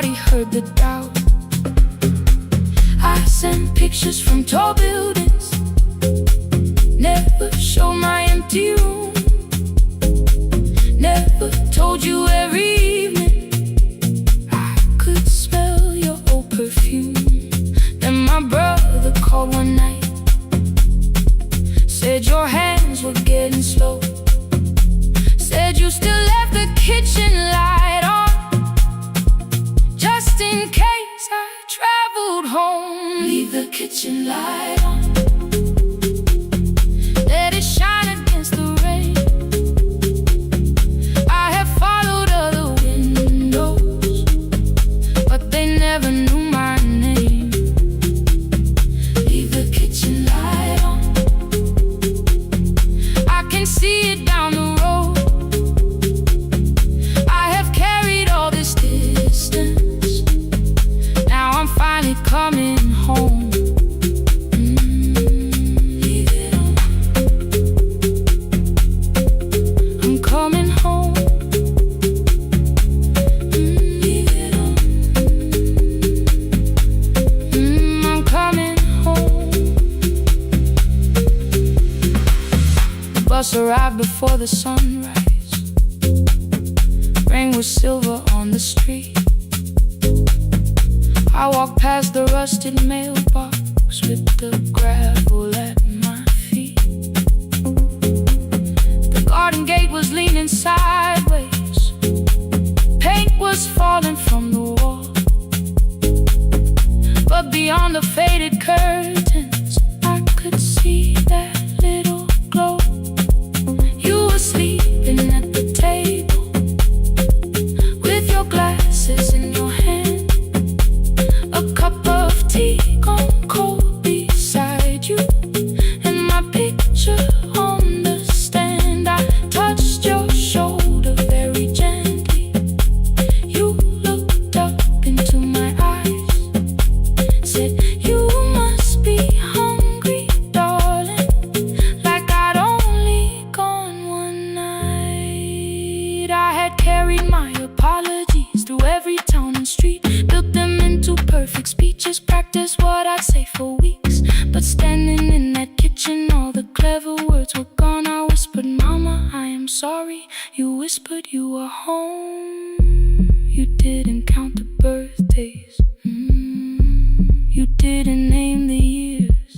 Nobody heard the doubt. I sent pictures from tall buildings, never showed my empty room, never told you every evening I could smell your old perfume. Then my brother called one night, said your hands were getting slow, said you still left the kitchen light on, just in case I traveled home. Leave the kitchen light on, let it shine against the rain. I have followed other windows, but they never knew my name. Leave the kitchen light on, I can see it down the road. I have carried all this distance, now I'm finally coming home. Leave it on, I'm coming home. Leave it on, I'm coming home. The bus arrived before the sunrise, rain was silver on the street. I walked past the rusted mailbox with the gravel at my feet. The garden gate was leaning sideways, paint was falling from the wall, but beyond the faded curtains I could see that little glow. You were sleeping at the table with your glasses in your hand, a cup of tea gone cold beside you, and my picture on the stand. I touched your shoulder very gently. You looked up into my eyes, said, "You must be hungry, darling," like I'd only gone one night. I had carried my apologies through every town and street, built them into perfect speeches, practiced what I'd say for weeks. But standing in that kitchen, all the clever words were gone. I whispered, "Mama, I am sorry." You whispered you were home. You didn't count the birthdays, you didn't name the years.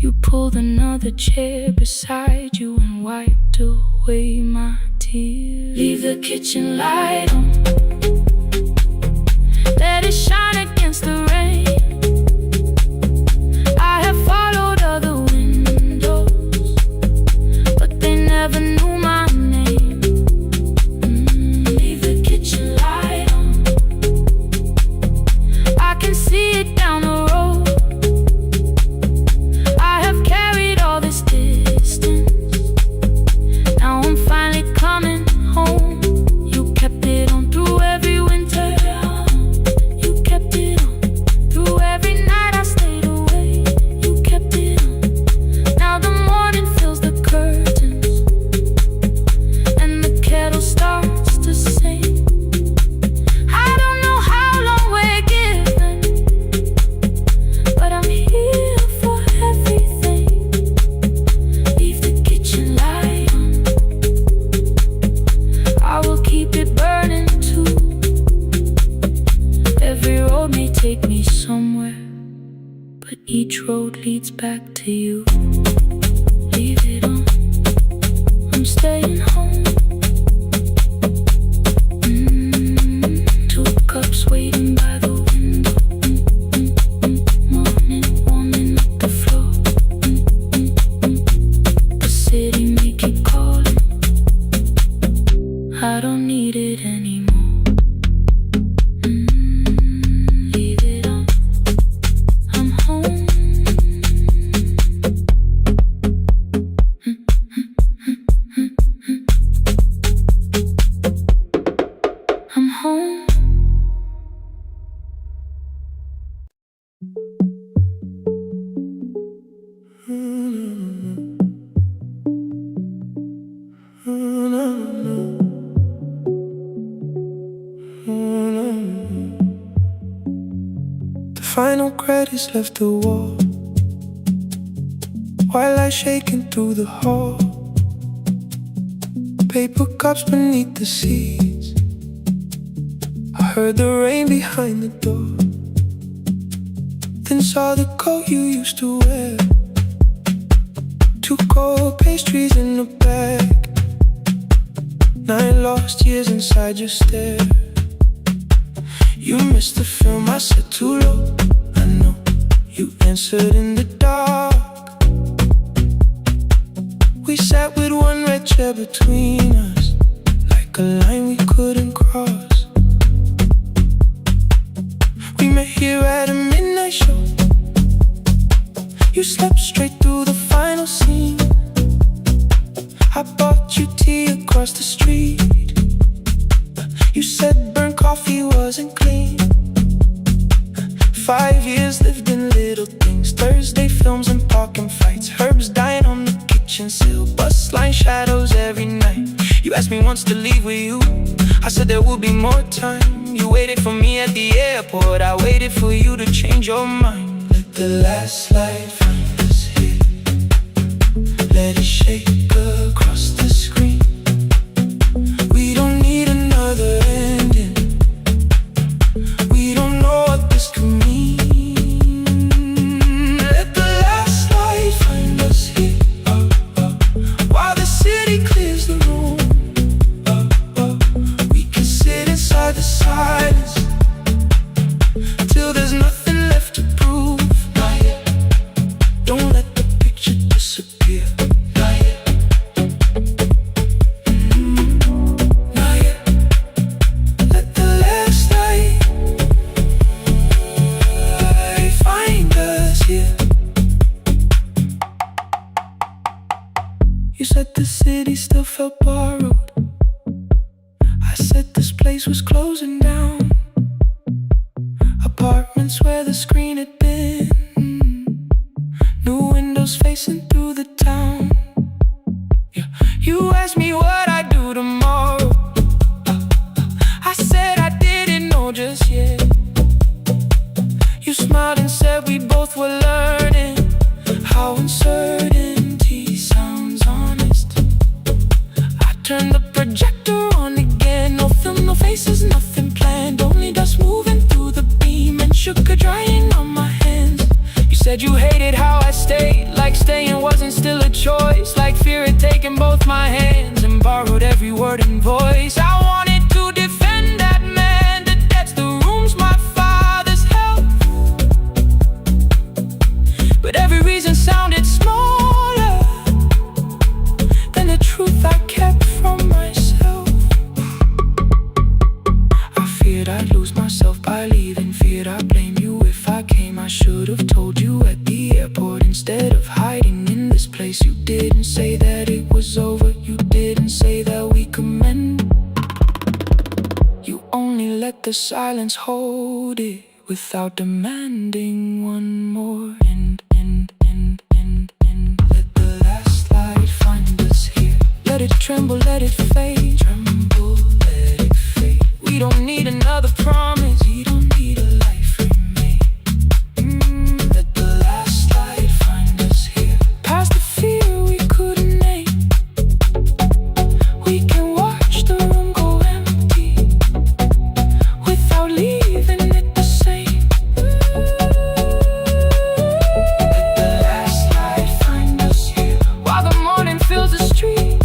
You pulled another chair beside you and wiped away my tears. Leave the kitchen light on, let it shine against the rain. I have followed other windows, but they never knew my name. Leave the kitchen light on, I can see it down the road. I have carried all this distance, now I'm finally coming home. You kept it on through every winter, you kept it on through every night I stayed away. You kept it on, now the morning fills the curtains and the kettle starts to sing. I don't know how long we're given, but I'm here for everything. Leave the kitchen light on, I will keep it burning too. Every road may take me somewhere, but each road leads back to you. Leave it on, I'm staying home. Two cups waiting by the window, morning warming up the floor. The city may keep calling, I don't need it anymore. Leave it on, I'm home. I'm home. final credits left the wall, white light shaking through the hall, paper cups beneath the seats. I heard the rain behind the door, then saw the coat you used to wear, 2 cold pastries in a bag, 9 lost years inside your stare. You missed the film, I said too low, I know. You answered in the dark. We sat with one red chair between us, like a line we couldn't cross. We met here at a midnight show. You slept straight through the final scene. I bought you tea across the street. You said burnt coffee wasn't clean. 5 years lived in little things, Thursday films and parking fights, herbs dying on the kitchen sill, bus line shadows every night. You asked me once to leave with you, I said there would be more time. You waited for me at the airport, I waited for you to change your mind. Let the last light find us here, let it shake across the screen. We don't need another ending, we don't know what this could mean. Let the last light find us here, while the city clears the room. We can sit inside the silence till there's nothing left to prove. Not yet. Don't let the picture disappear. Not yet. Not yet. Let the last light find us here. You said the city still felt borrowed. I said this place was closing down. Apartments where the screen had been, new windows facing through the town. Yeah. You asked me what I'd do tomorrow. I said I didn't know just yet. You smiled and said we both were learning how uncertainty sounds honest. I turned the projector on again, no film, no faces, nothing planned, only dust moving through the beam and sugar drying on my hands. You said you hated how I stayed, like staying wasn't still a choice, like fear had taken both my hands and borrowed every word and voice. I wanted to defend that man, the debts, the rooms my father's held, but every reason sounded smaller than the truth I kept from myself. I feared I'd lose myself by leaving, feared I'd blame you if I came. I should have told you at the airport instead of hiding in this place. You didn't say that it was over, you didn't say that we could mend. You only let the silence hold it without demanding one more end. Let the last light find us here, let it tremble, let it fade. Tremble, let it fade. We don't need another promise, we don't need a life remade. Let the last light find us here, past the fear we couldn't name. We can watch the room go empty without leaving it the same. Let the last light find us here, while the morning fills the street.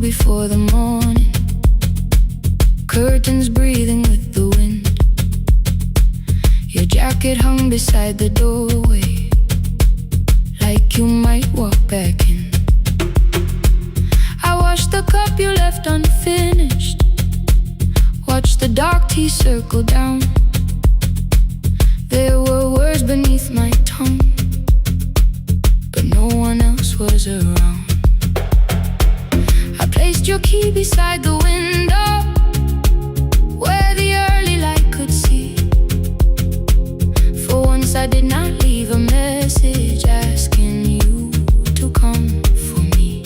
Before the morning, curtains breathing with the wind. Your jacket hung beside the doorway, like you might walk back in. I washed the cup you left unfinished, watched the dark tea circle down. There were words beneath my tongue, but no one else was around. Placed your key beside the window, where the early light could see. For once I did not leave a message asking you to come for me.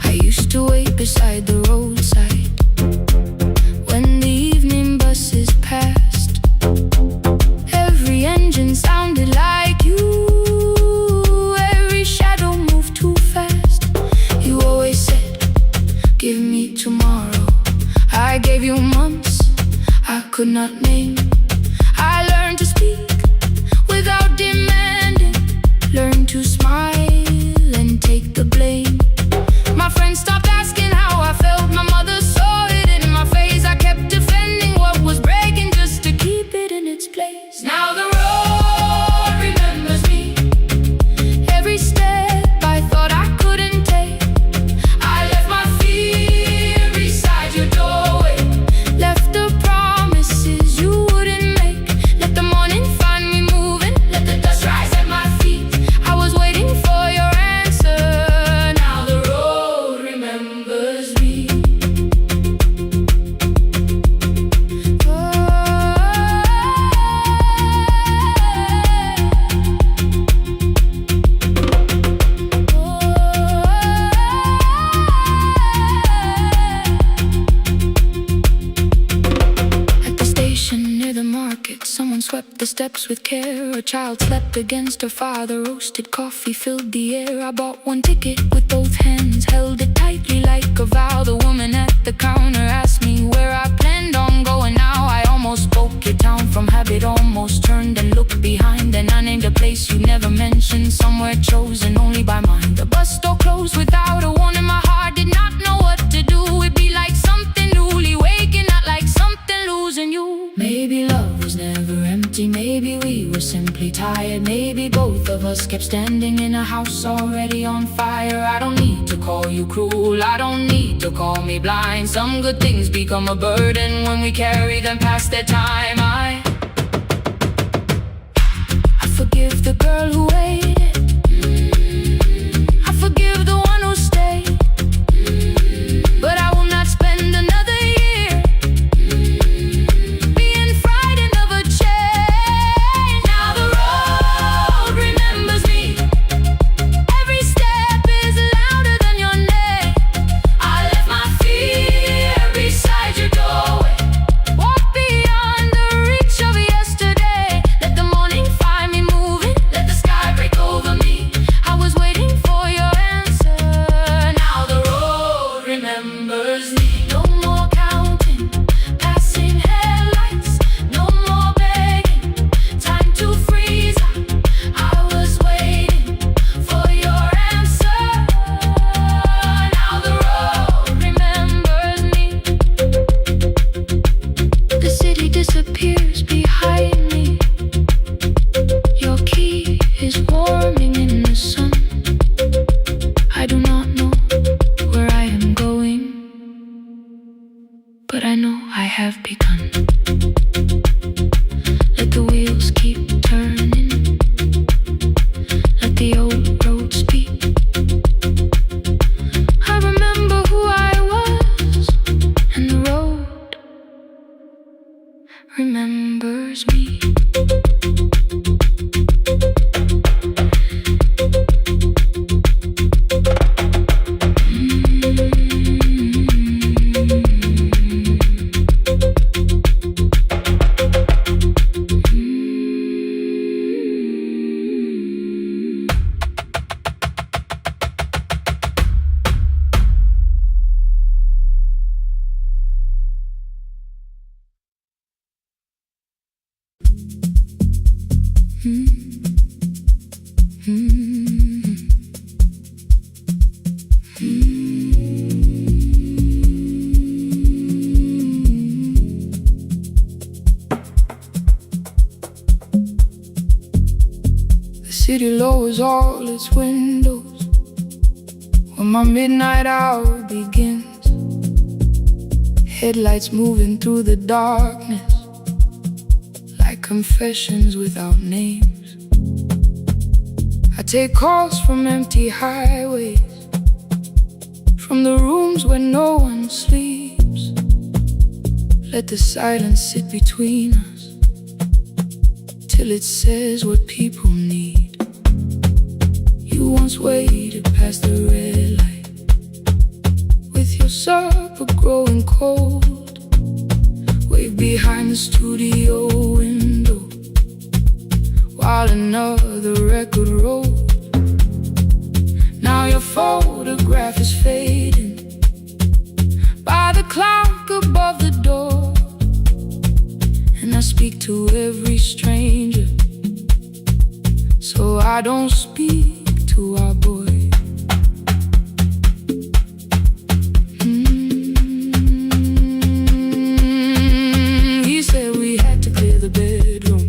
I used to wait beside the roadside when the evening buses passed. Every engine sounded like you. Give me tomorrow. I gave you months I could not name. I learned to speak without demanding, learned to smile and take the blame. My friends stopped asking how I felt. My mother saw it in my face. I kept defending what was breaking just to keep it in its place. Now the road remembers me. Every step I thought I couldn't take, I left my fear beside your doorway, left the promises you wouldn't make. Let the morning find me moving, let the dust rise at my feet. I was waiting for your answer. Now the road remembers me. At the station near the market, someone swept the steps with care. A child slept against her father, roasted coffee filled the air. I bought one ticket with both hands, held it tightly like a vow. The woman at the counter asked me where I planned on going now. I almost spoke your town from habit, almost turned and looked behind. And I named a place you never mentioned, somewhere chosen only by mine. The bus store closed without a warning. My heart did not know what to do. It'd be like something newly waking, not like something losing you. Maybe love was never empty, maybe we were simply tired. Maybe both of us kept standing in a house already on fire. I don't need to call you cruel, I don't need to call me blind. Some good things become a burden when we carry them past their time. I forgive the girl who waited, I forgive the one who stayed, but I will not spend another year being frightened of a change. Now the road remembers me. Every step is louder than your name. I left my fear beside your doorway, walk beyond the reach of yesterday. Let the morning find me moving, let the sky The city lowers all its windows when my midnight hour begins. Headlights moving through the darkness like confessions without names. I take calls from empty highways, from the rooms where no one sleeps. Let the silence sit between us till it says what people need. You once waited past the red light with your supper growing cold, way behind the studio window while another record rolled. Now your photograph is fading by the clock above the door, and I speak to every stranger, so I don't speak to our boy. He said we had to clear the bedroom,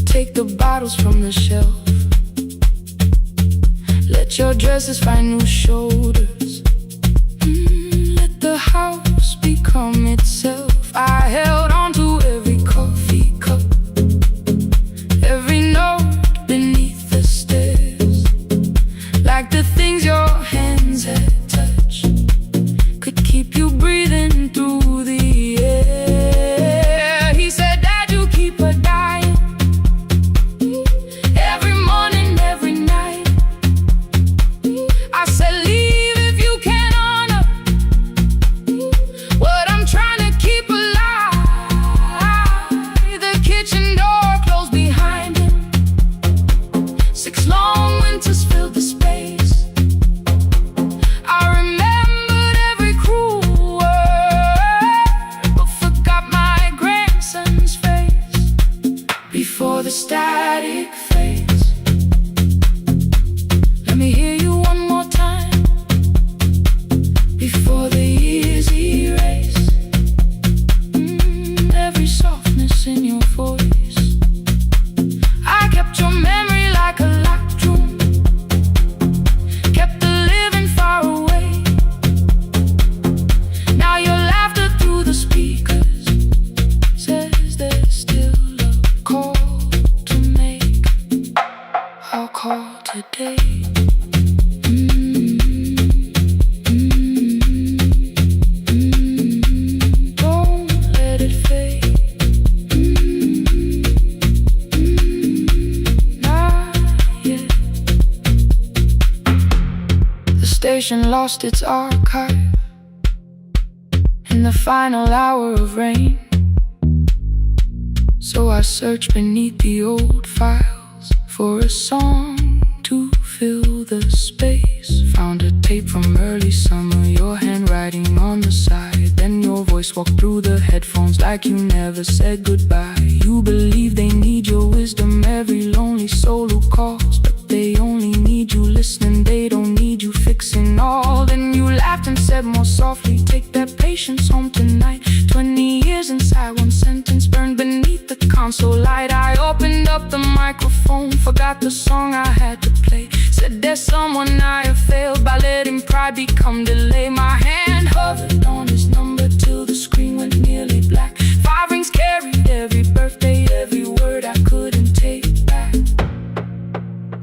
take the bottles from the shelf, let your dresses find new shoulders, let the house become itself. I held on to every coffee cup, every note beneath the stairs, like the things your hands had touched could keep you breathing through the air. He said, Dad, you keep a dying every morning, every night. I said, leave if you can honor what I'm trying to keep alive. The kitchen door closed behind him, 6 long winters filled the space. I remembered every cruel word, but forgot my grandson's face before the static fades. Let me hear you one more time before the years erase every softness in your voice. I kept your memory like a locked room, kept the living far away. Now your laughter through the speakers says there's still a call to make. I'll call today. Don't let it fade. Not yet. The station lost its archive in the final hour of rain, so I searched beneath the old files for a song to fill the space. Found a tape from early summer, your handwriting on the side. Then your voice walked through the headphones like you never said goodbye. You believe they need your wisdom, every lonely soul who calls, but they only need you listening, they don't need you fixing all. Then you laughed and said more softly, take that patience home tonight. 20 years inside one sentence burned beneath the console light. I opened up the microphone, forgot the song I had to play. Said there's someone I have failed by letting pride become delay. My hand hovered on his number till the screen went nearly black. 5 rings carried every birthday, every word I couldn't take back.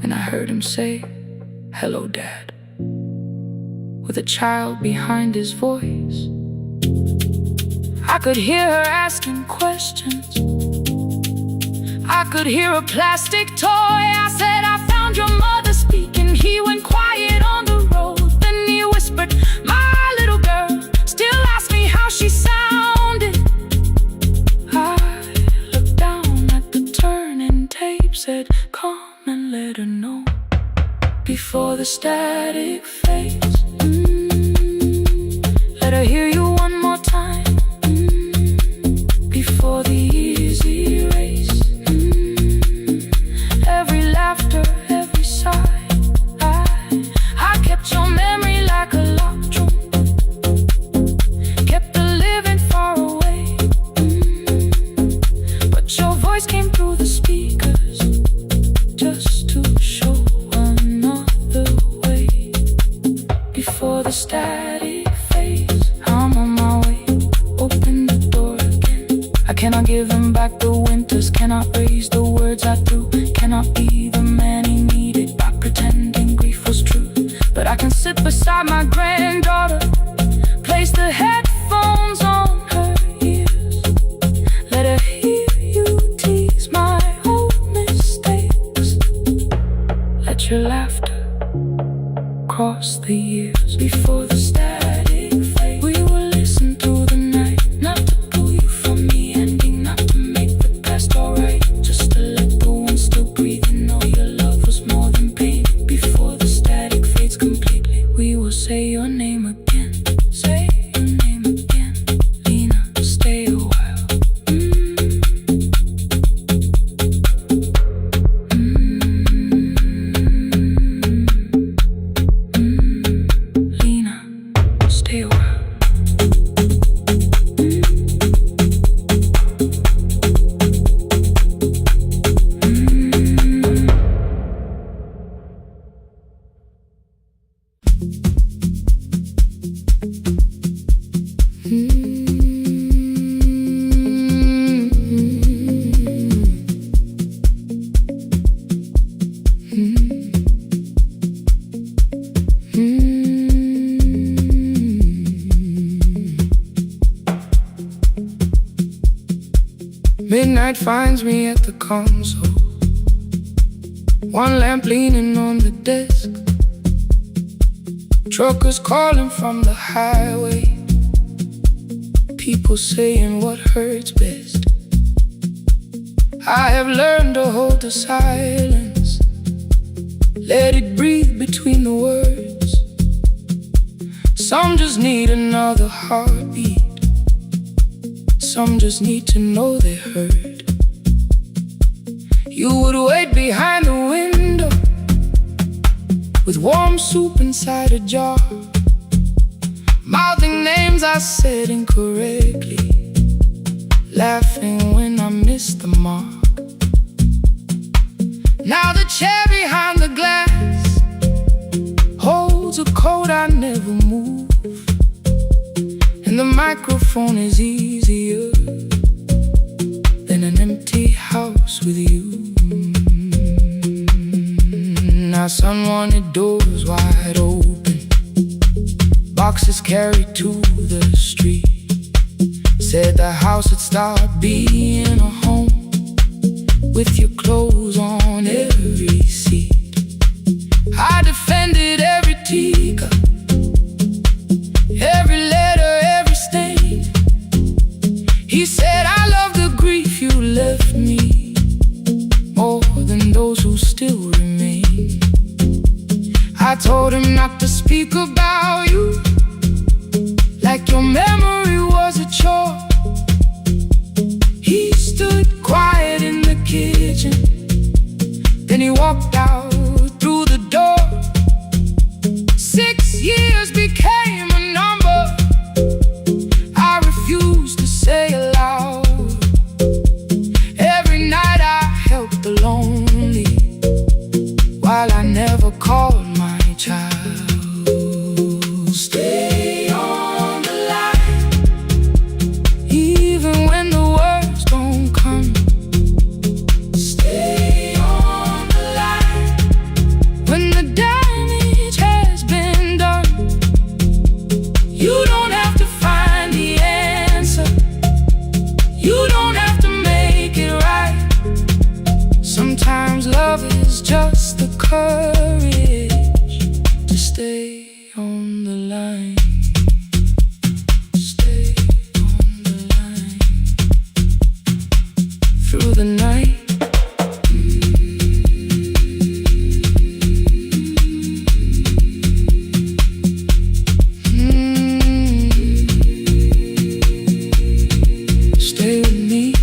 And I heard him say, hello, Dad, with a child behind his voice. I could hear her asking questions, could hear a plastic toy. I said, I found your mother speaking. He went quiet on the road. Then he whispered, my little girl still asks me how she sounded. I looked down at the turning tape, said, come and let her know before the static fades. Let her hear you one more time, before the easy race. Every laughter, every sigh, I kept your memory like a locked room, kept her living far away. But your voice came through the speakers, just to show another way. Before the static fades, I'm on my way. Open the door again. I cannot give him back the winters, cannot raise the words I threw, cannot be the man he needed by pretending grief was true. But I can sit beside my granddaughter, place the headphones on her ears, let her hear you tease my old mistakes. Let your laughter cross the years. Before the static fade, we will listen through the night, not to pull you from the ending, not to make the past alright, just to let the one still breathing know your love was more than pain. Before the static fades completely, we will say your name again, say your name again. Lena, stay a while. Lena, stay a while. Midnight finds me at the console, one lamp leaning on the desk, truckers calling from the highway, people saying what hurts best. I have learned to hold the silence, let it breathe between the words. Some just need another heartbeat, some just need to know they heard. You would wait behind the window with warm soup inside a jar, mouthing names I said incorrectly, laughing when I missed the mark. Now the chair behind the glass holds a coat I never move, and the microphone is easier than an empty house with you. Now son wanted doors wide open, boxes carried to the street, said the house would start being a home with your clothes on every seat. I defended every teacup, every letter, every stain. He said, I love the grief you left me more than those who still remain. I told him not to speak about you like your memory was a chore. He stood quiet in the kitchen, then he walked out through the door. 6 years became a number I refused to say aloud. Every night I helped the lonely, while I never called my child. Stay on the line, the night. Stay with me.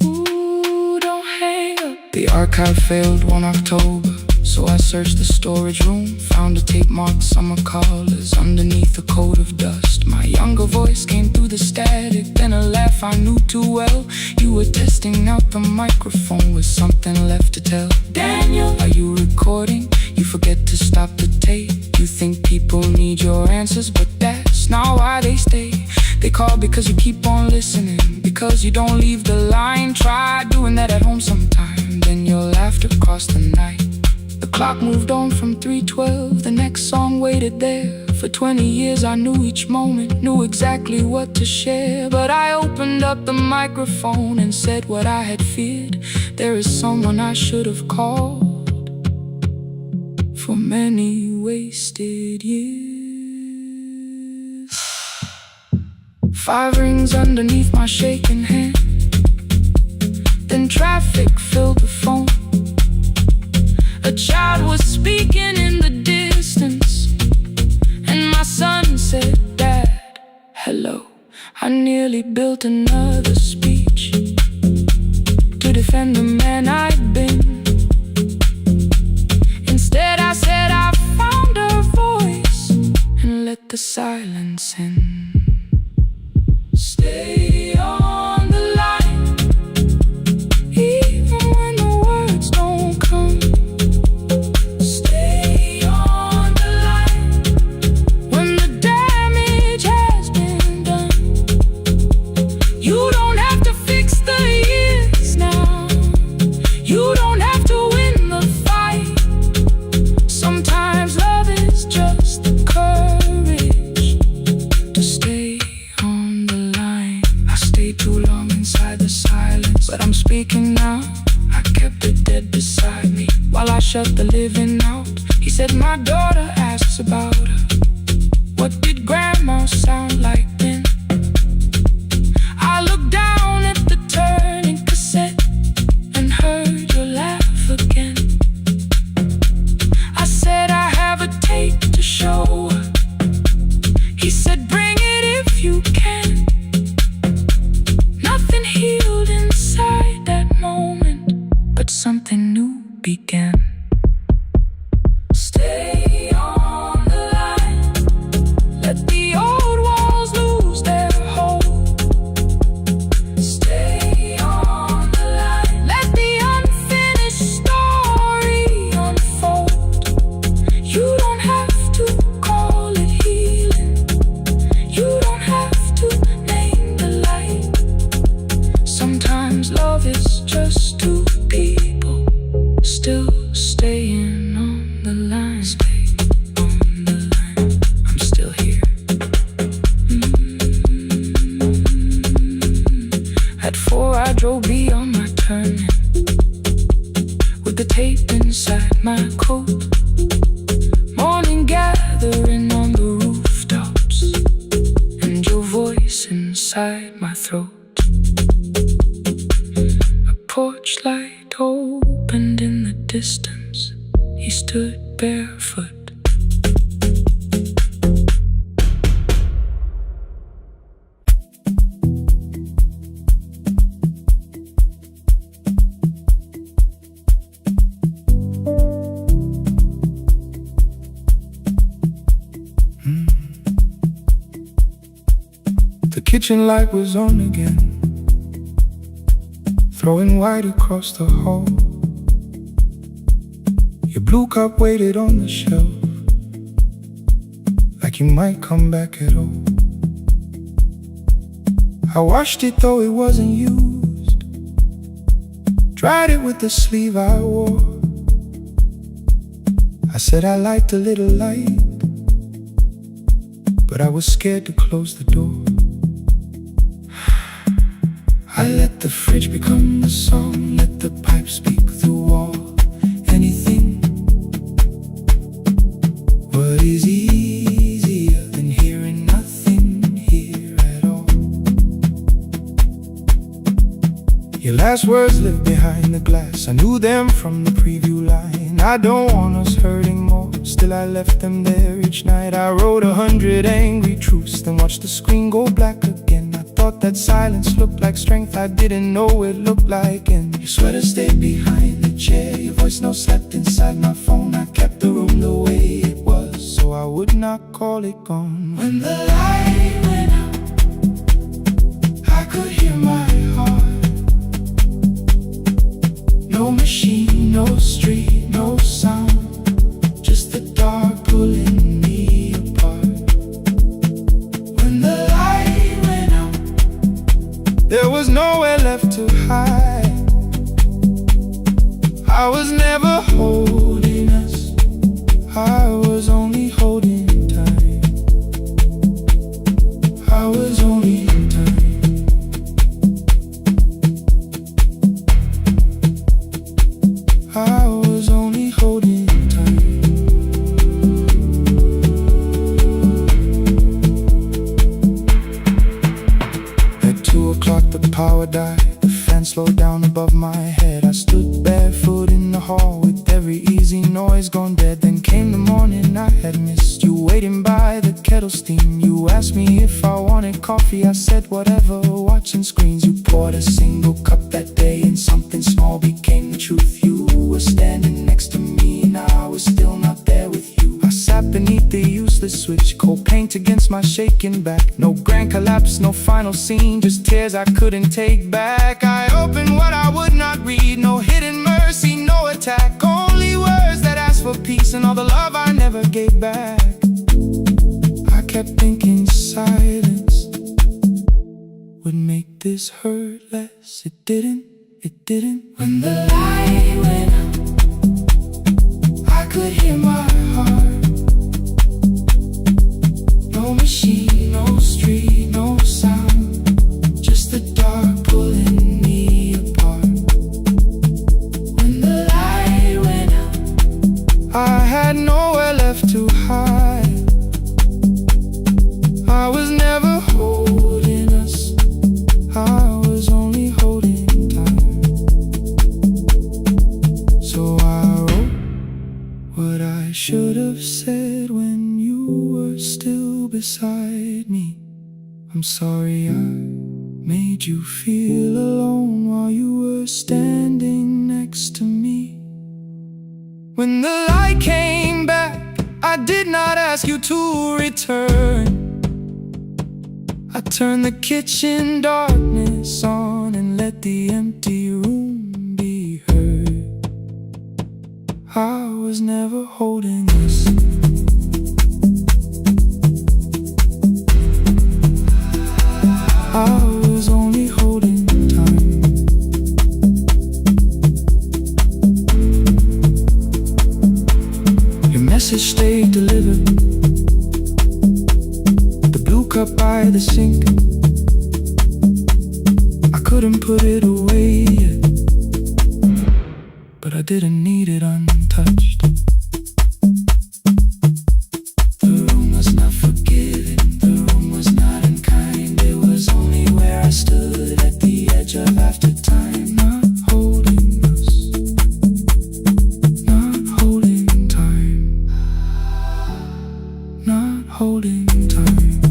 Ooh, don't hang up. The archive failed one October, so I searched the storage room, found a tape marked summer callers underneath a coat of dust. My younger voice came through the static, then a laugh I knew too well. You were testing out the microphone with something left to tell. Daniel, are you recording? You forget to stop the tape. You think people need your answers, but that's not why they stay. They call because you keep on listening, because you don't leave the line. Try doing that at home sometime, then your laughter crossed the night. The clock moved on from 3:12, the next song waited there. For 20 years I knew each moment, knew exactly what to share. But I opened up the microphone and said what I had feared. There is someone I should have called for many wasted years. 5 rings underneath my shaking hand, then traffic filled the phone. A child was speaking in the distance, and my son said, "Dad, hello." I nearly built another speech to defend the man I'd been. Instead I said I found a voice and let the silence in. Stay on the line, even when the words don't come. But I'm speaking now. I kept it dead beside me while I shut the living out. He said, my daughter asks about her. What did grandma sound like then? I looked down at the turning cassette and heard your laugh again. I said, I have a tape to show her. He said, bring it if you can. Nothing healed inside that moment, but something new began. Stay on the line, let the old walls lose their hold. Stay on the line, let the unfinished story unfold. You don't have to call it healing, you don't have to name the light. Sometimes love is just two people still staying on the line. Stay on the line, I'm still here. At 4 I drove beyond my turning, with the tape inside my coat. Morning gathering on the rooftops, and your voice inside my throat. A porch light opened in the distance. He stood barefoot. The kitchen light was on again, throwing white across the hall. Your blue cup waited on the shelf, like you might come back at all. I washed it though it wasn't used, dried it with the sleeve I wore. I said I liked a little light, but I was scared to close the door. I let the fridge become the song, let the pipe speak through all. Anything. What is easier than hearing nothing here at all? You Your last words live behind the glass. I knew them from the preview line. I don't want us hurting more. Still I left them there each night. I wrote 100 angry truths, then watched the screen go black again. I thought that silence looked like strength. I didn't know it looked like end. Your sweater stayed behind the chair. Your voice note slept inside my phone. I kept the room the way it was, so I would not call it gone. When the light went out, I could hear my heart. No machine, no street, no sound, just the dark pulling me apart. When the light went out, there was nowhere left to hide. I was never holding us, I was only holding time. I was only time. I was only holding time. At 2 o'clock the power died. The fan slowed down above my head. I stood barefoot in the hall with every easy noise gone dead. Then came the morning I had missed. You waiting by the kettle steam. You asked me if I wanted coffee. I said whatever, watching screens. You poured a single cup that day, and something small became the truth. You were standing next to me, and I was still not there with you. I sat beneath the useless switch, cold paint against my shaking back. No grand collapse, no final scene, just tears I couldn't take back. I opened what I would not read, no hidden mercy, no attack. Only words that asked for peace and all the love I never gave back. I kept thinking silence would make this hurt less. It didn't. When the light went out, I could hear my heart. No machine, no street, no sound, just the dark pulling me apart. When the light went out, I had nowhere left to hide. I was never holding us, I was only holding time. So I wrote what I should have said when you were still beside me. I'm sorry I made you feel alone while you were standing next to me. When the light came back, I did not ask you to return. I turned the kitchen darkness on and let the empty room be heard. I was never holding us. I was only holding time. Your message stayed delivered. The blue cup by the sink, I couldn't put it away yet, but I didn't need it untouched. The room was not forgiving, the room was not unkind. It was only where I stood at the edge of after time. Not holding us, not holding time, not holding time.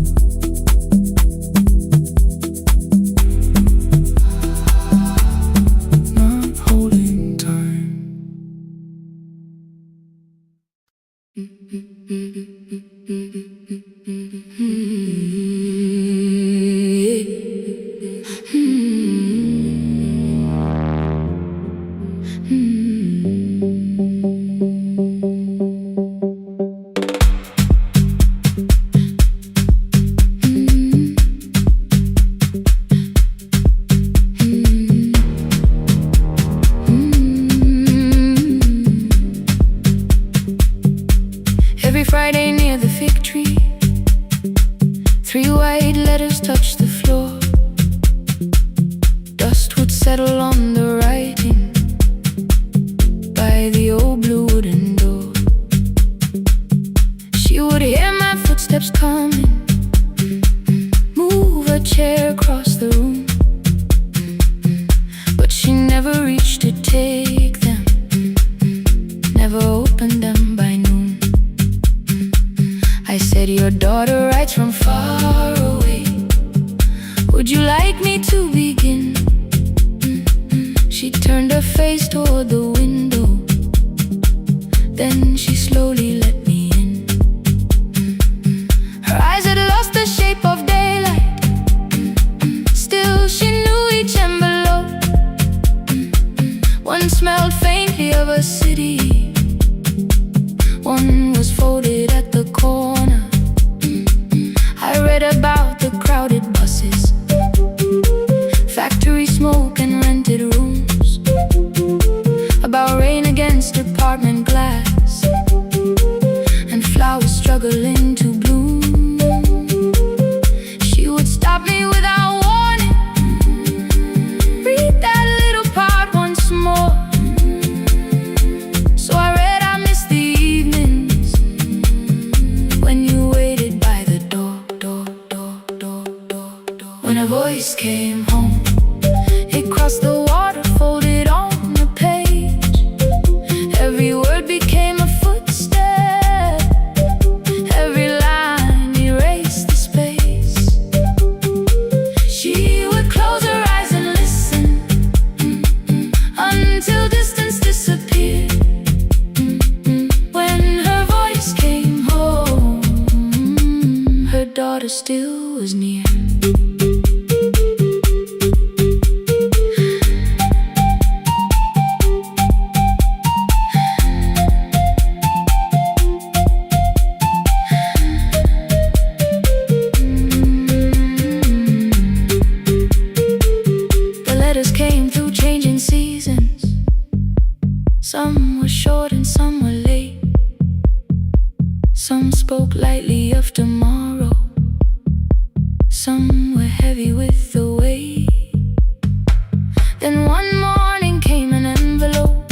Not holding time. Every Friday near the fig tree, 3 white letters touched the floor. Dust would settle on the writing by the old blue wooden door. She would hear my footsteps coming, move a chair across the room, but She turned her face toward the window, then she slowly let me in. Her eyes had lost the shape of daylight, still she knew each envelope. One smelled faintly of a city, one was folded at the corner. I read about the crowded buses, factory smoke and rented rooms, about rain against apartment glass, and flowers struggling to bloom. She would stop me without warning, read that little part once more. So I read I missed the evenings when you waited by the door. When a voice came home, it crossed the water, folded on the page. Every word became a footstep, every line erased the space. She would close her eyes and listen, until distance disappeared. When her voice came home, her daughter still was near. Came through changing seasons. Some were short and some were late. Some spoke lightly of tomorrow, some were heavy with the weight. Then one morning came an envelope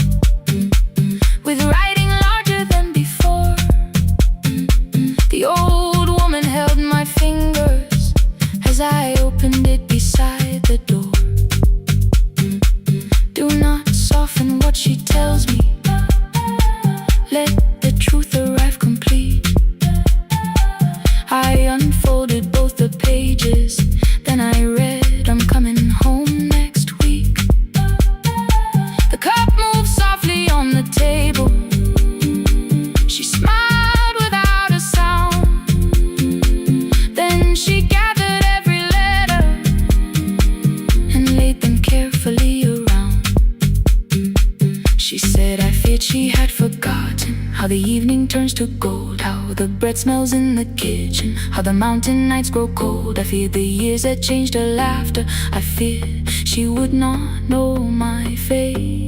with writing larger than before. The old woman held my fingers as I opened it beside the door. Do not soften what she tells me, let the truth arrive complete. I unfolded both the pages, then I read, I'm coming home next week. The cup moved softly on the table. She smiled without a sound. Then she gathered every letter and laid them carefully around. She said, I feared she had forgotten how the evening turns to gold, how the bread smells in the kitchen, how the mountain nights grow cold. I feared the years had changed her laughter. I feared she would not know my face.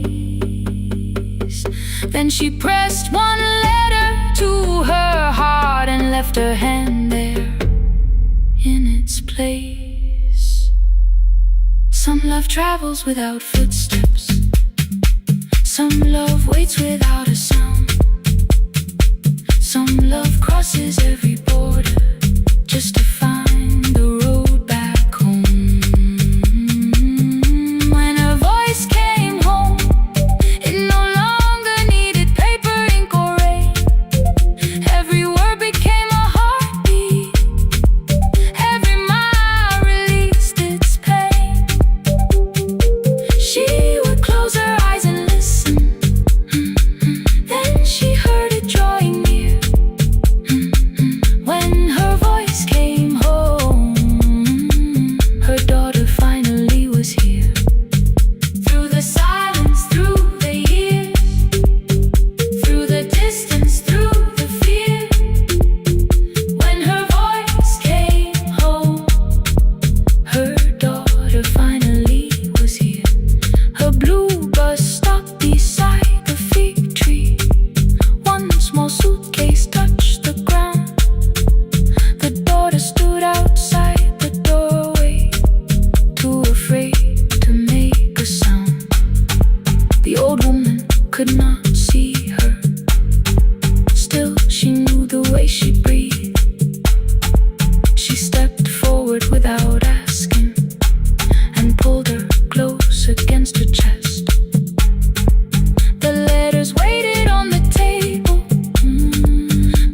Then she pressed one letter to her heart and left her hand there in its place. Some love travels without footsteps, some love waits without a sound. Some love crosses every border just to find the road back home. When her voice came home, it no longer needed paper, ink, or rain. Every word became a heartbeat, every mile released its pain. She would close her eyes and listen, then she heard it drawing near. When her voice came home, her daughter finally was here. Through the silence, through the years, through the distance, through the fear. When her voice came home, her daughter finally was here. Her blue bus stopped beside the fig tree. One small suitcase touched the ground. The daughter stood outside the doorway, too afraid to make a sound. The old woman could not see her, still she knew the way she breathed. She stepped forward without asking and pulled her close against her chest. The letters waited on the table.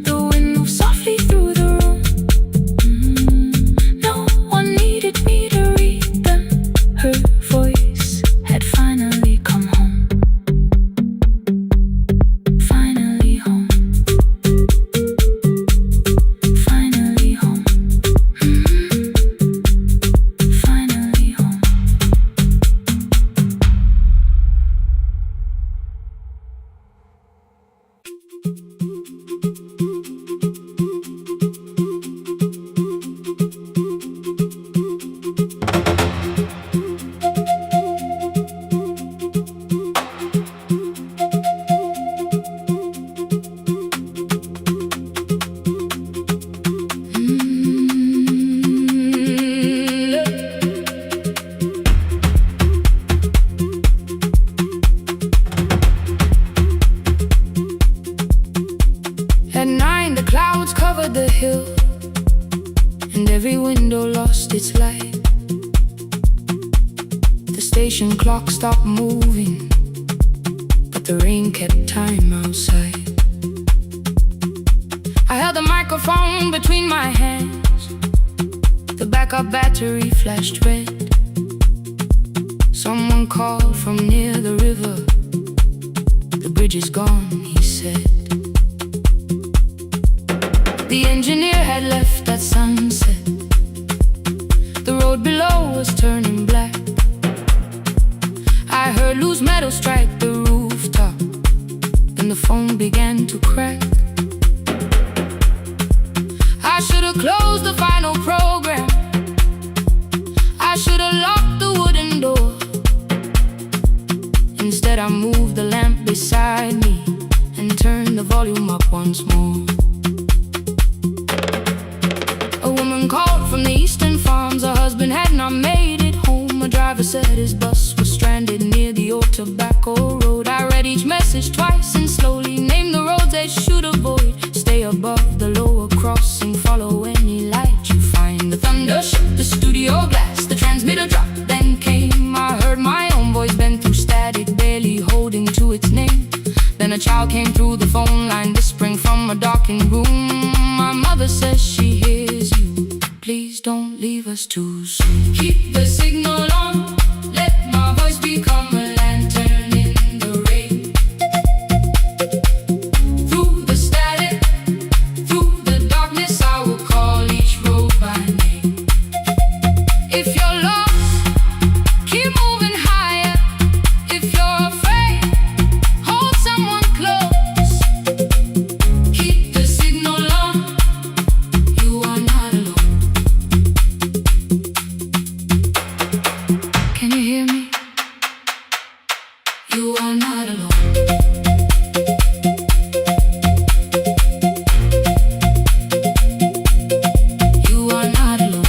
The wind moved softly through the room. No one needed me to read them. Her voice had finally clock stopped moving, but the rain kept time outside. I held the microphone between my hands. The backup battery flashed red. Someone called from near the river. The bridge is gone, he said. The engineer had left at sunset. The road below was turning black. I heard loose metal strike the rooftop, and the phone began to crack. I should have closed the final program. I should have locked the wooden door. Instead I moved the lamp beside me and turned the volume up once more. A woman called from the eastern farms. Her husband had not made it home. A driver said his bus was stranded near the old tobacco road. I read each message twice and slowly named the roads they should avoid. Stay above the lower crossing, follow any light you find. The thunder shook the studio glass, the transmitter dropped, then came. I heard my own voice bend through static, barely holding to its name. Then a child came through the phone line, whispering from a darkened room. My mother says she hears you. Please don't leave us too soon. Keep the signal on, let my voice become a lantern in the rain. Through the static, through the darkness, I will call each road by name. If you're lost, keep moving higher. If you're afraid, hold someone close. Keep the signal on, you are not alone. Can you hear me? You are not alone. You are not alone.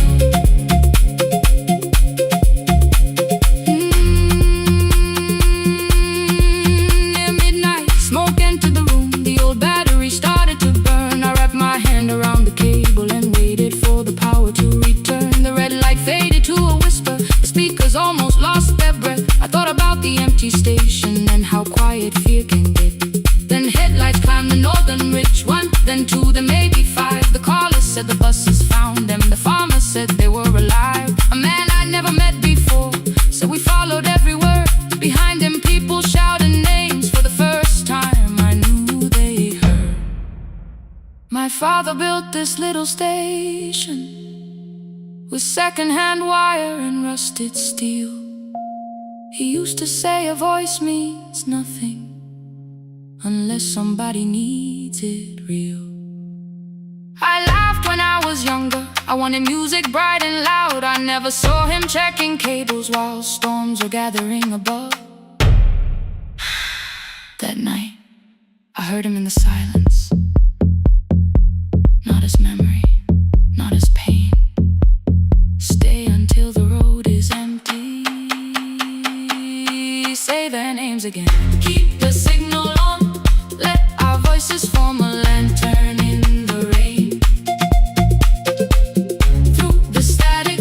Near midnight, smoke entered the room. The old battery started to burn. I wrapped my hand around the cable and waited for the power to return. The red light faded to a whisper. The speakers almost lost their breath. I thought about the empty station and how quiet fear can get. Then headlights climbed the northern ridge. One, then two, then maybe five. The caller said the buses found them. The farmer said they were alive. A man I'd never met before, so we followed every word. Behind him people shouted names. For the first time I knew they heard. My father built this little station with second-hand wire and rusted steel. He used to say a voice means nothing unless somebody needs it real. I laughed when I was younger. I wanted music bright and loud. I never saw him checking cables while storms were gathering above. That night, I heard him in the silence. Not as memory, not as pain. Stay until the road is empty. Say their names again. Keep the signal on, let our voices form a lantern in the rain. Through the static,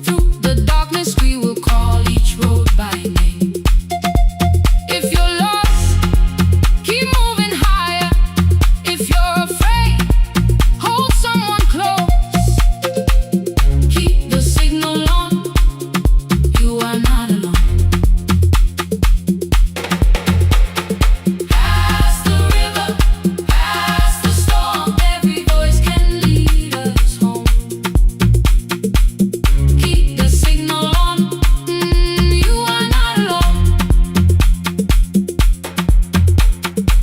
through the darkness, we will call each road by name. If you're lost, keep moving higher. If you're afraid, hold someone close. Keep the signal on, you are not alone. Past the river, past the storm, every voice can lead us home. Keep the signal on, you are not alone.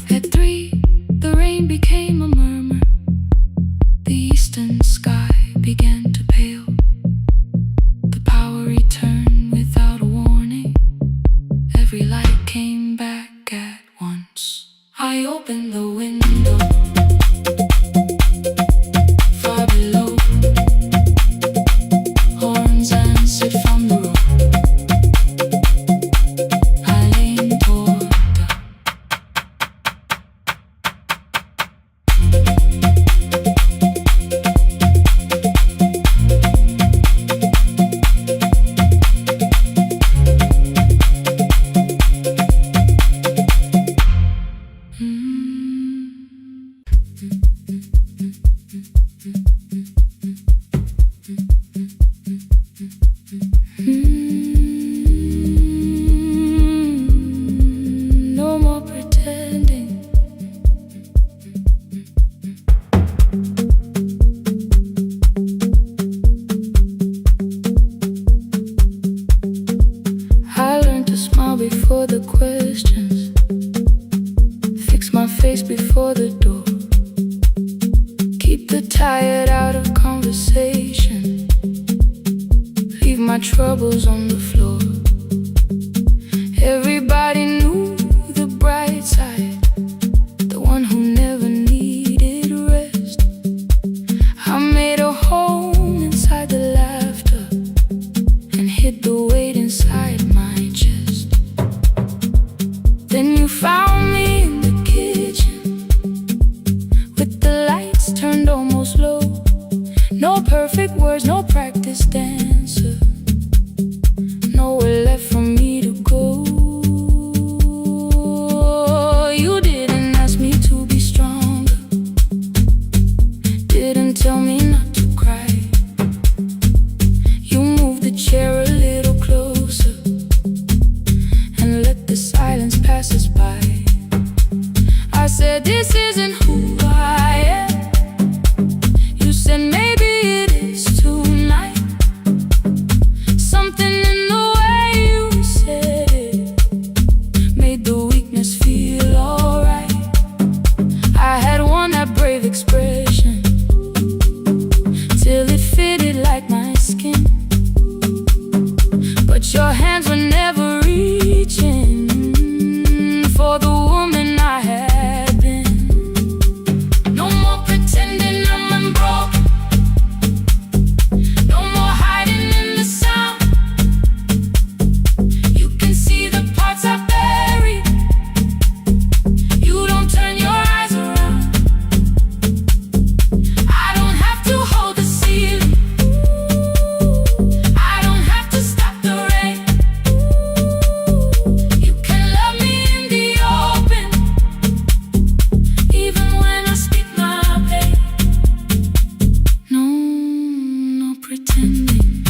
At 3, the rain became a murmur. The eastern sky began to pale. The power returned without a warning. Every light came back at once. I opened the window. Far below, horns answered from the road. I leaned toward the the questions. Fix my face before the door. Keep the tired out of conversation. Leave my troubles on the floor. Everybody knew the bright side, the one who never needed rest. I made a home inside the laughter and hid the weight inside my chest. Then you found me in the kitchen with the lights turned almost low. No perfect words, no practice dancer, nowhere left for me to go. You didn't ask me to be stronger, didn't tell me not to cry. You moved the chair a little closer and let the silence pass us by. I said, this isn't who I am. You said, maybe it is tonight. Something in the way you said it made the weakness feel alright. I had worn that brave expression till it fitted like my skin, but your hands were never reaching for the woman I had been. No more pretending I'm unbroken, no more hiding in the sound. You can see the parts I buried. You don't turn your eyes around. I don't have to hold the ceiling, I don't have to stop the rain. You can love me in the open, even when I speak my pain. No, no pretending,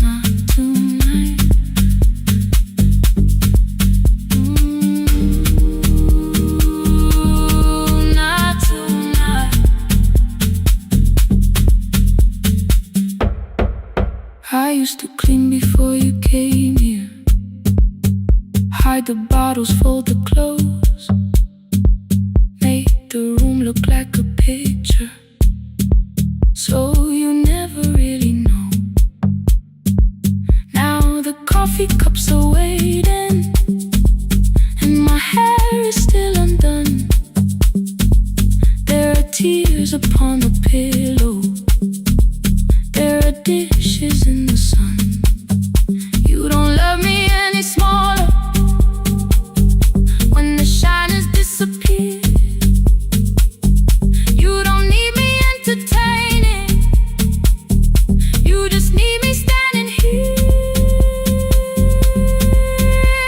not tonight. Not tonight. I used to clean before you came here, hide the bottles, fold the clothes, make the room look like a picture, so you never really know. Now the coffee cups are waiting and my hair is still undone. There are tears upon the pillow, there are dishes in the sun. You don't love me any smaller when the shine has disappeared. You don't need me entertaining, you just need me standing here.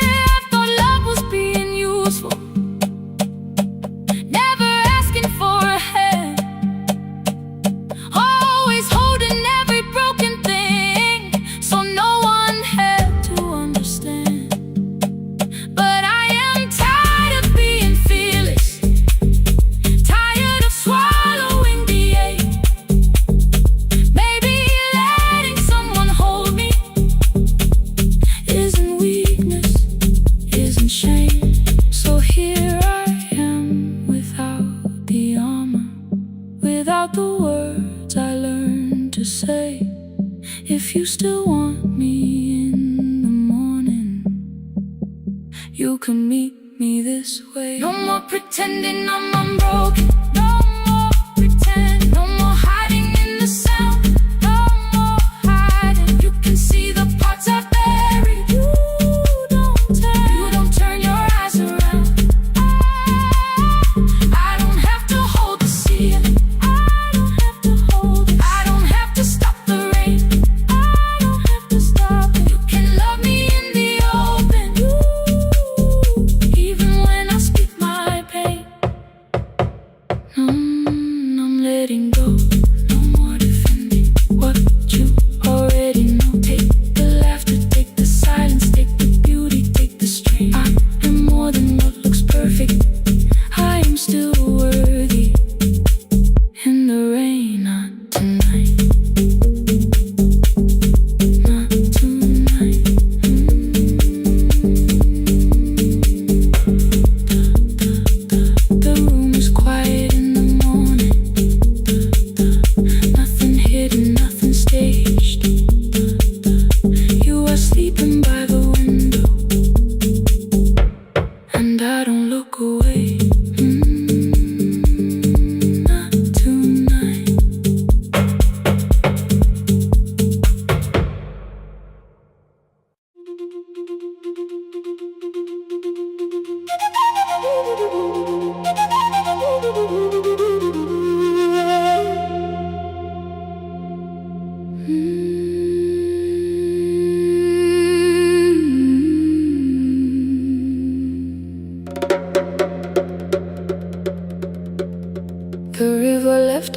I thought love was being useful, never asking for a hand, always holding every broken thing, so no one had to understand. But I am tired of being fearless, tired of swallowing the ache. Maybe letting someone hold me isn't weakness, isn't shame. So here I am without the armor, without the words I learned to say. If you still want me in the morning, you can meet me this way. No more pretending I'm unbroken, no more pretend, no more hiding in the sound, no more hiding. You can see the parts I buried. You don't turn your eyes around. I don't have to hold the ceiling, I don't have to hold it. I don't have to stop the rain, I don't have to stop it. You can love me in the open, even when I speak my pain. No.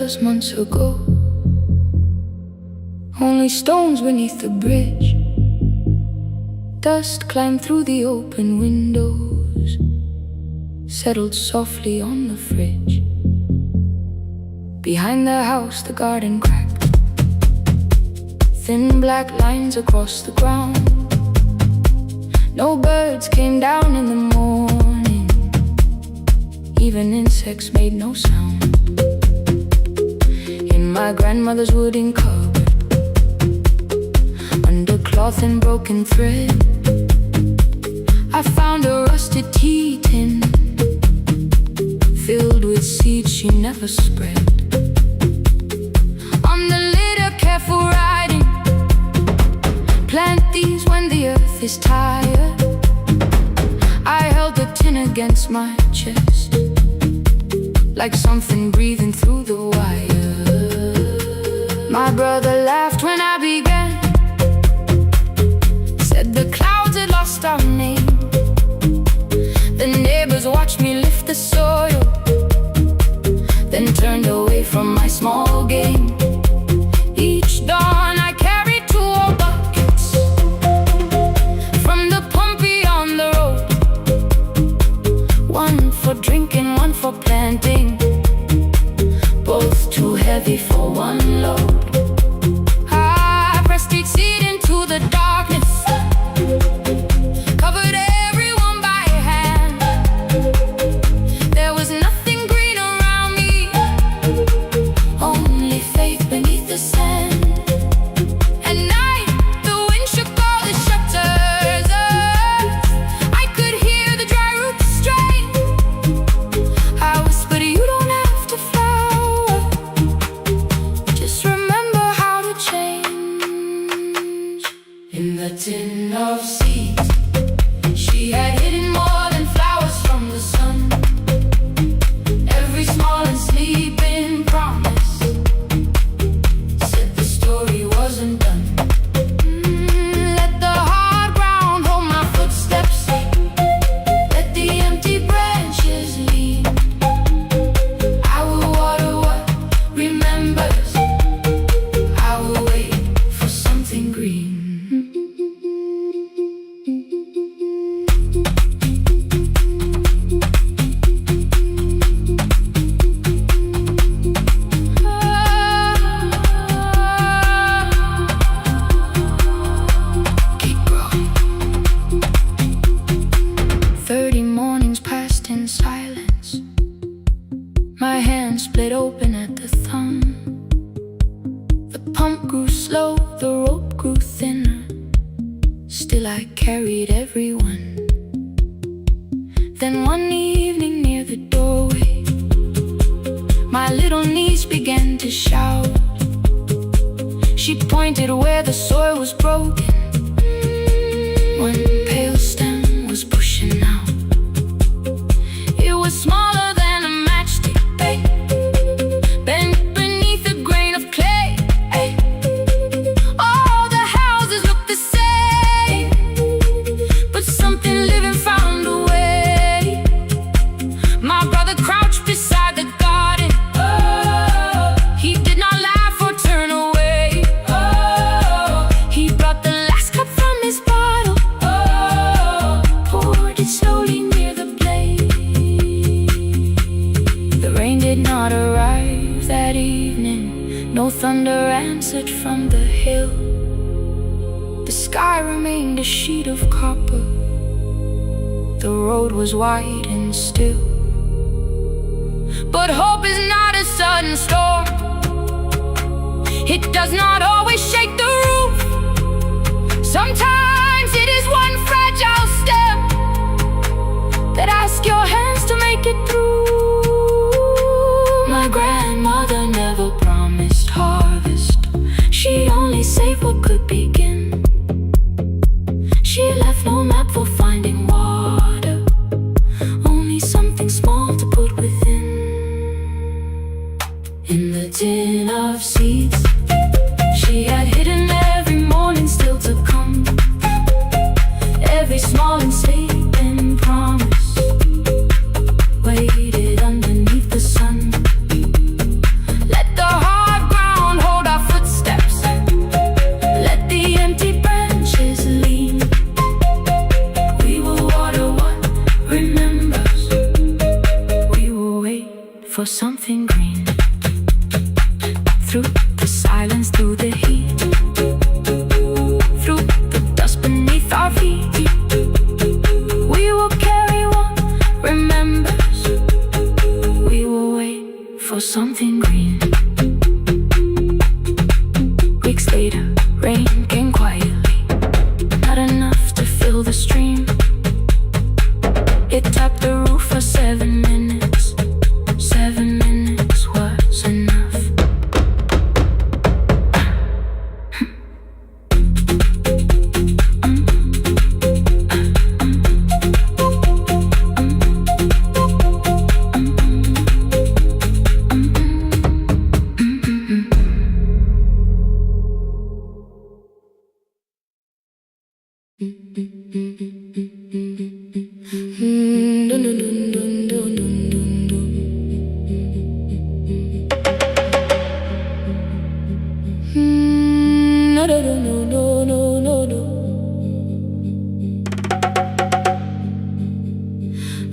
us months ago. Only stones beneath the bridge. Dust climbed through the open windows, settled softly on the fridge. Behind the house the garden cracked, thin black lines across the ground. No birds came down in the morning, even insects made no sound. In my grandmother's wooden cupboard, under cloth and broken thread, I found a rusted tea tin filled with seeds she never spread. On the lid a careful writing, plant these when the earth is tired. I held the tin against my chest, like something breathing through the wire. My brother laughed when I began, said the clouds had lost our name. The neighbors watched me lift the soil, then turned away from my small game. Each dawn I carried 2 old buckets from the pump beyond the road, one for drinking, one for planting, both too heavy for one load. I pressed each seed into the darkness, covered everyone by hand. There was nothing green around me, only faith beneath the sand. At night the wind shook all the shutters. I could hear the dry roots strain. I whispered, you don't have to flower, just remember how to change. In the tin of seeds she had hidden more than flowers from the sun. Every small and sleeping promise said the story wasn't done. Let the hard ground hold my footsteps, let the empty branches lean. I will water what remembers, I will wait for something green. Keep growing. 30 mornings passed in silence. My hand split open at the thumb. The pump grew slow, the rope grew thinner. Still I carried everyone. Then one evening near the doorway, my little niece began to shout. She pointed where the soil was broken. One pale stem was pushing out. It was smaller than a matchstick, babe, bent beneath a grain of clay. All the houses looked the same, but something living found a way. My brother crouched beside the garden. He did not laugh or turn away. He brought the last cup from his bottle, poured it slowly near the blaze. The rain did not arrive that evening, no thunder answered from the hill. The sky remained a sheet of copper, the road was wide and still. But hope is not a sudden storm, it does not always shake the roof. Sometimes it is one fragile step that asks your hands to make it through. My grandmother never promised harvest, she only saved what could begin. She left no map for finding water, only something small to put within. In the tin of seeds she had hidden every morning still to come. Every small and sleeping promise waited underneath the sun. Let the for something green. Through the silence, through the heat, through the dust beneath our feet, we will carry what remembers. We will wait for something green. Weeks later, rain came quietly, not enough to fill the stream. It tapped the roof for 7 minutes. 7 minutes was enough.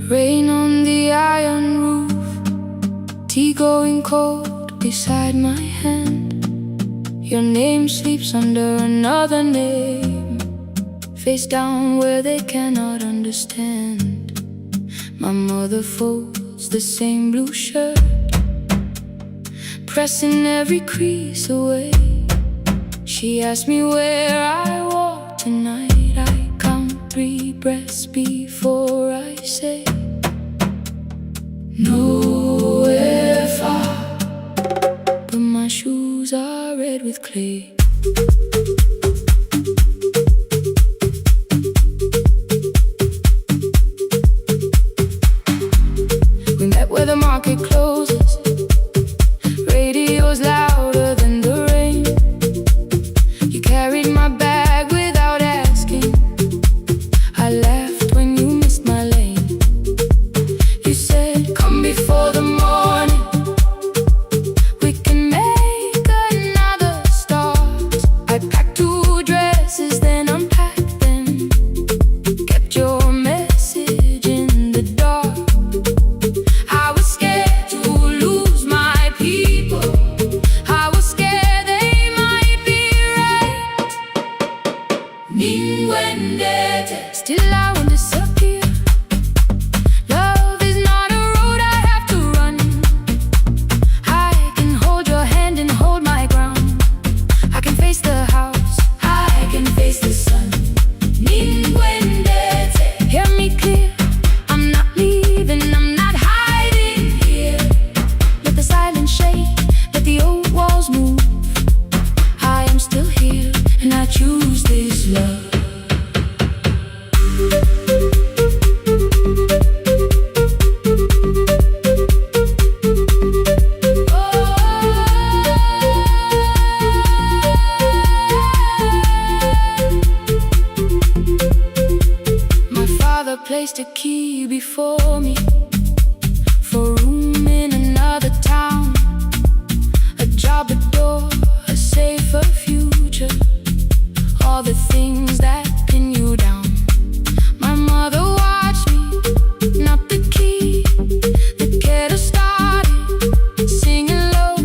Rain on the iron roof, tea going cold beside my hand. Your name sleeps under another name, face down where they cannot understand. My mother folds the same blue shirt, pressing every crease away. She asked me where I walk tonight. I count 3 breaths before I say nowhere far, but my shoes are red with clay. We met where the market closes, radio's louder than the rain. You carried my bag without asking, I laughed when you missed my lane. You said, come before the morning, we can make another start. I packed 2 dresses, then unpacked them, kept your message in the dark. I was scared to lose my people, I was scared they might be right. Ninguendete, still I won't disappear. Love is not a road I have to run. I can hold your hand and hold my ground. I can face the house, I can face the sun. Ninguendete, hear me clear, I'm not leaving, I'm not hiding here. Let the silence shake, let the old walls move. I am still here, and I choose this love. My father placed a key before me for room in another town, a job, a door, a safer future, all the things that pin you down. My mother watched me, not the key, the kettle started singing low.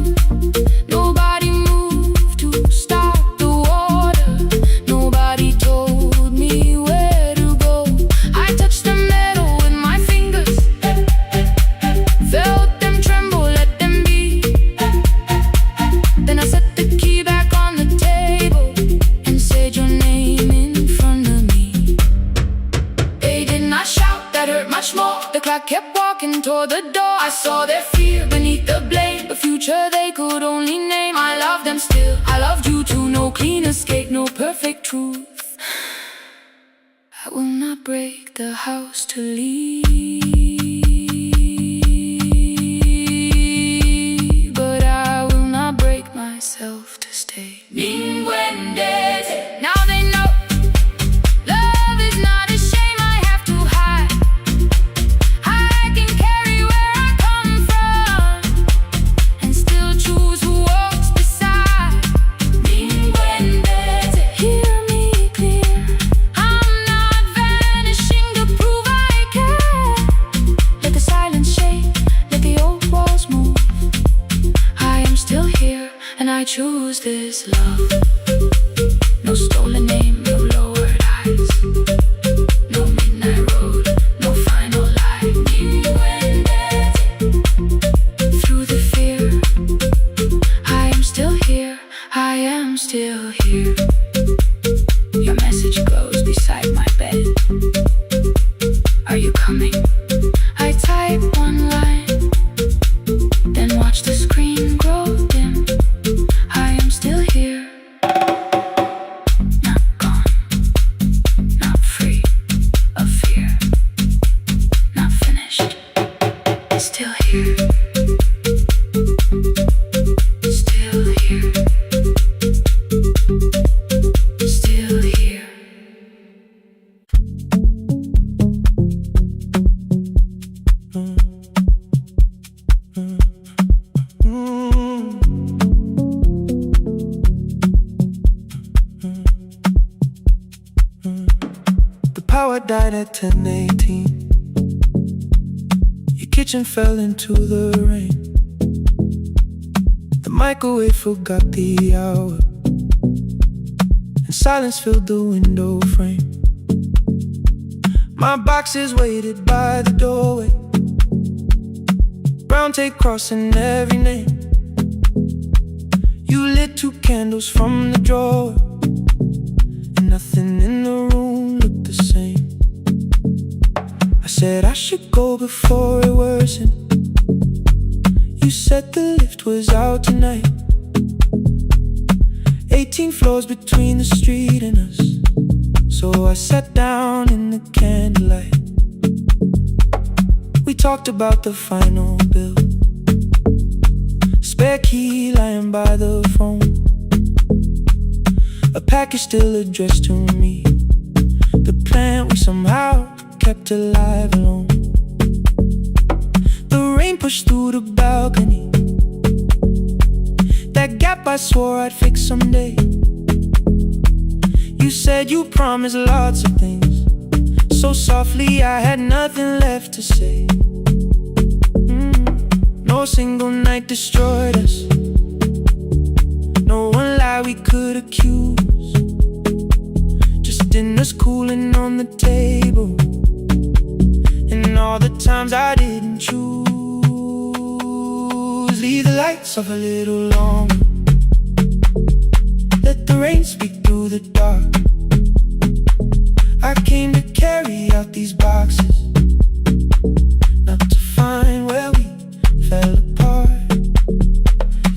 Nobody moved to start the water, nobody told me where to go. I touched the metal with my fingers, felt them tremble, let them be. Then I set the key back on the table and said your name in front of me. They did not shout, that hurt much more. The clock kept walking toward the door. I saw their fear beneath the blame, a future they could only name. I loved them still, I loved you too. No clean escape, no perfect truth. I will not break the house to leave, but I will not break myself to stay. Ninguendete, now they know love is not a shame I have to hide. I can carry where I come from and still choose who walks beside. Ninguendete, hear me clear, I'm not vanishing to prove I care. night at 10:18. Your kitchen fell into the rain. The microwave forgot the hour, and silence filled the window frame. My boxes waited by the doorway, brown tape crossing every name. You lit 2 candles from the drawer, and nothing in the room looked the same. I said I should go before it worsened. You said the lift was out tonight. 18 floors between the street and us, so I sat down in the candlelight. We talked about the final bill, spare key lying by the phone, a package still addressed to me, the plant we somehow kept alive alone. The rain pushed through the balcony, that gap I swore I'd fix someday. You said you promised lots of things, so softly I had nothing left to say. No single night destroyed us, no one lie we could accuse, just dinners cooling on the table, and all the times I didn't choose. Leave the lights off a little longer, let the rain speak through the dark. I came to carry out these boxes, not to find where we fell apart.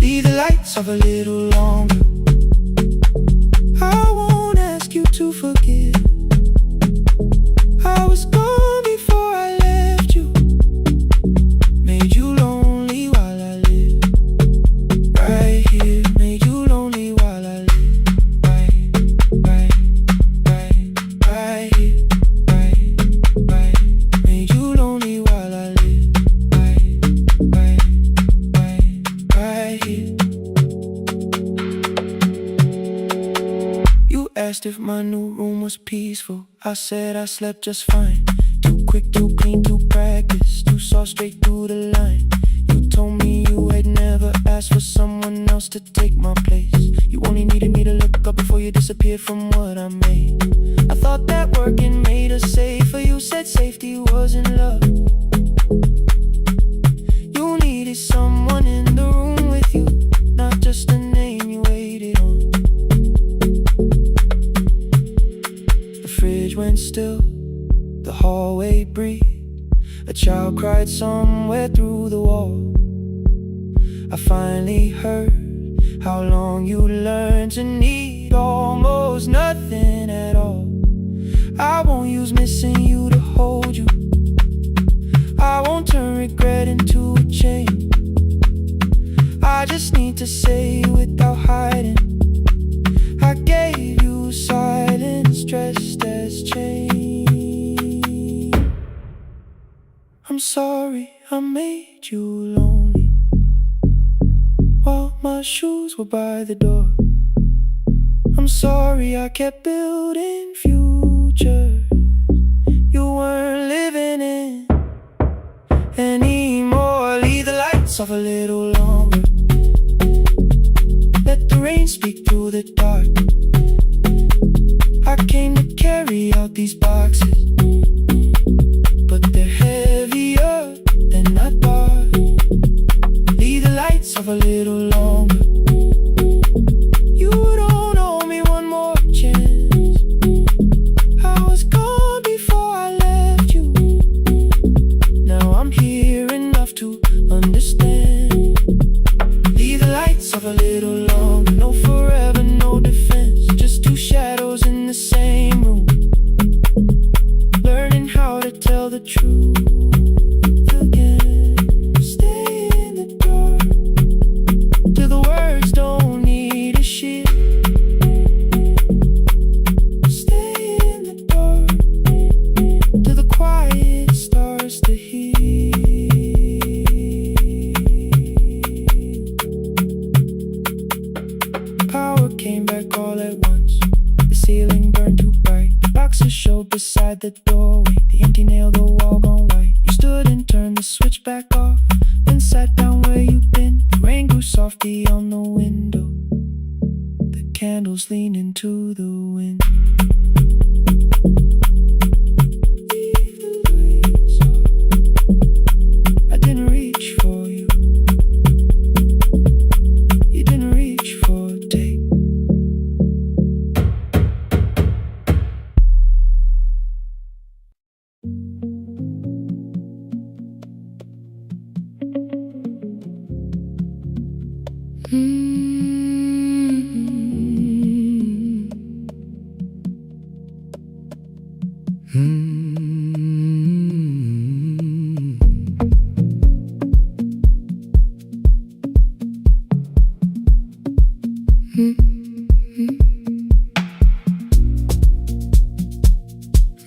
Leave the lights off a little longer. I won't ask you to forgive. I was gone before I left you, made you lonely while I lived right here, made you lonely while I lived right here, right, made you lonely while I lived right here. You asked if my new room was peaceful. I said I slept just fine. Too quick, too clean, too practiced, too saw straight through the line. You told me you had never asked for someone else to take my place. You only needed me to look up before you disappeared from what I made. I thought that working made us safer. You said safety was in love. You needed someone in the room with you, not just a name you waited on. The fridge went still, the hallway breathed. A child cried somewhere through the wall. I finally heard how long you learned to need almost nothing at all. I won't use missing you to hold you, I won't turn regret into a chain. I just need to say without hiding, I gave you silence dressed as change. I'm sorry I made you lonely while my shoes were by the door. I'm sorry I kept building futures you weren't living in anymore. Leave the lights off a little longer, let the rain speak through the dark. I came to carry out these boxes, but they're heavier than I thought. Leave the lights off a little longer. You don't owe me one more chance. I was gone before I left you. Now I'm here enough to understand. Leave the lights off a little longer. No forever, no defense, just 2 shadows in the same room, learning how to tell the truth again. Stay in the dark till the words don't need a shield. Stay in the dark till the quiet starts to heal. Power came back all at once. The ceiling burned too bright. Boxes showed beside the doorway. night. The empty nail, the wall gone white. You stood and turned the switch back off, then sat down where you've been. The rain grew softly on the window, the candles leaned into the wind. I didn't reach for you, you didn't reach for a take.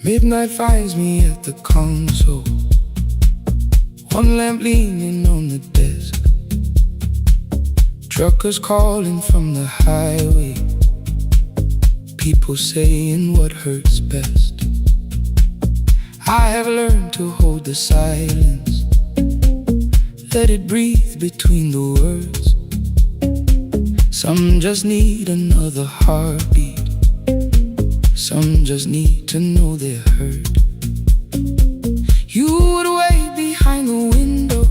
Midnight finds me at the console, one lamp leaning on the desk. Truckers calling from the highway, people saying what hurts best. I have learned to hold the silence, let it breathe between the words. Some just need another heartbeat, some just need to know they're heard. You would wait behind the window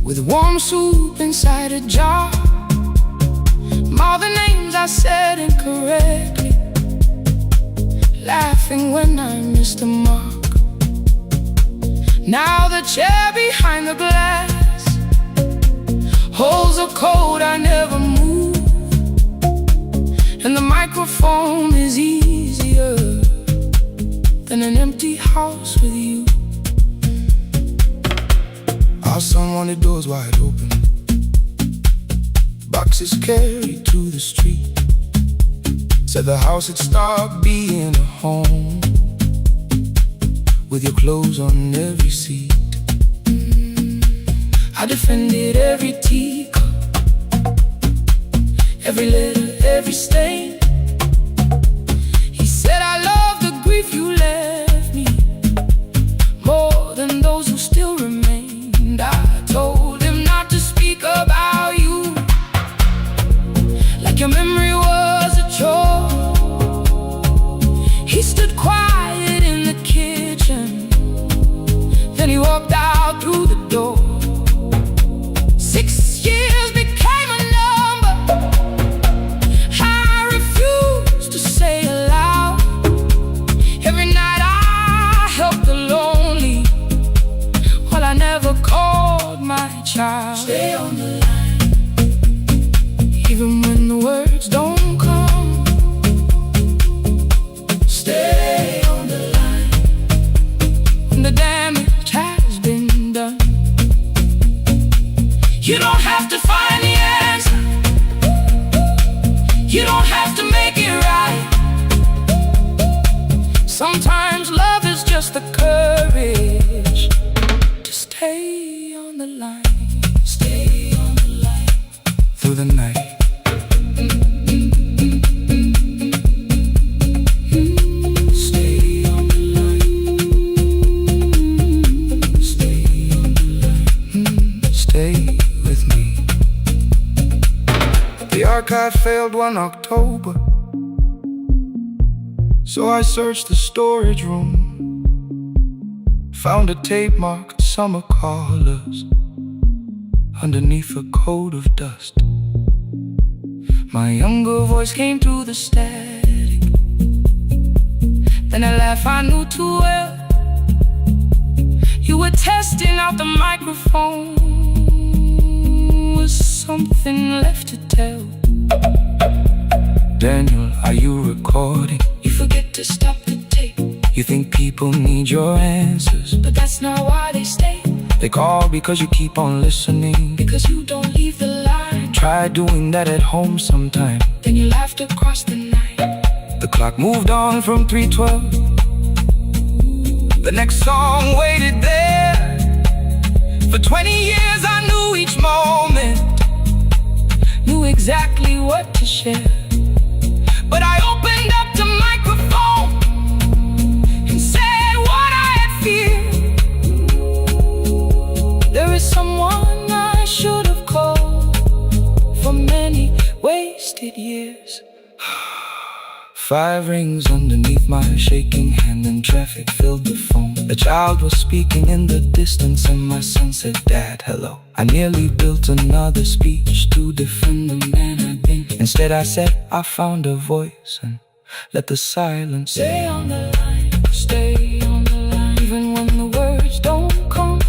with warm soup inside a jar. All the names I said incorrectly, laughing when I missed the mark. Now the chair behind the glass holds a code I never moved, and the microphone is easier than an empty house with you. Our son wanted doors wide open, boxes carried to the street. Said the house had stopped being a home, with your clothes on every seat. I defended every teacup, every letter, every stain. He said I love the grief you left me more than those who still remained. I told him not to speak about you like your memory was a chore. He stood quiet in the kitchen, then he walked out through the door. 6 years became a number I refused to say aloud. Every night I helped the lonely, while I never called my child. Stay on the line, even when the words don't come. Stay on the line, when the damage has been done. You don't have to find the answer, you don't have to make it right. Sometimes love is just the courage to stay on the line. Stay on the line through the night. Stay on the line. Stay on the line. Stay with me. The archive failed one October, so I searched the storage room, found a tape marked summer callers underneath a coat of dust. My younger voice came through the static, then a laugh I knew too well. You were testing out the microphone, was something left to tell? Daniel, are you recording? You forget to stop the tape. You think people need your answers, but that's not why they stay. They call because you keep on listening, because you don't leave the line. Try doing that at home sometime, then you laughed across the night. The clock moved on from 3:12. The next song waited there. For 20 years I knew each moment, knew exactly what to share. But I opened up the microphone and said, 5 rings underneath my shaking hand, and traffic filled the phone. A child was speaking in the distance, and my son said, "Dad, hello." I nearly built another speech to defend the man I'd been. Instead I said, "I found a voice," and let the silence stay on the line. Stay on the line, even when the words don't come.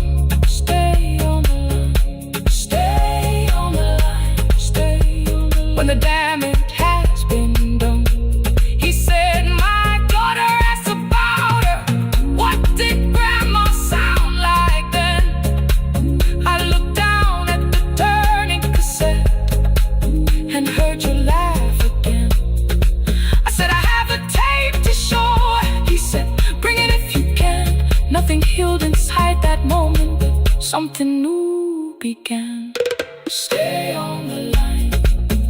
Stay on the line. Stay on the line. Stay on the line. When the damage has been done, he said, "My daughter asked about her. What did grandma sound like then?" I looked down at the turning cassette and heard you laugh again. I said, "I have a tape to show." He said, "Bring it if you can." Nothing healed inside that moment, but something new began. Stay on the line.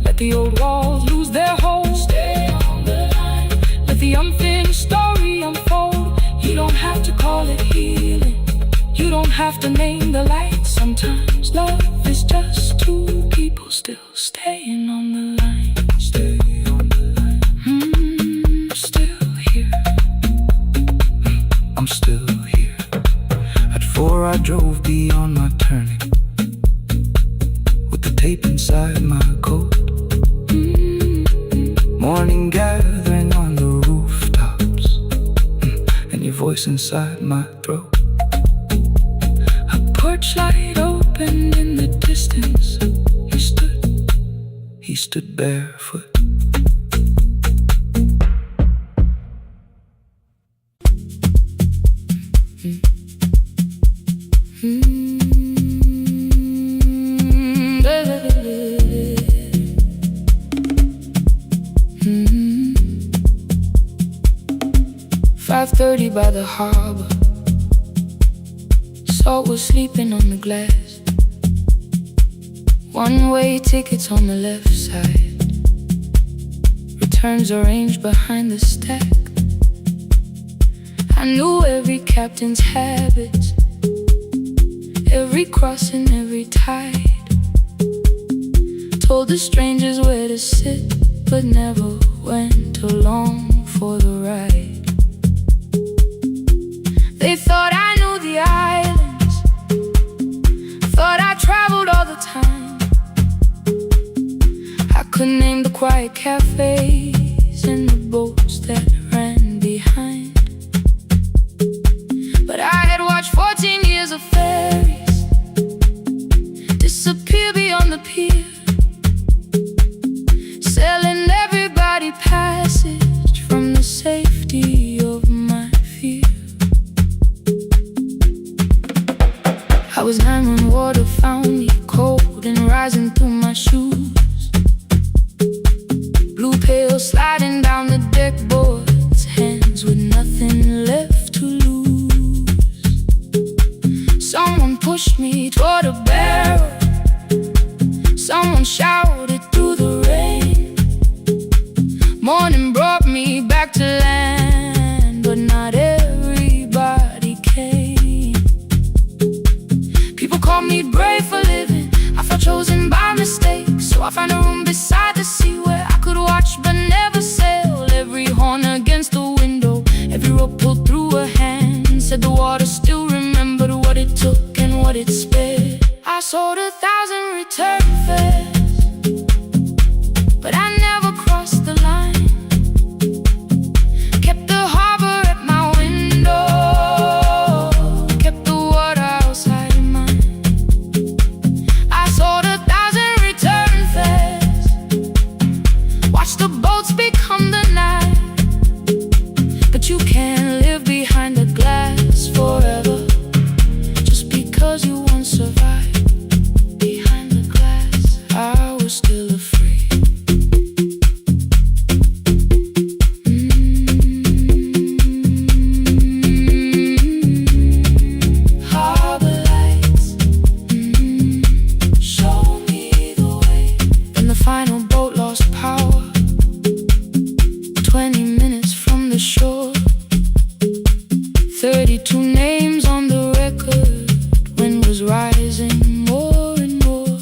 Let the old walls lose their hold. Stay on the line. Let the unfinished story unfold. You don't have to call it healing. You don't have to name the light. Sometimes love is just two people still staying on the line. Stay on the line. Still here. I'm still here. At 4 I drove beyond my turning, with the tape inside my coat. Morning gathering on the rooftops, and your voice inside my throat. A porch light opened in the distance. He stood barefoot. By the harbor, Salt was sleeping on the glass. One-way tickets on the left side, returns arranged behind the stack. I knew every captain's habits, every crossing, every tide. Told the strangers where to sit, but never went along for the ride. They thought I knew the islands, thought I traveled all the time. I could name the quiet cafes and the boats that ran behind. But I had watched 14 years of ferries disappear beyond the pier, selling everybody passage from the safety of my fear. I was 9 when water found me, cold and rising through my shoes. Blue pail sliding down the deck boards, hands with nothing left to lose. Someone pushed me toward a barrel, someone shouted through the rain. Morning brought me back to land, but not everybody came. People call me brave for living, I felt chosen by mistake. So I found a room beside the sea where I could watch but never sail. Every horn against the window, every rope pulled through a hand, said the water still remembered what it took and what it spared. I sold 1,000 return fares, but I never crossed the line. Kept the harbor at my window, kept the water outside of mine. I sold 1,000 return fares, watched the boats become the night. But you can't live behind the glass forever, just because you once survived. Behind the glass, I was still afraid. Harbor lights, show me the way. Then the final boat lost power, 20 minutes from the shore. 32 names on the record, wind was rising more and more.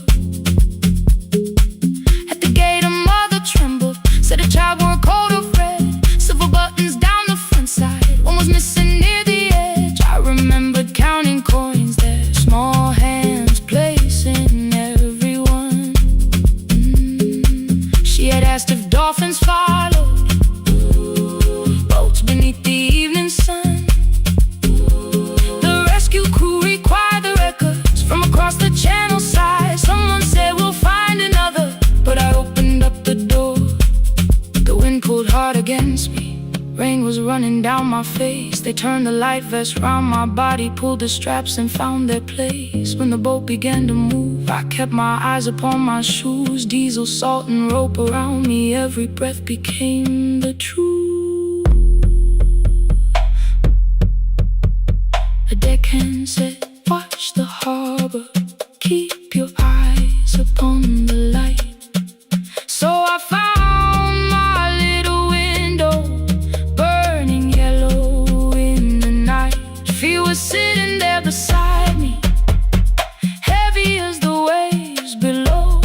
At the gate a mother trembled, said a child wore a coat of red. They turned the light vest round my body, pulled the straps and found their place. When the boat began to move, I kept my eyes upon my shoes. Diesel, salt and rope around me, every breath became the truth. A deckhand said, watch the harbor, keep your eyes upon the light. So I found my little window, burning yellow in the night. She was sitting there beside me, heavy as the waves below,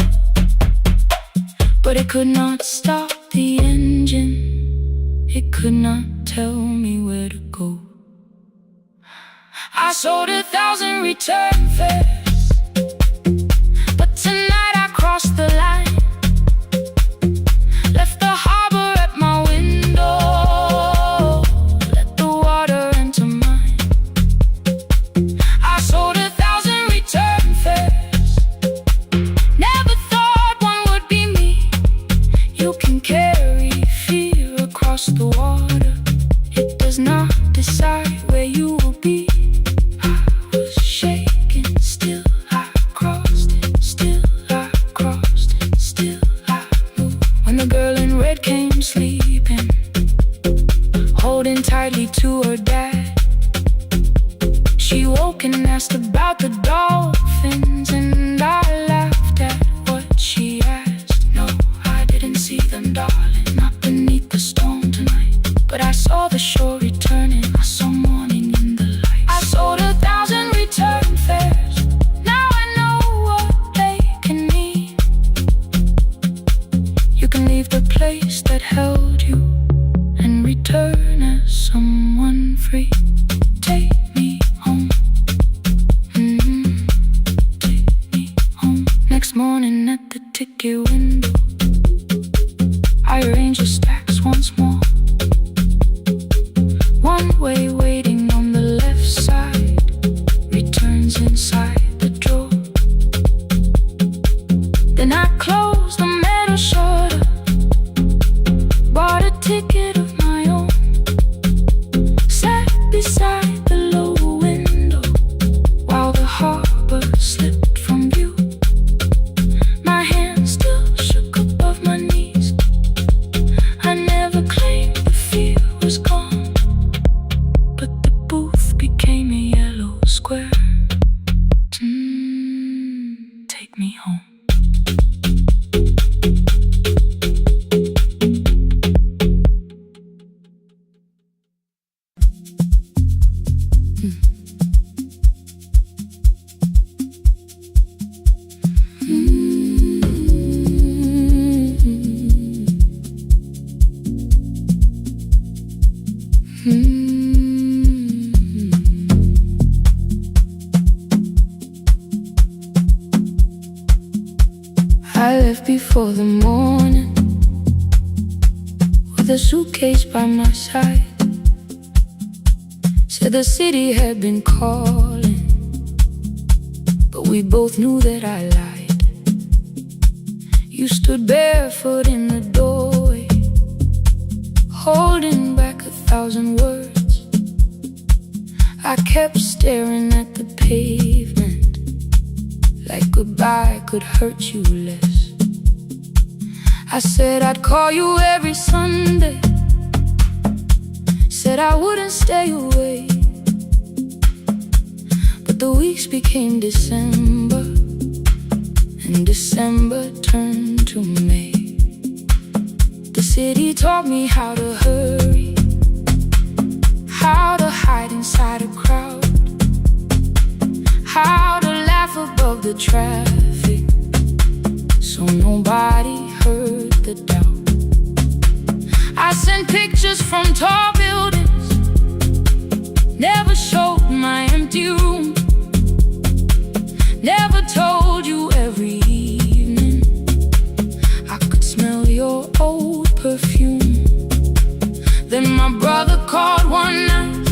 but it could not stop the engine. It could not tell me where to go. I sold 1,000 return fares, but tonight I crossed the line. Left the harbor at my window, let the water enter mine. I sold 1,000 return fares, never thought one would be me. You can carry fear across the water, it does not decide where you will be. Sleeping, holding tightly to her dad. She woke and asked about the dolphins, and I laughed at what she asked. No, I didn't see them, darling, not beneath the storm tonight. But I saw the shore returning, I saw morning in the light. I sold 1,000 return fares, now I know what they can mean. You can leave the place that held you and return as someone free. Take me home, take me home. Next morning at the ticket window, I arrange the stacks once more. One way waiting on the left side, returns inside the drawer. Then I close the metal shutter, bought a ticket of my own, sat beside the low window while the harbor slipped from view. My hands still shook above my knees. I never claimed the fear was gone, but the booth became a yellow square. Take me home. I left before the morning, with a suitcase by my side. Said the city had been calling, but we both knew that I lied. You stood barefoot in the doorway, holding back 1,000 words. I kept staring at the pavement, like goodbye could hurt you less. I said I'd call you every Sunday, said I wouldn't stay away. But the weeks became December, and December turned to May. The city taught me how to hurry, how to hide inside a crowd, how to laugh above the traffic, so nobody heard the doubt. I sent pictures from tall buildings, never showed my empty room, never told you every evening I could smell your old perfume. Then my brother called one night,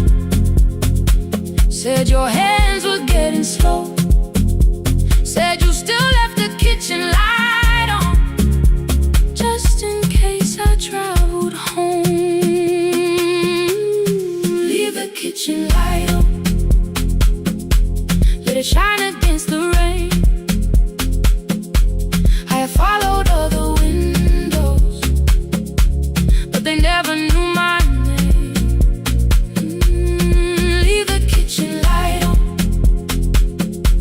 said your hands were getting slow, said you still left the kitchen light on, just in case I traveled home. Leave the kitchen kitchen light on, let it shine against the rain. I have followed all the windows, but they never knew my name. Leave the kitchen light on,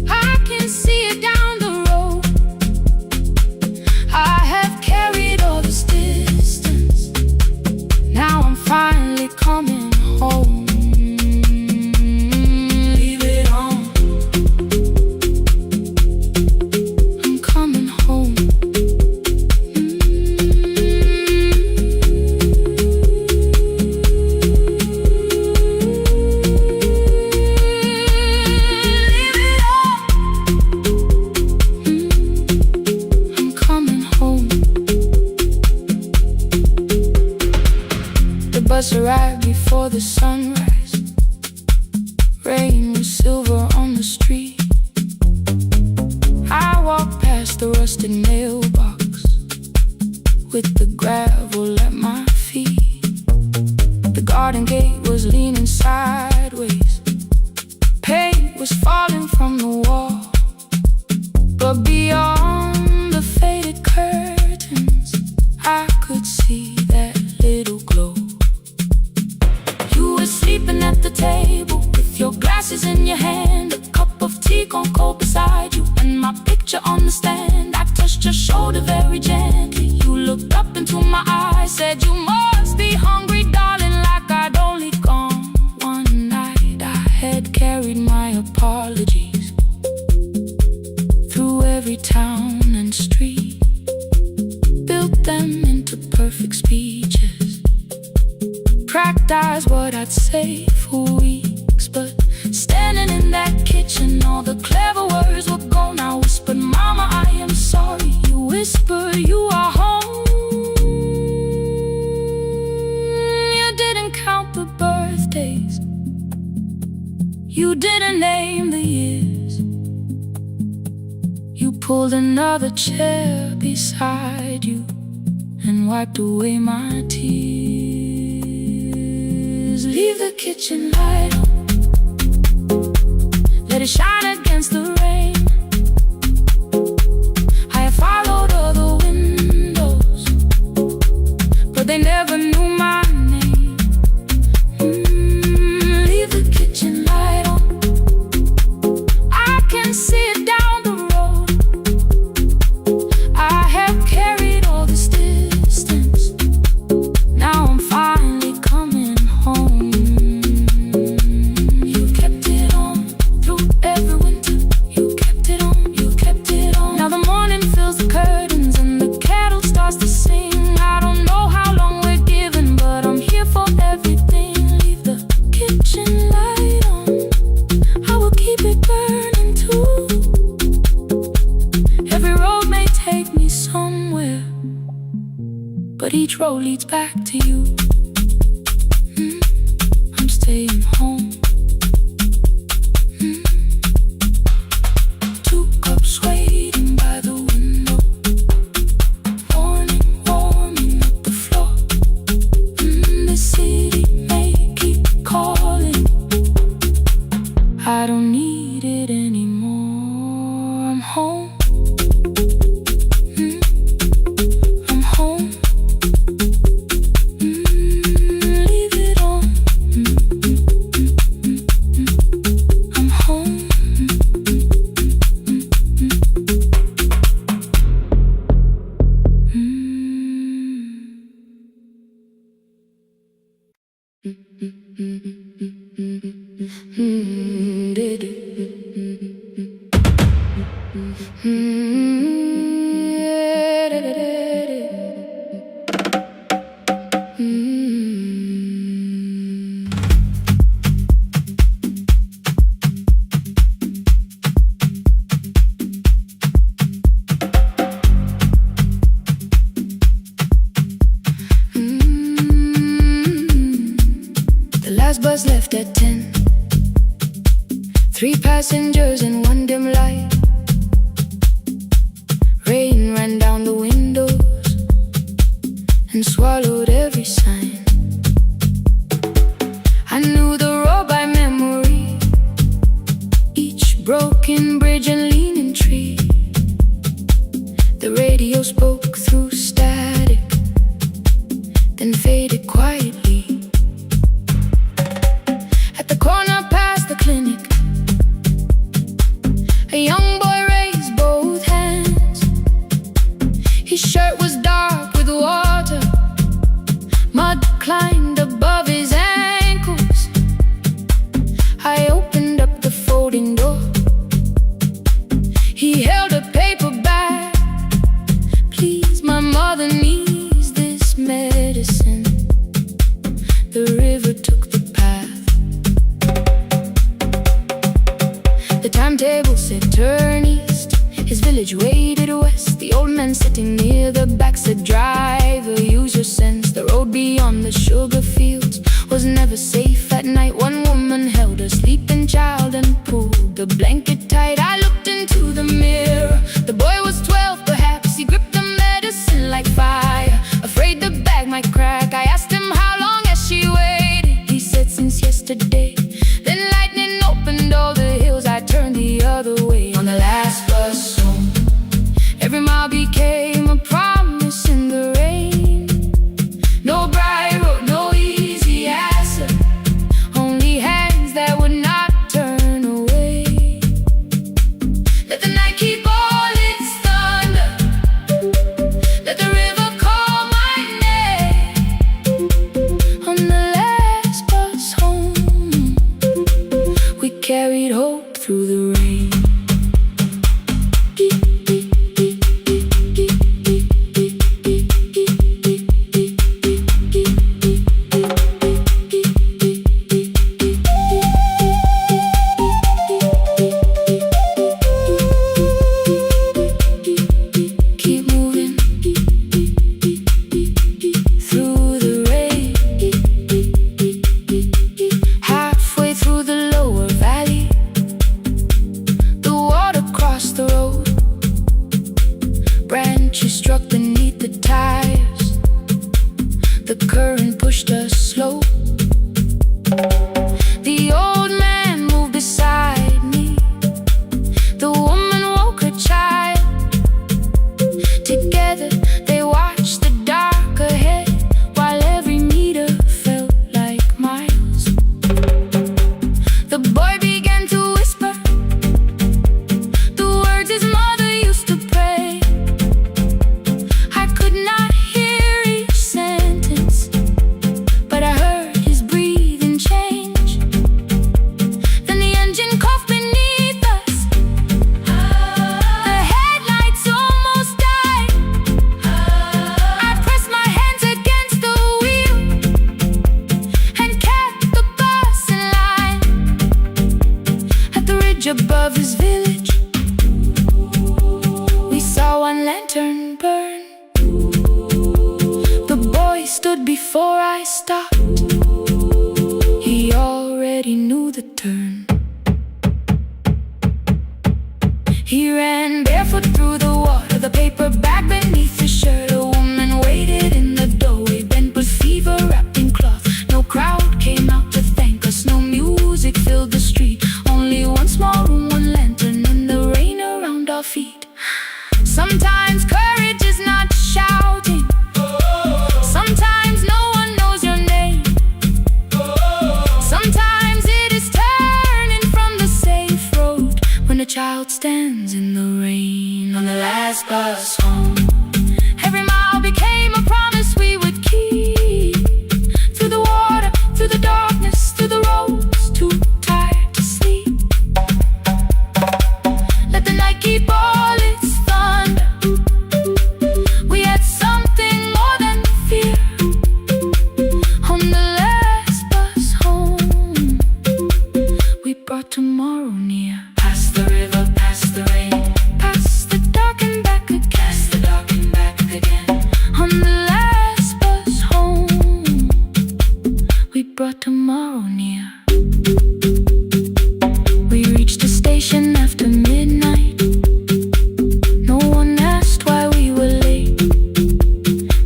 I can see it down the road. I have carried all this distance, now I'm finally coming home. Leave it on, I'm coming home. Leave it on, I'm coming home. The bus arrived before the sunrise. Rain was silver on the street. I walked past the rusted mailbox with the gravel at my feet. The garden gate was leaning sideways. Paint was falling from the wall, but beyond the faded curtains, I could see that little glow. You were sleeping at the table with your glasses in your hand, a cup of tea gone cold beside you, and my picture on the stand. I touched your shoulder very gently. You looked up into my eyes, said you must be hungry, darling, like I'd only gone one night. I had carried my apologies through every town and street, built them into perfect speeches, practiced what I'd say for weeks. But standing in that kitchen, all the clever words were gone. I whispered, Mama, I am sorry. You whispered, you are home. You didn't count the birthdays, you didn't name the years. You pulled another chair beside you and wiped away my tears. Leave the kitchen light on, let it shine against the rain. I have followed all the windows, but they never knew my name. Leave the kitchen light on, I can see it down the road. I have carried all this distance, now I'm finally coming home. You kept it on through every winter. You kept it on, you kept it on. Now the morning fills the curtains and the kettle starts to sing. I don't know how long we're given, but I'm here for everything. Leave the kitchen light on, I will keep it burning too. Every road may take me somewhere, but each road leads back to you. I'm staying home. 2 cups waiting by the window, morning warming up the floor. The city may keep calling, I don't need it anymore. I'm home. I'm home. Leave it on. I'm home. The last bus left at 10. 3 passengers and 1 dim light. Rain ran down the windows and swallowed every sign. I knew the road by broken bridge and leaning tree. The radio spoke through static, then faded quietly. At the corner past the clinic, a young boy raised both hands. His shirt was dark with water, mud climbed above his ankles. I opened up the folding door. He held a paper bag. Please, my mother needs this medicine. The river took the path. The timetable said turn east. His village waited west. The old man sitting near the back said driver, use your sense. The road beyond the sugar fields was never safe at night. One woman held a sleeping child and pulled the blanket tight. I looked into the mirror. The boy was 12 perhaps. He gripped the medicine like fire, afraid the bag might crack. I asked him how long has she waited. He said since yesterday. Then lightning opened all the hills. I turned the other way on the last bus home. Every mile became a promise in the rain. No bright road, no easy answer, only hands that would not turn away. Let the night keep all its thunder, let the river call my name. On the last bus home, we carried hope through the rain. Branches struck beneath the tires. The current pushed us slow. The old man moved beside me. The woman woke her child. Together they watched the dark ahead, while every meter felt like miles. The boy began to whisper the words his mother used to pray. I could not hear each sentence, but I heard his breathing change. Then the engine coughed beneath us. The headlights almost died. I pressed my hands against the wheel and kept the bus in line. At the ridge above his village, we saw one lantern burn. The boy stood before I stopped. He already knew the turn. He ran barefoot through the water, the paper bag beneath his shirt. A woman waited in the doorway, bent with fever wrapped in cloth. No crowd came out to thank us, no music filled the street. Only one small room, one lantern, and the rain around our feet. Sometimes courage is not shouting. Sometimes no one knows your name. Sometimes it is turning from the safe road when a child stands in the rain. On the last bus home, every mile became a promise we would keep. Through the water, through the darkness, through the roads too tired to sleep. Let the night keep all its thunder. We had something more than fear. On the last bus home, we brought tomorrow near. Past the river, past the rain, past the dark and back again. Past the dark and back again. On the last bus home, we brought tomorrow near. We reached the station after midnight. No one asked why we were late.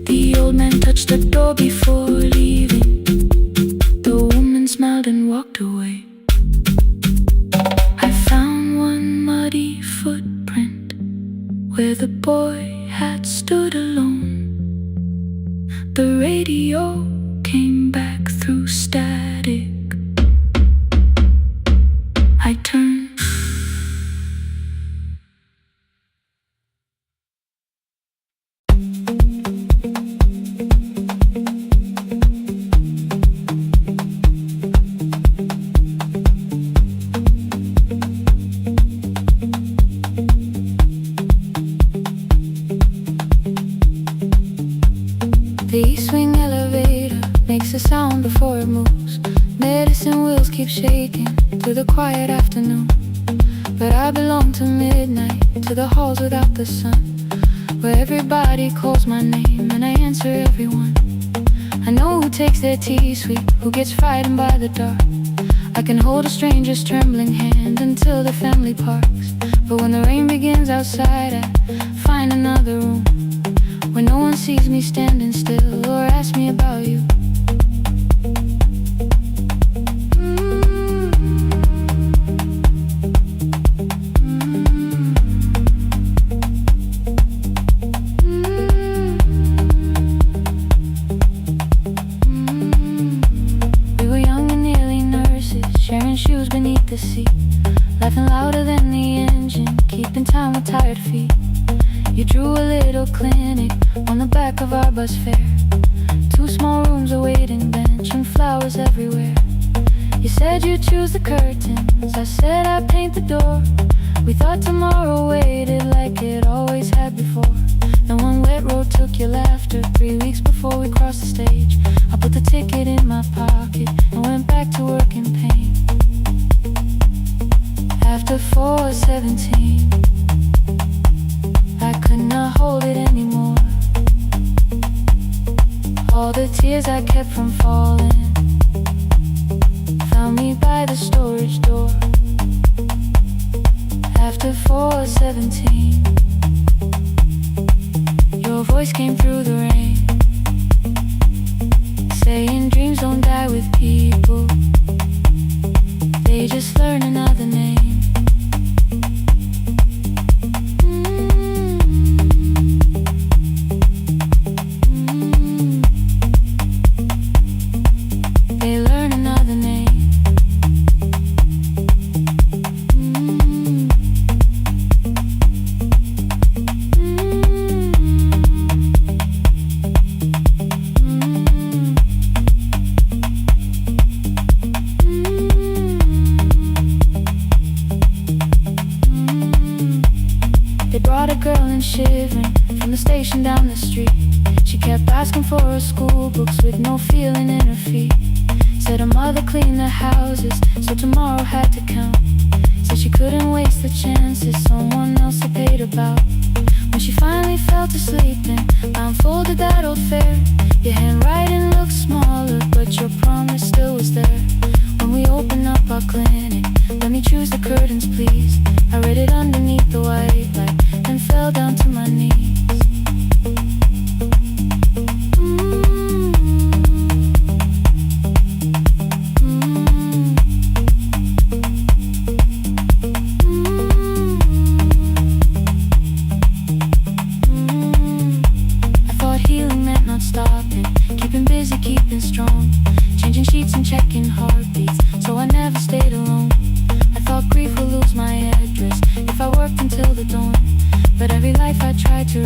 The old man touched the door before leaving. The woman smiled and walked away. I found the boy had stood alone. The radio came back through static. I turned. The east wing elevator makes a sound before it moves. Medicine wheels keep shaking through the quiet afternoon. But I belong to midnight, to the halls without the sun, where everybody calls my name and I answer everyone. I know who takes their tea sweet, who gets frightened by the dark. I can hold a stranger's trembling hand until the family parks. But when the rain begins outside, I find another room where no one sees me standing still or asks me about you. We were young and nearly nurses, sharing shoes beneath the seat, laughing louder than the engine, keeping time with tired feet. You drew a little clinic on the back of our bus fare. 2 small rooms, a waiting bench, and flowers everywhere. You said you'd choose the curtains, I said I'd paint the door. We thought tomorrow waited like it always had before. Then one wet road took your laughter. 3 weeks before we crossed the stage, I put the ticket in my pocket and went back to work in pain. After 4:17, I could not hold it anymore. All the tears I kept from falling found me by the storage door. After 4:17, your voice came through the rain, saying dreams don't die with people, they just learn another name. Shivering from the station down the street, she kept asking for her school books with no feeling in her feet. Said her mother cleaned the houses, so tomorrow had to count. Said she couldn't waste the chances someone else had paid about. When she finally fell to sleep and I unfolded that old fare, your handwriting looked smaller, but your promise still was there. When we opened up our clinic, let me choose the curtains please. I read it underneath the white light and fell down to my knees. I thought healing meant not stopping, keeping busy, keeping strong, changing sheets and checking heartbeats, so I never stayed alone. I thought grief would lose my address if I worked until the dawn, but every life I tried to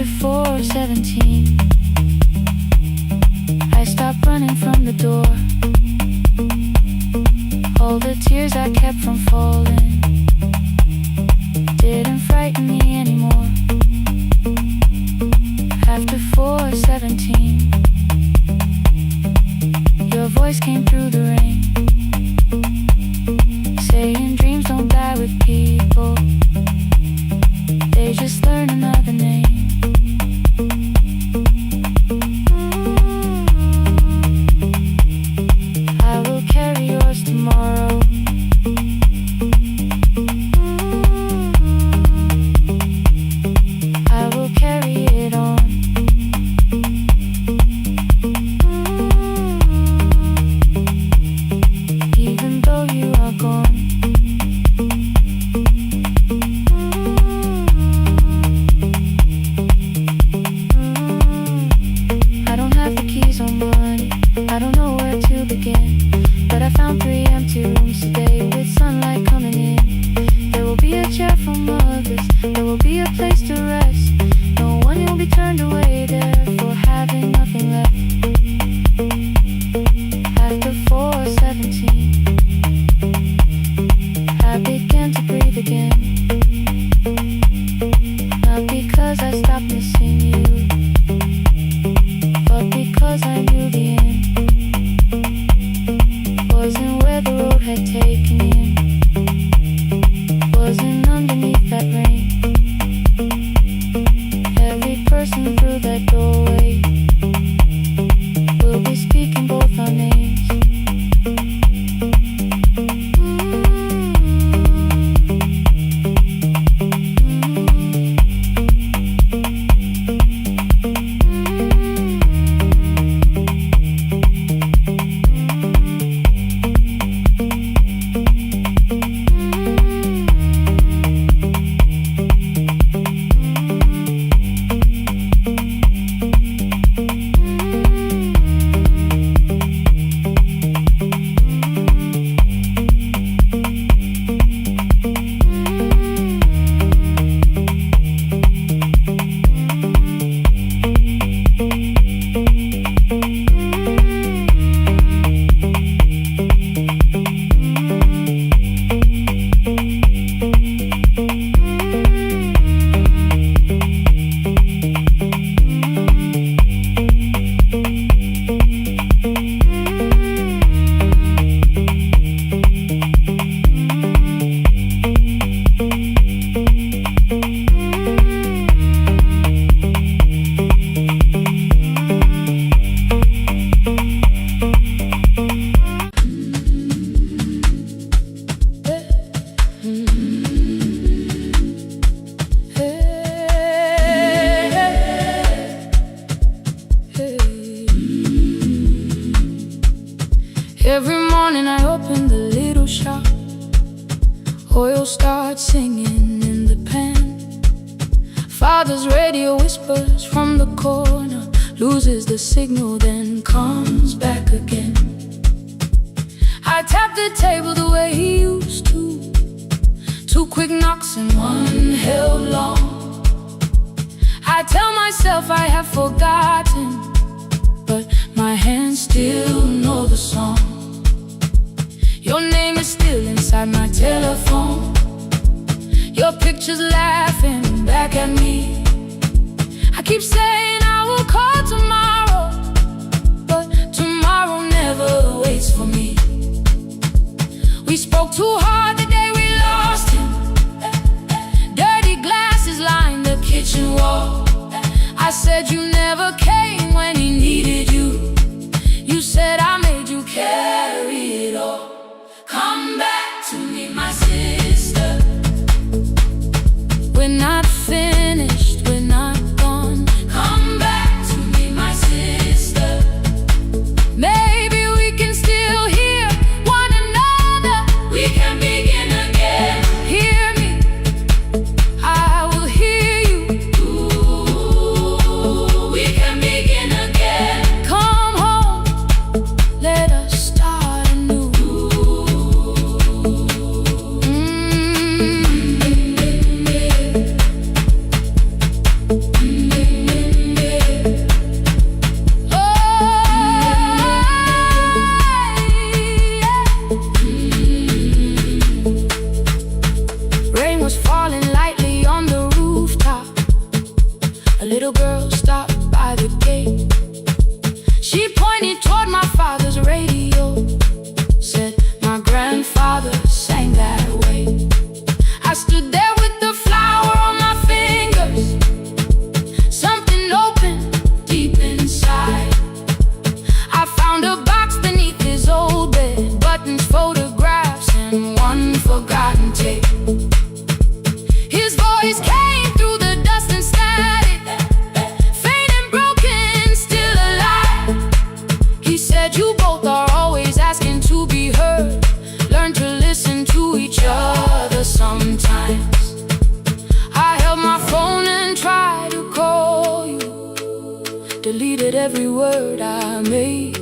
After 4:17, I stopped running from the door. All the tears I kept from falling didn't frighten me anymore. After 4:17, your voice came through the rain, saying dreams don't die with people, they just learn another name. I will carry yours tomorrow. I will carry it on. Even though you are gone. I don't have the keys or money, I don't know where to begin, but I found 3 empty rooms today with sunlight coming in. There will be a chair for mothers, there will be a place to rest. No one will be turned away there for having nothing left. After 4:17, I began to breathe again. Not because I stopped missing you, but because I knew the end wasn't where the road had taken him, wasn't underneath that rain. Every person through that doorway will be speaking both our names. Every morning I open the little shop, oil starts singing in the pan. Father's radio whispers from the corner, loses the signal then comes back again. I tap the table the way he used to, 2 quick knocks and 1 held long. I tell myself I have forgotten, but my hands still know the song. Your name is still inside my telephone, your picture's laughing back at me. I keep saying I will call tomorrow, but tomorrow never waits for me. We spoke too hard the day we lost him. Dirty glasses lined the kitchen wall. I said you never came when he needed you. You said I made you carry it all. Come back to me, my sister. We're not finished, we're not gone. Come back to me, my sister. Maybe we can still hear one another. We can begin again. Hear me, I will hear you. Ooh, we can begin again. Come home, stopped by the gate. She pointed toward my father's radio, said my grandfather sang that way. I stood there with the flower on my fingers. Something opened deep inside. I found a box beneath his old bed, buttons, photographs, and one forgotten tape. His voice came through the dust and static, faint and broken, still alive. He said, you both are always asking to be heard. Learn to listen to each other sometimes. I held my phone and tried to call you, deleted every word I made.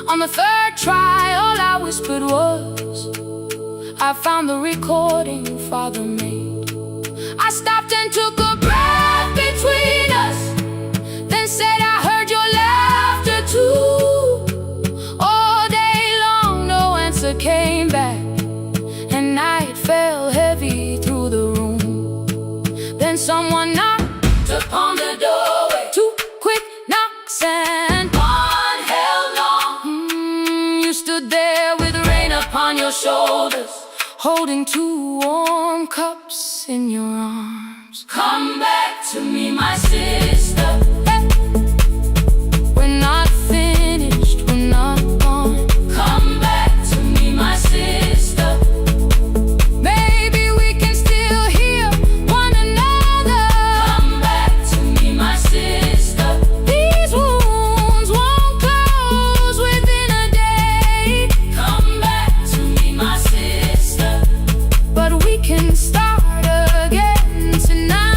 On the third try, all I whispered was, I found the recording Father made. I stopped and took a breath between us, then said, I heard your laughter too. All day long, no answer came back, and night fell heavy through the room. Then someone knocked upon the doorway. Two quick knocks and one held long. You stood there with rain upon your shoulders, holding two warm cups in your arms. Come back to me, my sister. Hey. We're not finished, we're not gone. Come back to me, my sister. Maybe we can still hear one another. Come back to me, my sister. These wounds won't close within a day. Come back to me, my sister. But we can start again tonight.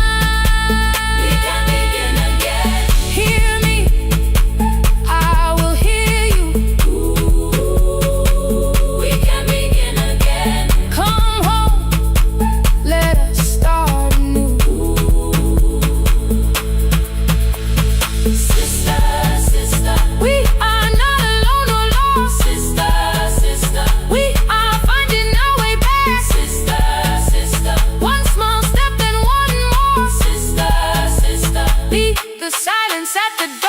We can begin again. Hear me, I will hear you. We can begin again. Come home, let us start anew. Sister, sister, we are not alone or lost. Sister, sister, we are finding our way back. Sister, sister, one small step and one more. Sister, sister, leave the silence at the door.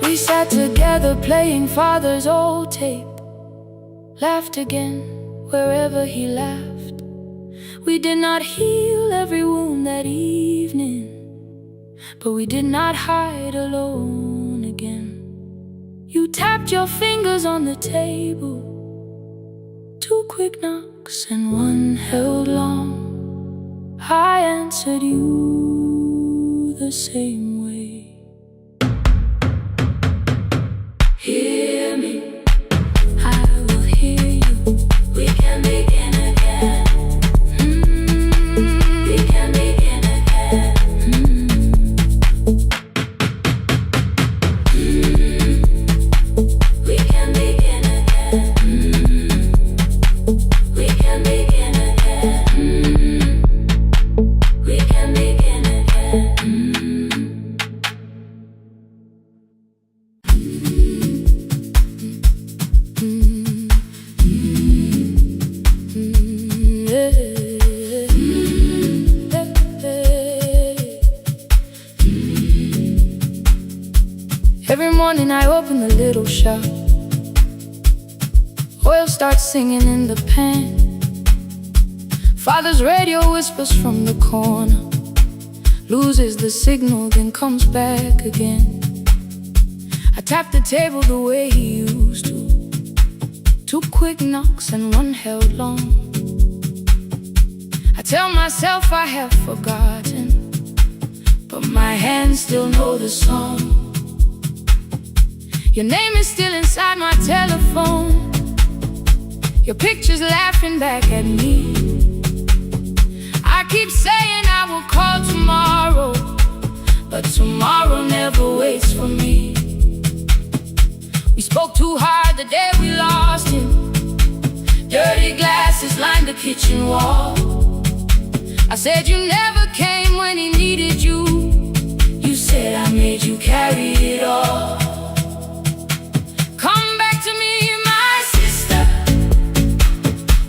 We sat together playing Father's old tape, laughed again wherever he laughed. We did not heal every wound that evening, but we did not hide alone again. You tapped your fingers on the table, two quick knocks and one held long. I answered you the same way. Hear me, I will hear you. We can begin again. We can begin again. We can begin again. We can begin again. We can begin again. Every morning I open the little shop. Oil starts singing in the pan. Father's radio whispers from the corner, loses the signal, then comes back again. I tap the table the way he used to, two quick knocks and one held long. I tell myself I have forgotten, but my hands still know the song. Your name is still inside my telephone, your picture's laughing back at me. I keep saying I will call tomorrow, but tomorrow never waits for me. We spoke too hard the day we lost him. Dirty glasses lined the kitchen wall. I said you never came when he needed you. You said I made you carry it all. Come back to me, my sister.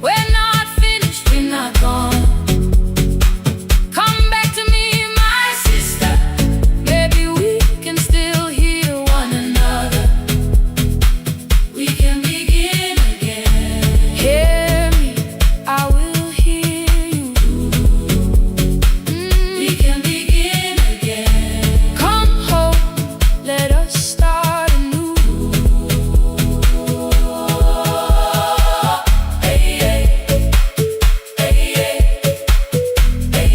We're not finished, we're not gone. Come back to me, my sister. Maybe we can still hear one another. We can begin again. Hear me, I will hear you. We can begin again. Come home, let us start anew. Hey, hey, hey, hey, hey,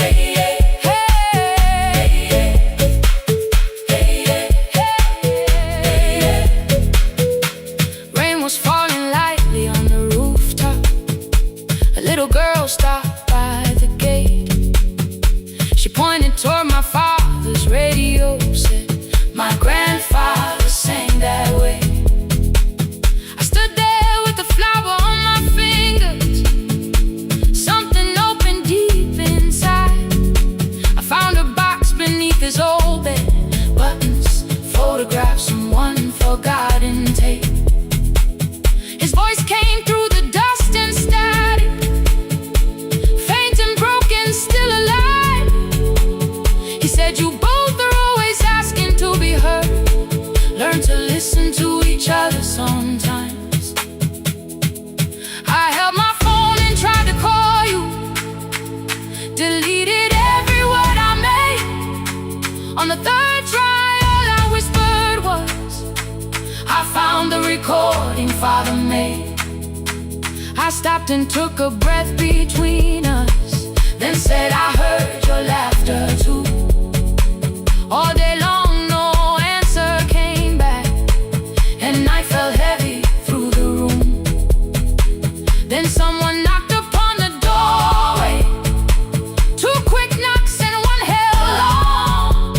hey, hey. Rain was falling lightly on the rooftop. A little girl stopped by the gate. She pointed toward my father's radio, said, my grandfather sang that way. I stood there with a flower on my fingers. Something opened deep inside. I found a box beneath his old bed. Buttons, photographs, and one forgotten tape. His voice came through the dust and static, faint and broken, still alive. He said, you both are always asking to be heard. Learn to listen to each other sometimes. I held my phone and tried to call you, deleted every word I made. On the third try, all I whispered was, I found the recording Father made. I stopped and took a breath between us, then said, I heard your laughter too. All day long, no answer came back, and night fell heavy through the room. Then someone knocked upon the doorway. Two quick knocks and one held long.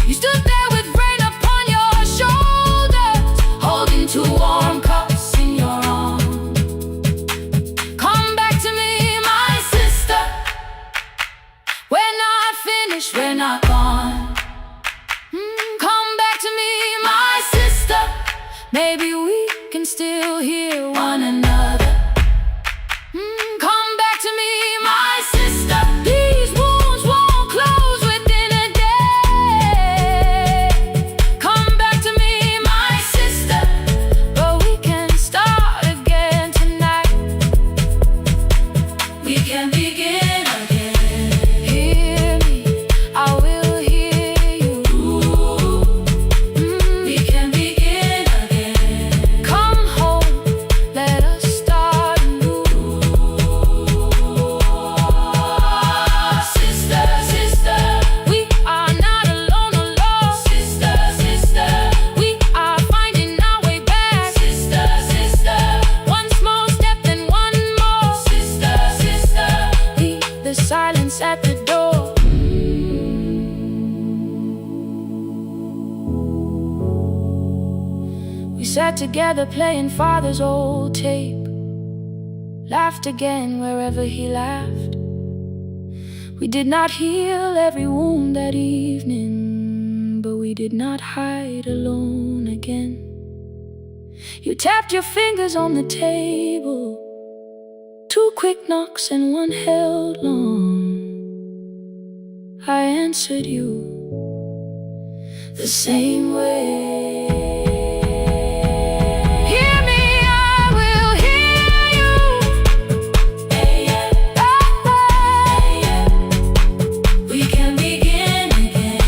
You stood there with rain upon your shoulders, holding two warm cups in your arms. Come back to me, my sister. We're not finished, we're not gone. Come back to me, my sister. Maybe we can still hear one another. Come back to me, my sister. These wounds won't close within a day. Come back to me, my sister. But we can start again tonight. We can begin again. Hear me, I will hear you. We can begin again. Come home, let us start anew. Sister, sister, we are not alone, alone. Sister, sister, we are finding our way back. Sister, sister, one small step then one more. Sister, sister, leave the silence at the door. We sat together playing Father's old tape, laughed again wherever he laughed. We did not heal every wound that evening, but we did not hide alone again. You tapped your fingers on the table, two quick knocks and one held long. I answered you the same way. Hear me, I will hear you. We can begin again.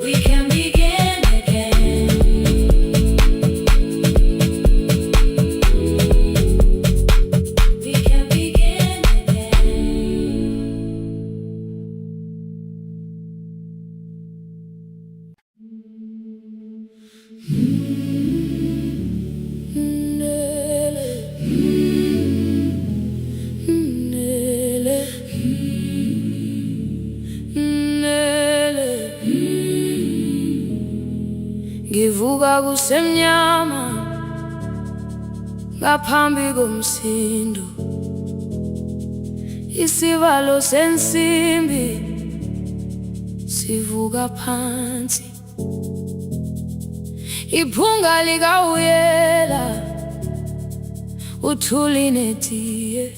We can begin again. We can begin Ngivuka kusemnyama ngaphambi komsindo Isivalo sensimbi sivuka phansi, iphunga likawuyela uthuli netiye,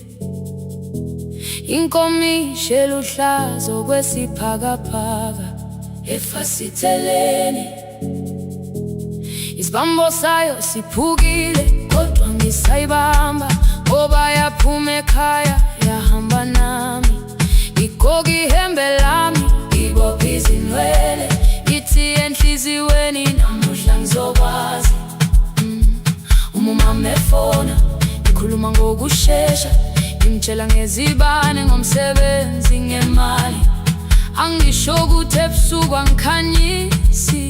inkomishi eluhlaza okwesiphakapaka efasiteleni. Isibambo sayo siphukile kodwa ngisayibamba, ngoba yaphuma ekhaya yahamba nami. Igoga ihembe lami, ibopha izinwele, ithi enhliziyweni namuhla ngizokwazi. Umama efona, ngikhuluma ngokushesha, ngimtshela ngezibane, ngomsebenzi, ngemali. Angisho ukuthi ebusuku angikhanyisi,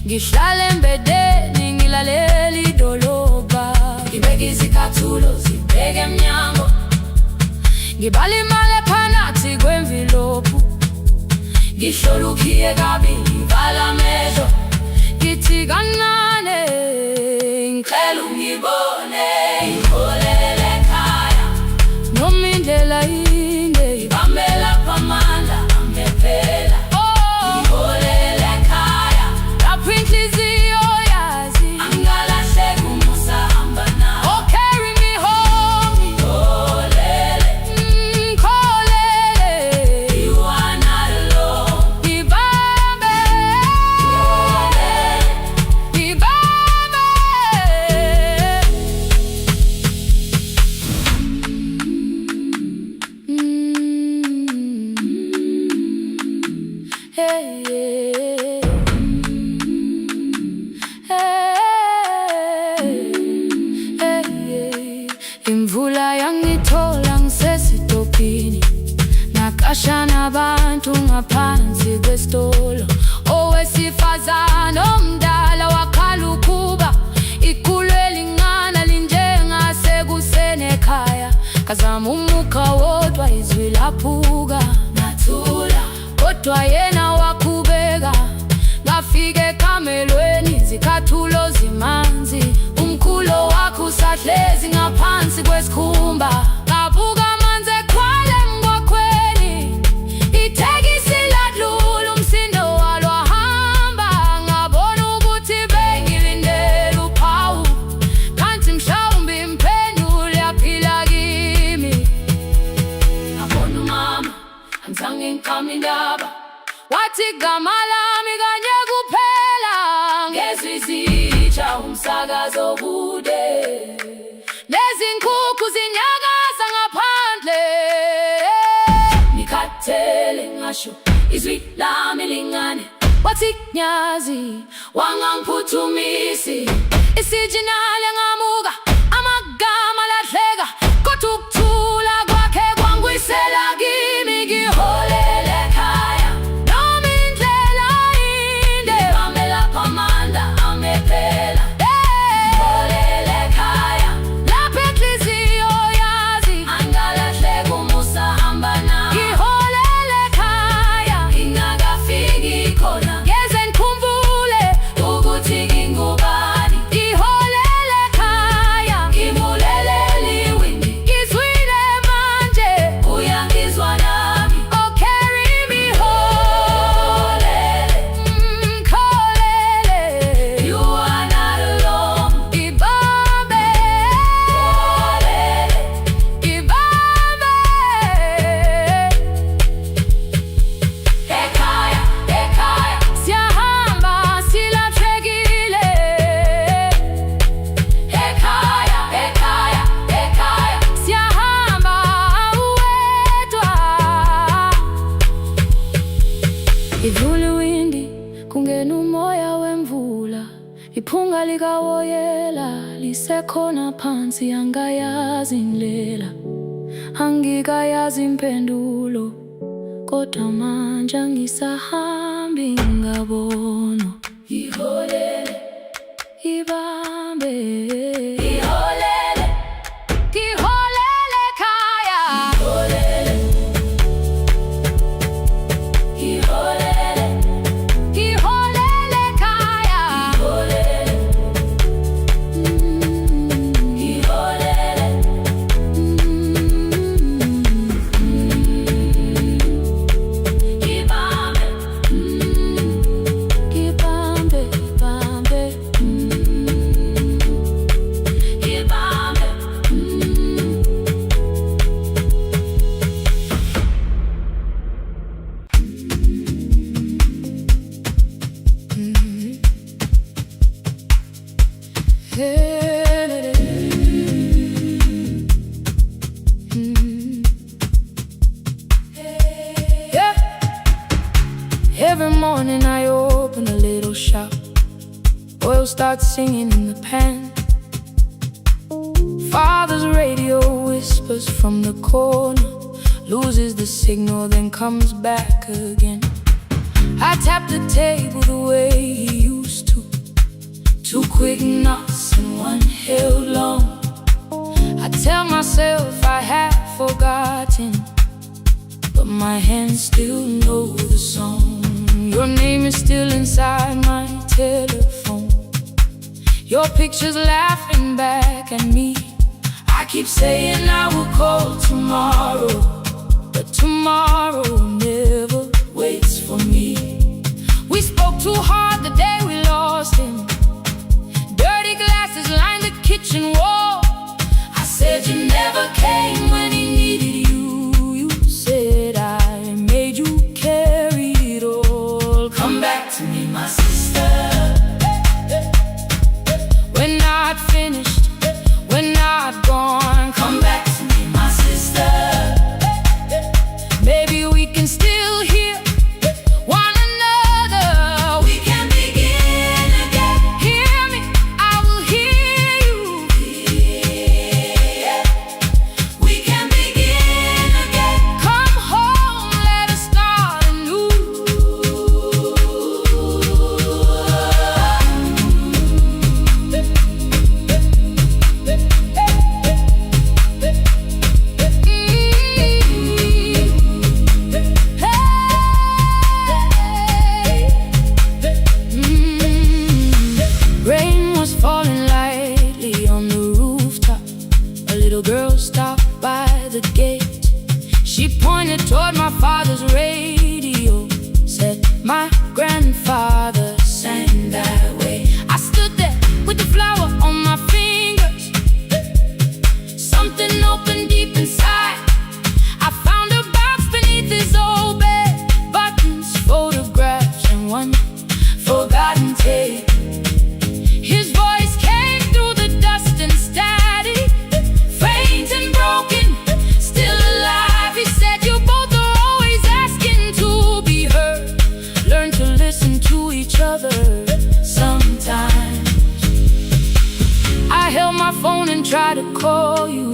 ngihlala embedeni ngilalela idolobha. Ngibeka izicathulo zibheke emnyango, ngibala imali ephakathi kwemvilophu, ngihlola ukhiye kabili, ngivala amehlo, ngithi kancane ngicela ungibone. Ngiholele ekhaya noma indlela inde, ngibambela phamandla angephela. Ngiholele ekhaya lapho inhliziyo yazi angalahleki umusa hamba nawe. Oh, carry me home. Ngiholele, ngiholele, you are not alone. Ngibambe, ngiholele, ngibambe. Hey, hey, hey, hey. Imvula yangithola ngisesitopini, nakasha nabantu ngaphansi kwesitolo. Owesifazane omdala wakhala ukuba ikhulu elingana linjengasekuseni ekhaya. Kazama umukha wodwa izwi laphuka, ngathula kodwa yena wakhubeka. Ngafika ekamelweni, izicathulo zimanzi, umkhulo wakhe usahlezi ngaphansi kwesikhumba. Ngabuka amanzi ekhwale emgwaqweni, itekisi ladlula, umsindo walo wahamba. Ngabona ukuthi bengilindele uphawu, kanti mhlawumbe impendulo yaphila kimi. Ngabona umama angizange ngiqame indaba, wathi igama lami kanye kuphela. Ngezwi zitsha umsakazo kude, nezinkukhu zinyakaza ngaphandle. Ngikhathele ngasho izwi lami lingane, wathi nyazi wangangiphuthumisi. Isijinali ngamuka, amagama lahleka, kodwa ukuthula kwakhe kwangwisela kimi. Ngiholele ekhaya noma indlela inde, ngibambela phamandla angephela. Ngiholele ekhaya lapho inhliziyo yazi angalahleki umusa hamba nawe. Ngiholele ekhaya ingakafiki khona, ngeze ngikhumbule ukuthi ngingubani. Ngiholele ekhaya ngibulelele iwindi, ngizwile manje uyangizwa nami. Oh, carry me home. Ngikholele, you are not alone. Ngibambe, ngibambe. Ekhaya, ekhaya siyahamba silahlekile. Ekhaya, ekhaya, ekhaya siyahamba uwedwa. Ivula iwindi kungena umoya wemvula, iphunga likawoyela lisekhona phansi. Angayazi indlela, angikayazi impendulo, kodwa manje angisahambi ngabona. Ngiholele, ibambe, ngiholele, ngiholele ekhaya. Ngiholele, ngiholele, ngiholele ekhaya. Ngiholele, ngiholele. Every morning I open a little shop. Oil starts singing in the pan. Father's radio whispers from the corner, loses the signal, then comes back again. I tap the table the way he used to. 2 quick knocks and 1 held long. I tell myself I have forgotten, but my hands still know the song. Your name is still inside my telephone. Your picture's laughing back at me. I keep saying I will call tomorrow, but tomorrow never waits for me. We spoke too hard the day we lost him. Dirty glasses lined the kitchen wall. I said you never came when he needed you. You said I made you carry it all. Come back to me, my sister. We're not finished, we're not gone. Come back to me, my sister. Maybe we can still hear one another. We can begin again. Hear me, I will hear you. Yeah. We can begin again. Come home, let us start anew. Rain was falling lightly on the rooftop. A little girl stopped by the gate. She pointed toward my father's radio, said my grandfather sang that way. I stood there with the flower on my fingers. Something opened deep inside. I found a box beneath his old bed, buttons, photographs, and 1 forgotten tape. His voice came through the dust and static, faint and broken, still alive. He said you both are always asking to be heard. Learn to listen to each other sometimes. I held my phone and tried to call you,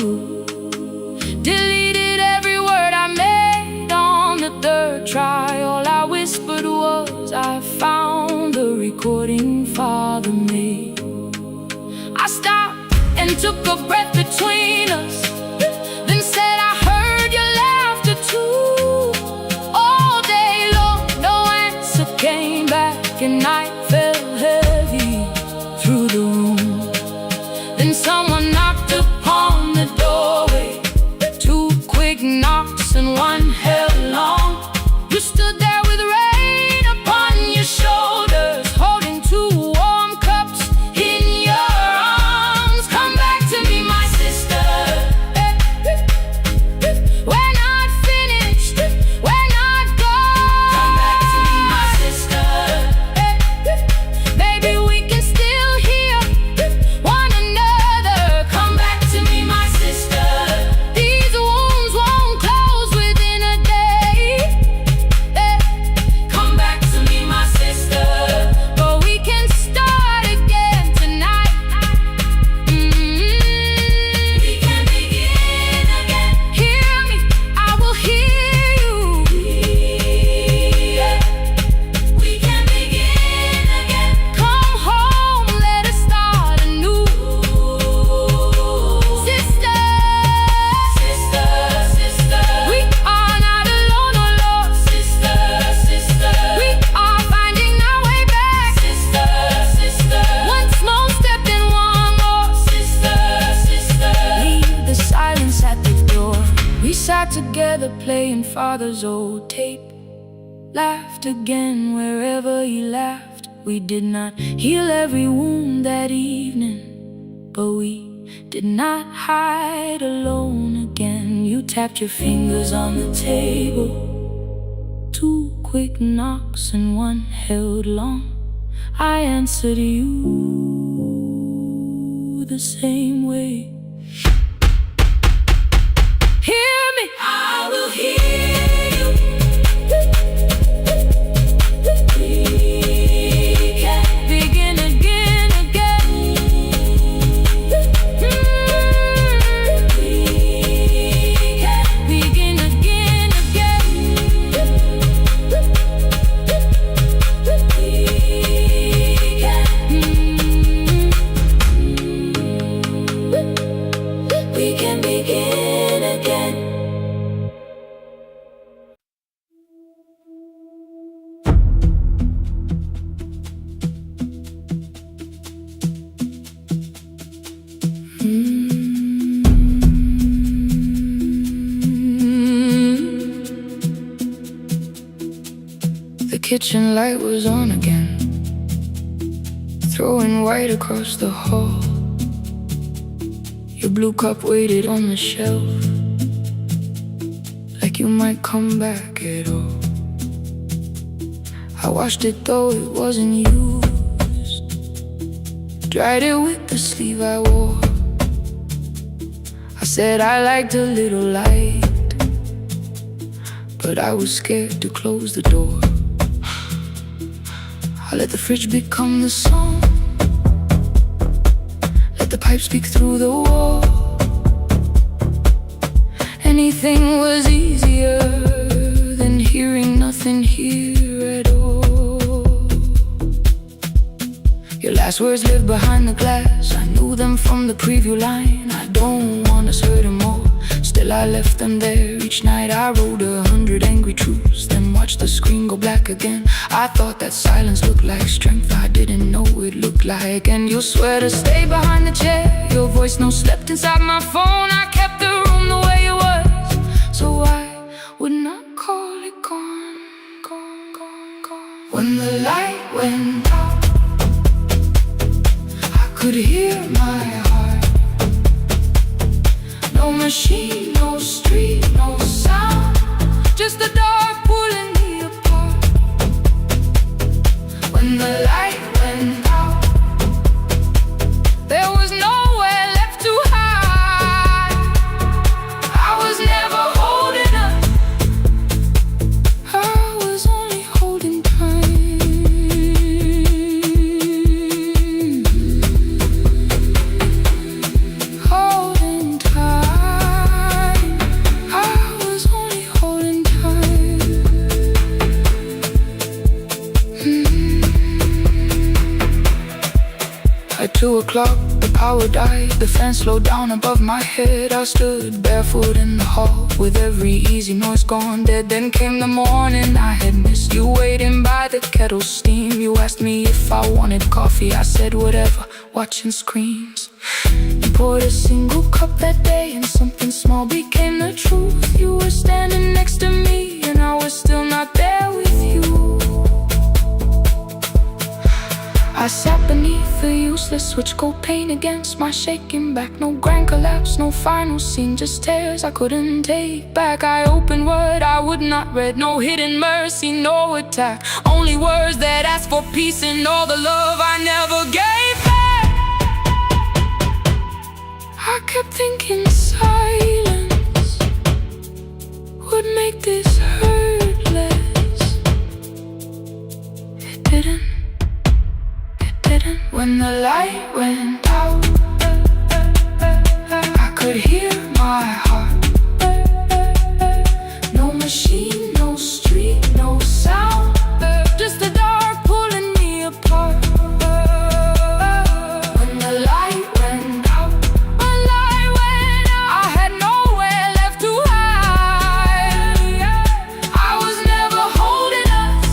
deleted every word I made on the 3rd try. All I whispered was I found the recording Father made. I stopped and took a breath between us, then said I heard your laughter too. All day long, no answer came back, and night fell heavy through the room. Then someone knocked upon the doorway. 2 quick knocks and 1 held long. You stood there with rain upon your shoulders, holding 2 warm cups in your arms. Come back to me, my sister. We're not finished, we're not gone. Come back to me, my sister. Maybe we can still hear one another. Come back to me, my sister. These wounds won't close within a day. Come back to me, my sister. But we can start again tonight. We can begin again. Hear me, I will hear you. Yeah. We can begin again. Come home, let us start anew. Sister, sister, sister. We are not alone, oh Lord. Sister, sister. We are finding our way back. Sister, sister. 1 small step and 1 more. Sister, sister. Leave the silence at the door. We sat together playing Father's old tape. Laughed again wherever he laughed. We did not heal every wound that evening, but we did not hide alone again. You tapped your fingers on the table. 2 quick knocks and 1 held long. I answered you the same way. Hear me, I will hear you. kitchen light was on again, throwing white across the hall. Your blue cup waited on the shelf, like you might come back at all. I washed it though it wasn't used, dried it with the sleeve I wore. I said I liked a little light, but I was scared to close the door. I let the fridge become the song, let the pipe speak through the wall. Anything was easier than hearing nothing here at all. Your last words lived behind the glass, I knew them from the preview line. I don't want us hurting more, still I left them there. Each night I wrote 100 angry truths, then watched the screen go black again. I thought that silence looked like strength, I didn't know it looked like. And you swear to stay behind the chair, your voice no slept inside my phone. I kept the room the way it was, so I would not call it gone, gone, gone, gone. When the light went out, I could hear my heart. No machine, no street, no sound, just the dark pulling me apart. When the light went out, there was nowhere left to hide. I was never holding up, I was only holding time. Holding time, I was only holding time. At 2 o'clock, the power died, the fan slowed down above my head. I stood barefoot in the hall, with every easy noise gone dead. Then came the morning I had missed, you waiting by the kettle steam. You asked me if I wanted coffee, I said whatever, watching screens. You poured a single cup that day, and something small became the truth. You were standing next to me, and I was still not there with you. I sat beneath the useless switch, cold pain against my shaking back. No grand collapse, no final scene, just tears I couldn't take back. I opened what I would not read, no hidden mercy, no attack. Only words that asked for peace and all the love I never gave back. I kept thinking silence would make this hurt less. It didn't. When the light went out, I could hear my heart. No machine, no street, no sound, just the dark pulling me apart. When the light went out, I had nowhere left to hide. I was never holding us,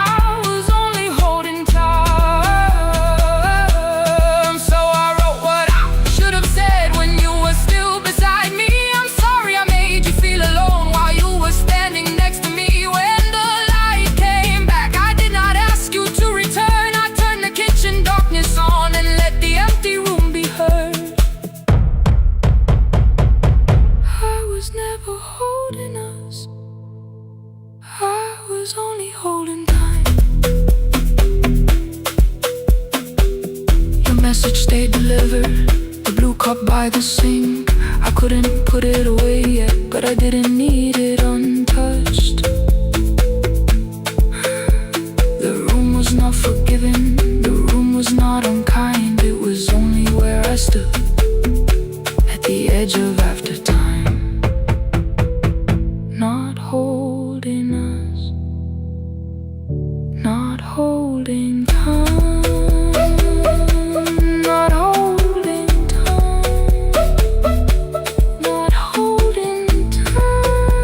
I was only holding time. Only holding time. Your message stayed delivered, the blue cup by the sink. I couldn't put it away yet, but I didn't need it untouched. The room was not forgiving, the room was not unkind. It was only where I stood, at the edge of after time. Not holding us, not holding time, not holding time, not holding time.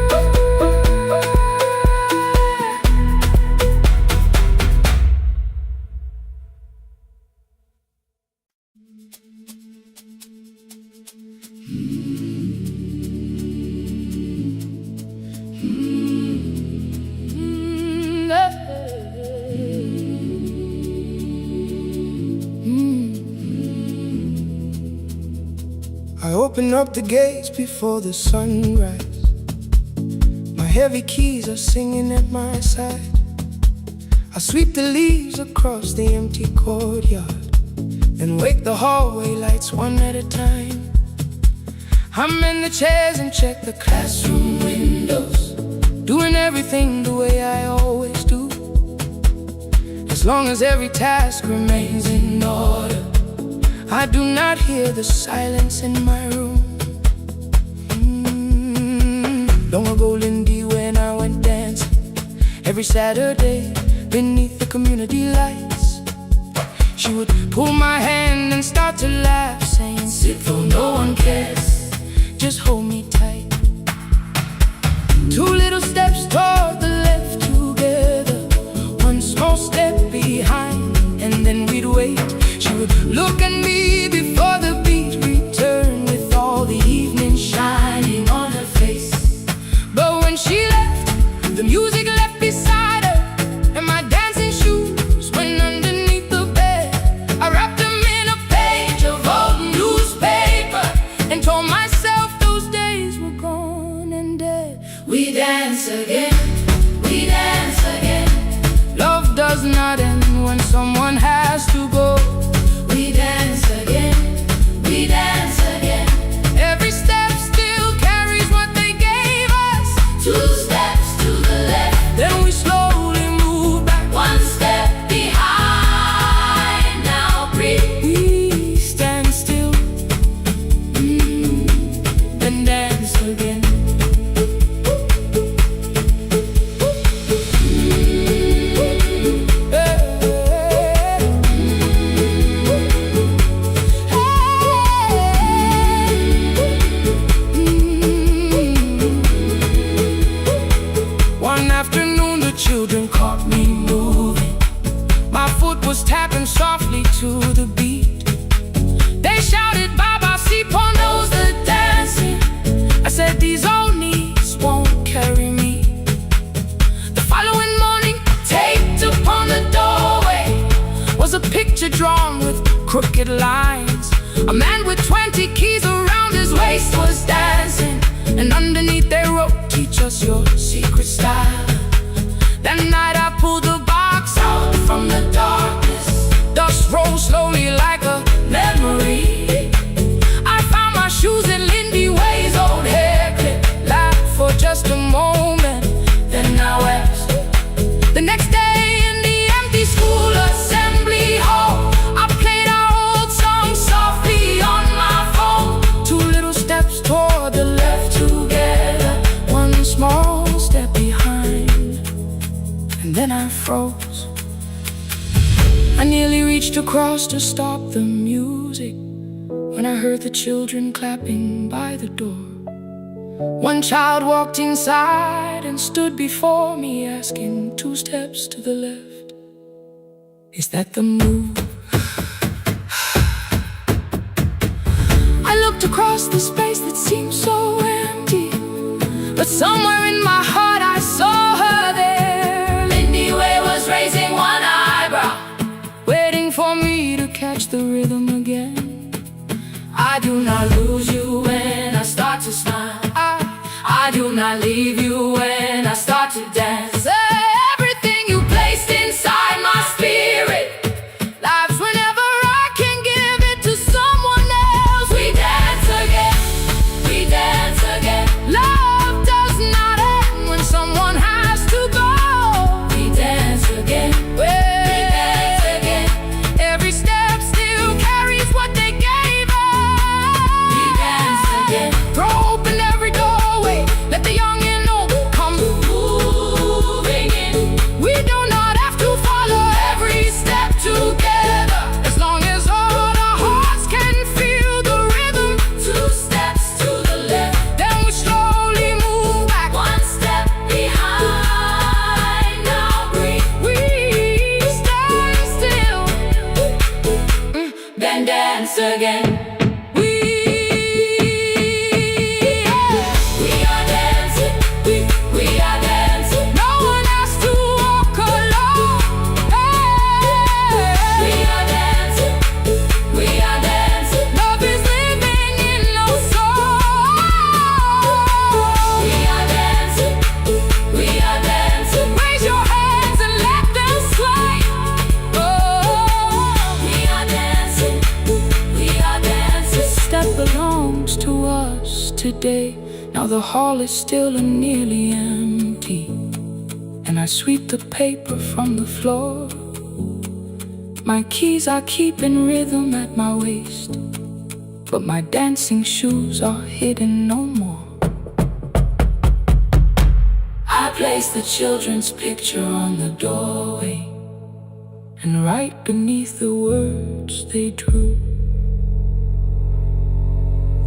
up the gates before the sunrise. My heavy keys are singing at my side. I sweep the leaves across the empty courtyard and wake the hallway lights one at a time. I'm in the chairs and check the classroom windows, doing everything the way I always do. As long as every task remains in order, I do not hear the silence in my room. Long ago, Lindy, when I went dancing every Saturday beneath the community lights, she would pull my hand and start to laugh, saying, "Sit though no one cares, just hold me tight." Two little steps toward the left together, one small step behind, and then we'd wait. She would look at me before the beat returned, with all the evening shining on her face. But when she left, the music left beside her, and my dancing shoes went underneath the bed. I wrapped them in a page of old newspaper and told myself those days were gone and dead. We dance again, we dance again. Love does not end when someone has to go. We dance again, we dance again. Every step still carries what they gave us. Two steps to the left, then we slowly move back. One step behind, now breathe. We stand still, then dance again. One afternoon the children caught me moving. My foot was tapping softly to the beat. They shouted, "Baba, Sipo knows the dancing." I said, "These old knees won't carry me." The following morning, taped upon the doorway was a picture drawn with crooked lines. A man with 20 keys around his waist was dancing, and underneath they wrote, "Teach us your secret style." That night I pulled the box out from the darkness. Dust rolled slowly like a memory. I found my shoes in Lindy Way's old hair clip. Laughed for just a moment, then I wept. The next day in the empty school assembly hall, I played our old song softly on my phone. Two little steps toward the left together, one small step behind, and then I froze. I nearly reached across to stop the music when I heard the children clapping by the door. One child walked inside and stood before me, asking, "Two steps to the left, is that the move?" I looked across the space that seemed so empty, but somewhere in my heart I saw her there. Lindy Way was raising one eyebrow, waiting for me to catch the rhythm again. I do not lose you when I start to smile. I do not leave you when I start to dance. Everything you placed inside my spirit lives whenever I can give it to someone else. We dance again, we dance again. Love does not end when someone has to go. We dance again, we dance again. Every step still carries what they gave us. We dance again. Throw open every doorway, let the young and old come. Ooh. Now the hall is still and nearly empty, and I sweep the paper from the floor. My keys I keep in rhythm at my waist, but my dancing shoes are hidden no more. I place the children's picture on the doorway, and right beneath the words they drew,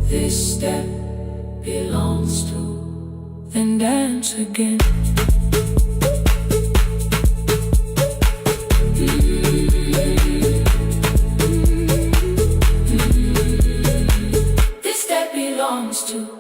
this step belongs to, then dance again. This step belongs to.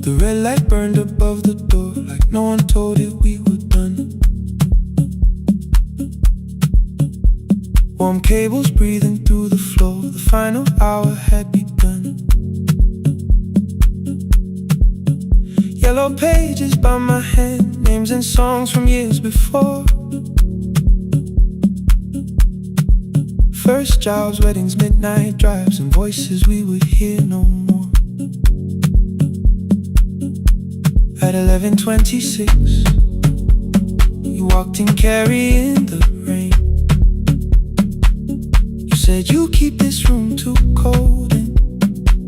The red light burned above the door, like no one told it we were done. Warm cables breathing through the floor, the final hour had begun. Yellow pages by my hand, names and songs from years before. First jobs, weddings, midnight drives, and voices we would hear no more. At 11:26, you walked in carrying the rain. You said you keep this room too cold, and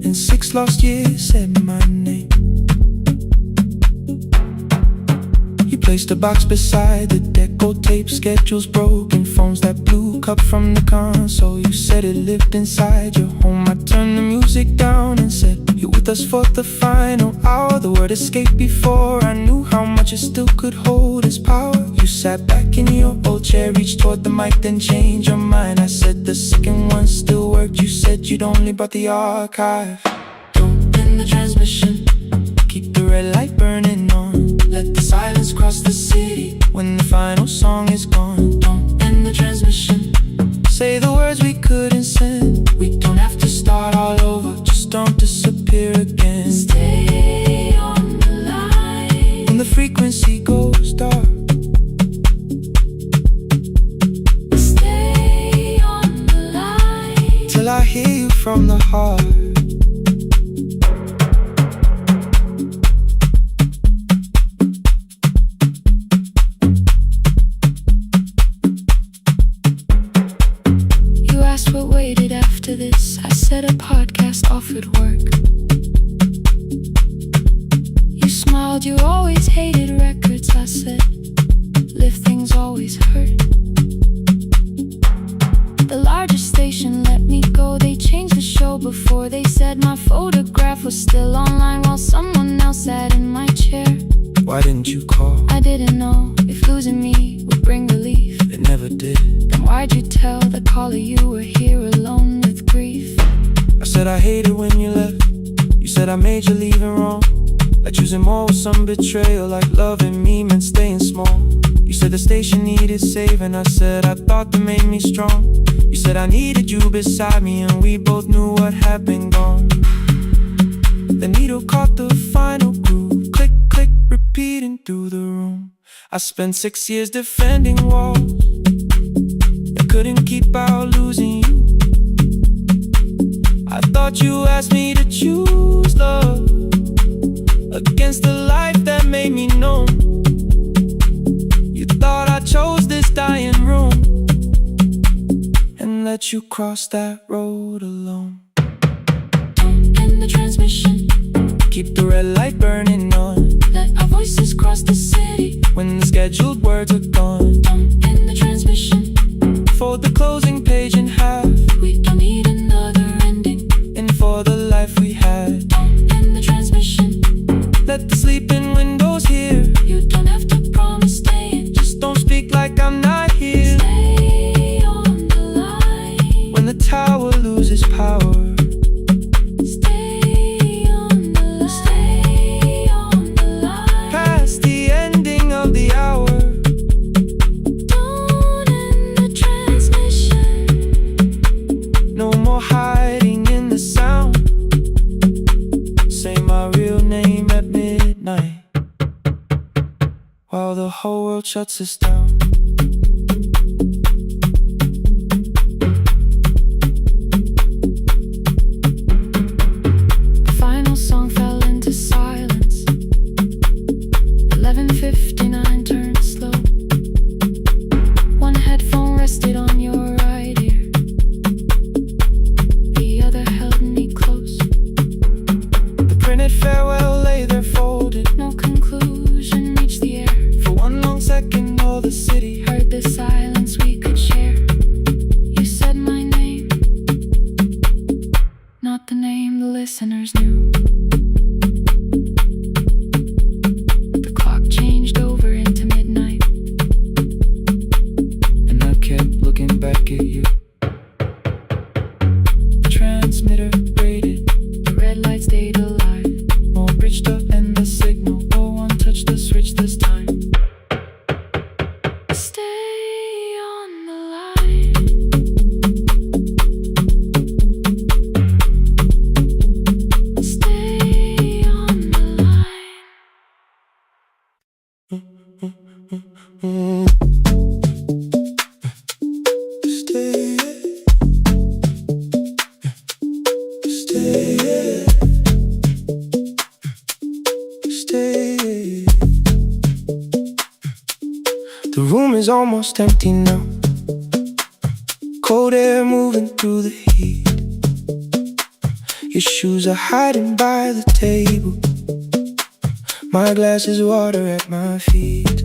in 6 lost years said my name. You placed a box beside the deck, old tape, schedules broken, phones that blew, cup from the console. You said it lived inside your home. I turned the music down and said, you're with us for the final hour. The word escaped before I knew how much it still could hold its power. You sat back in your old chair, reached toward the mic, then changed your mind. I said the second one still worked. You said you'd only brought the archive. Don't end the transmission, keep the red light burning on. Let the silence cross the city when the final song is gone. Don't end the transmission, say the words we couldn't send. We don't have to start all over, just don't disappear again. Stay on the line when the frequency goes dark. Stay on the line till I hear you from the heart. What waited after this? I said a podcast offered work. You smiled, you always hated records. I said, live things always hurt. The largest station let me go. They changed the show before they said my photograph was still online while someone else sat in my chair. Why didn't you call? I didn't know if losing me would bring relief. It never did. Then why'd you tell the caller you were here alone with grief? I said I hated when you left. You said I made you leaving wrong, like choosing more with some betrayal, like loving me meant staying small. You said the station needed saving. I said I thought that made me strong. You said I needed you beside me, and we both knew what had been gone. The needle caught the final groove, click, click, repeating through the room. I spent 6 years defending walls that couldn't keep out losing you. I thought you asked me to choose love against the life that made me numb. You thought I chose this dying room and let you cross that road alone. Don't end the transmission, keep the red light burning on. Let our voices cross the city when the scheduled words are gone. Don't end the transmission, fold the closing page in half. We don't need another ending, and for the life we had. Don't end the transmission, let the sleeping windows hear. You don't have to promise staying, just don't speak like I'm not here. Stay on the line when the tower loses power. Stay on the line, stay on the line past the ending of the hour. Don't end shuts us down. The final song fell into silence. 11:59 turned slow. One headphone rested on your right ear, the other held me close. The printed farewell lay there folded. No conclusion reached the air. For one long second, all the city Heard the silence we could share. You said my name, not the name the listeners knew. The clock changed over into midnight, and I kept looking back at you. The transmitter braided, the red light stayed alive. more bridged up and the signal. No one touched the switch this time. Stay on the line. Stay on the line. Stay, stay, stay. The room is almost empty now. Cold air moving through the heat. Your shoes are hiding by the table. My glass is water at my feet.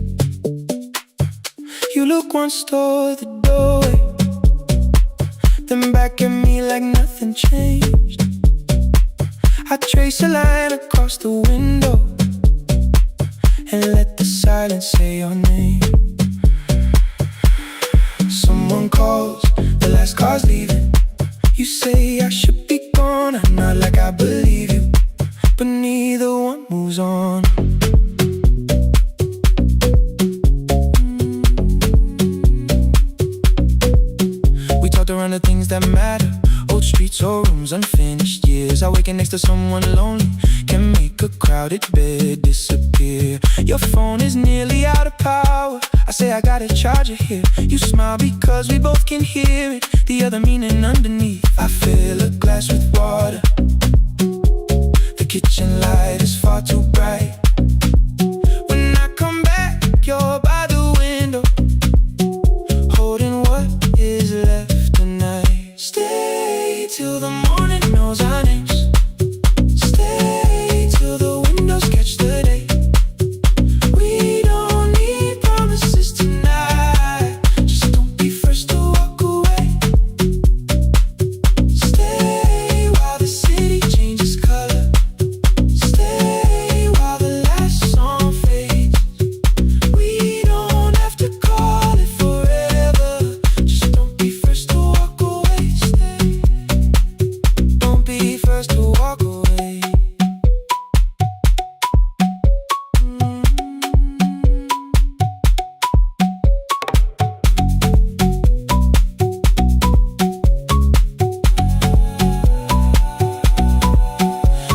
You look once toward the doorway, then back at me like nothing changed. I trace a line across the window and let the silence say your name. Someone calls, the last car's leaving. You say I should be gone, I nod like I believe you, but neither one moves on. We talked around the things that matter, old streets or rooms, unfinished years. Awaken next to someone lonely can make a crowded bed disappear. Your phone is nearly out of power. I say I got a charger here. You smile because we both can hear it, the other meaning underneath. I fill a glass with water. The kitchen light is far too bright. When I come back, you're by the window, holding what is left tonight. Stay till the morning knows our names. Stay till the windows catch the day. We don't need promises tonight. Just don't be first to walk away. Stay while the city changes color. Stay while the last song fades. We don't have to call it forever. Just don't be first to walk away. Stay. Don't be first to walk away.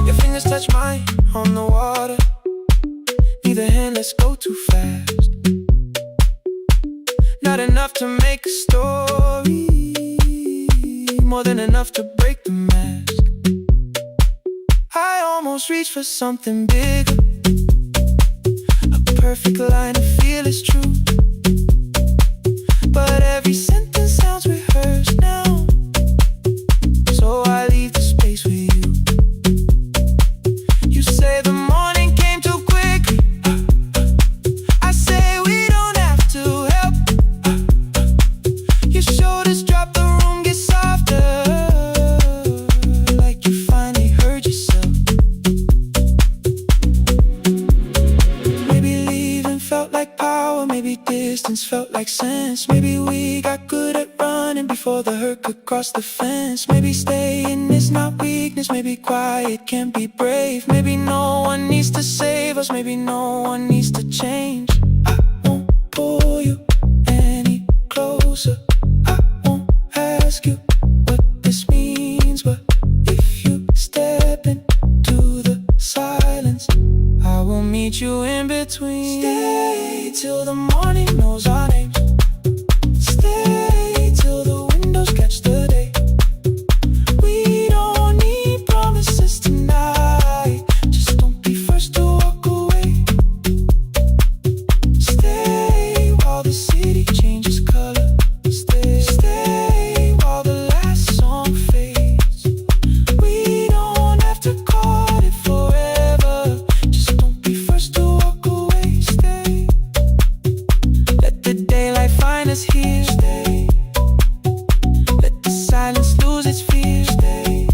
Your fingers touch mine on the water. Neither hand, let's go too fast. Not enough to make a story, more than enough to break the mask. I almost reach for something bigger, a perfect line to feel is true. But every sentence sounds rehearsed now, so I leave the space with you. You say the morning came too quickly. I say we don't have to help. Your shoulders drop, the room gets softer, like you finally heard yourself. Maybe leaving felt like power, maybe distance felt like sense. Maybe we got good at running before the hurt could cross the fence. Maybe staying is not weakness, maybe quiet can be brave. Maybe no one needs to save us, maybe no one needs to change. I won't pull you any closer. I won't ask you what this means, but if you step into the silence, I will meet you in between. Stay till the morning knows our names. Stay till the windows catch the day. We don't need promises tonight. Just don't be first to walk away. Stay while the city changes color. Stay while the last song fades. We don't have to call it forever. Just don't be first to walk away. Stay. Let the daylight find us here. Stay. Let the silence lose its fear. Stay.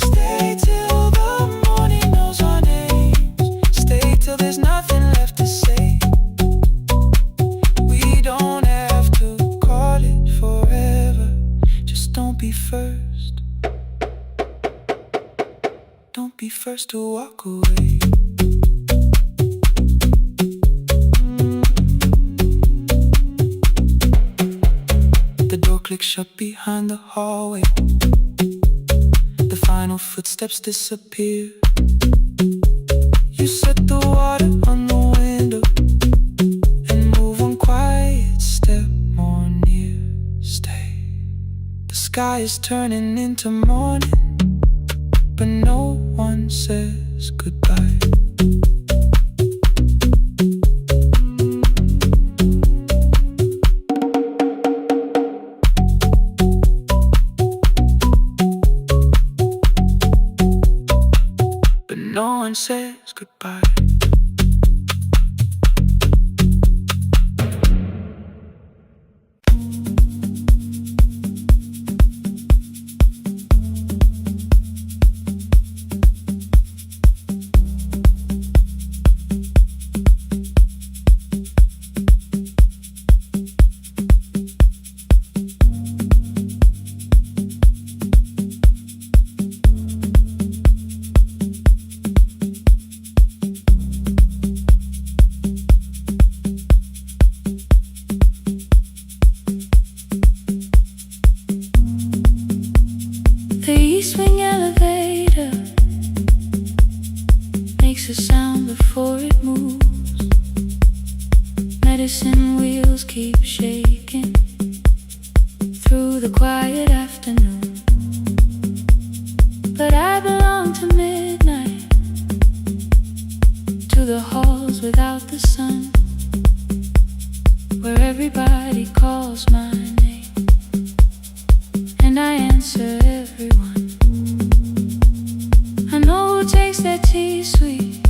Stay till the morning knows our names. Stay till there's nothing left to say. We don't have to call it forever. Just don't be first. Don't be first to walk away. The door clicks shut behind the hallway. The final footsteps disappear. You set the water on the window and move one quiet step more near. Stay. The sky is turning into morning, but no one says goodbye. But no one says goodbye. The east wing elevator makes a sound before it moves. Medicine wheels keep shaking through the quiet afternoon. But I belong to midnight, to the halls without the sun, where everybody calls my name and I answer everyone. I know who takes their tea sweet,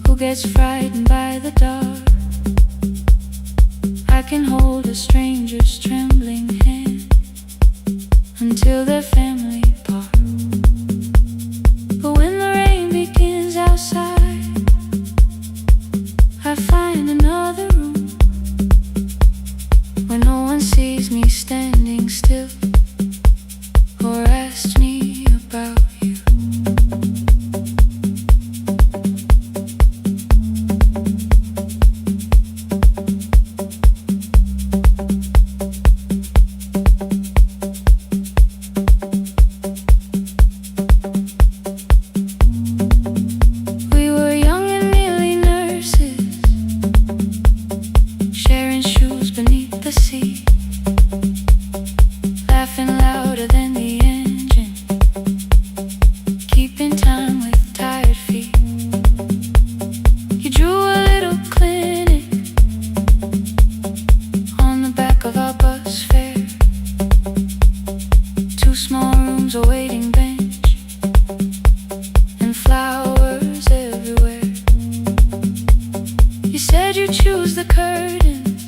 who gets frightened by the dark. I can hold a stranger's trembling hand until their family part. But when the rain begins outside, I find another room where no one sees me standing still or asks me about you. We were young and nearly nurses, sharing shoes beneath the sea, laughing louder than the engine, keeping time with tired feet. You drew a little clinic on the back of our bus fare, 2 small rooms, a waiting bench, and flowers everywhere. You said you'd choose the curtains,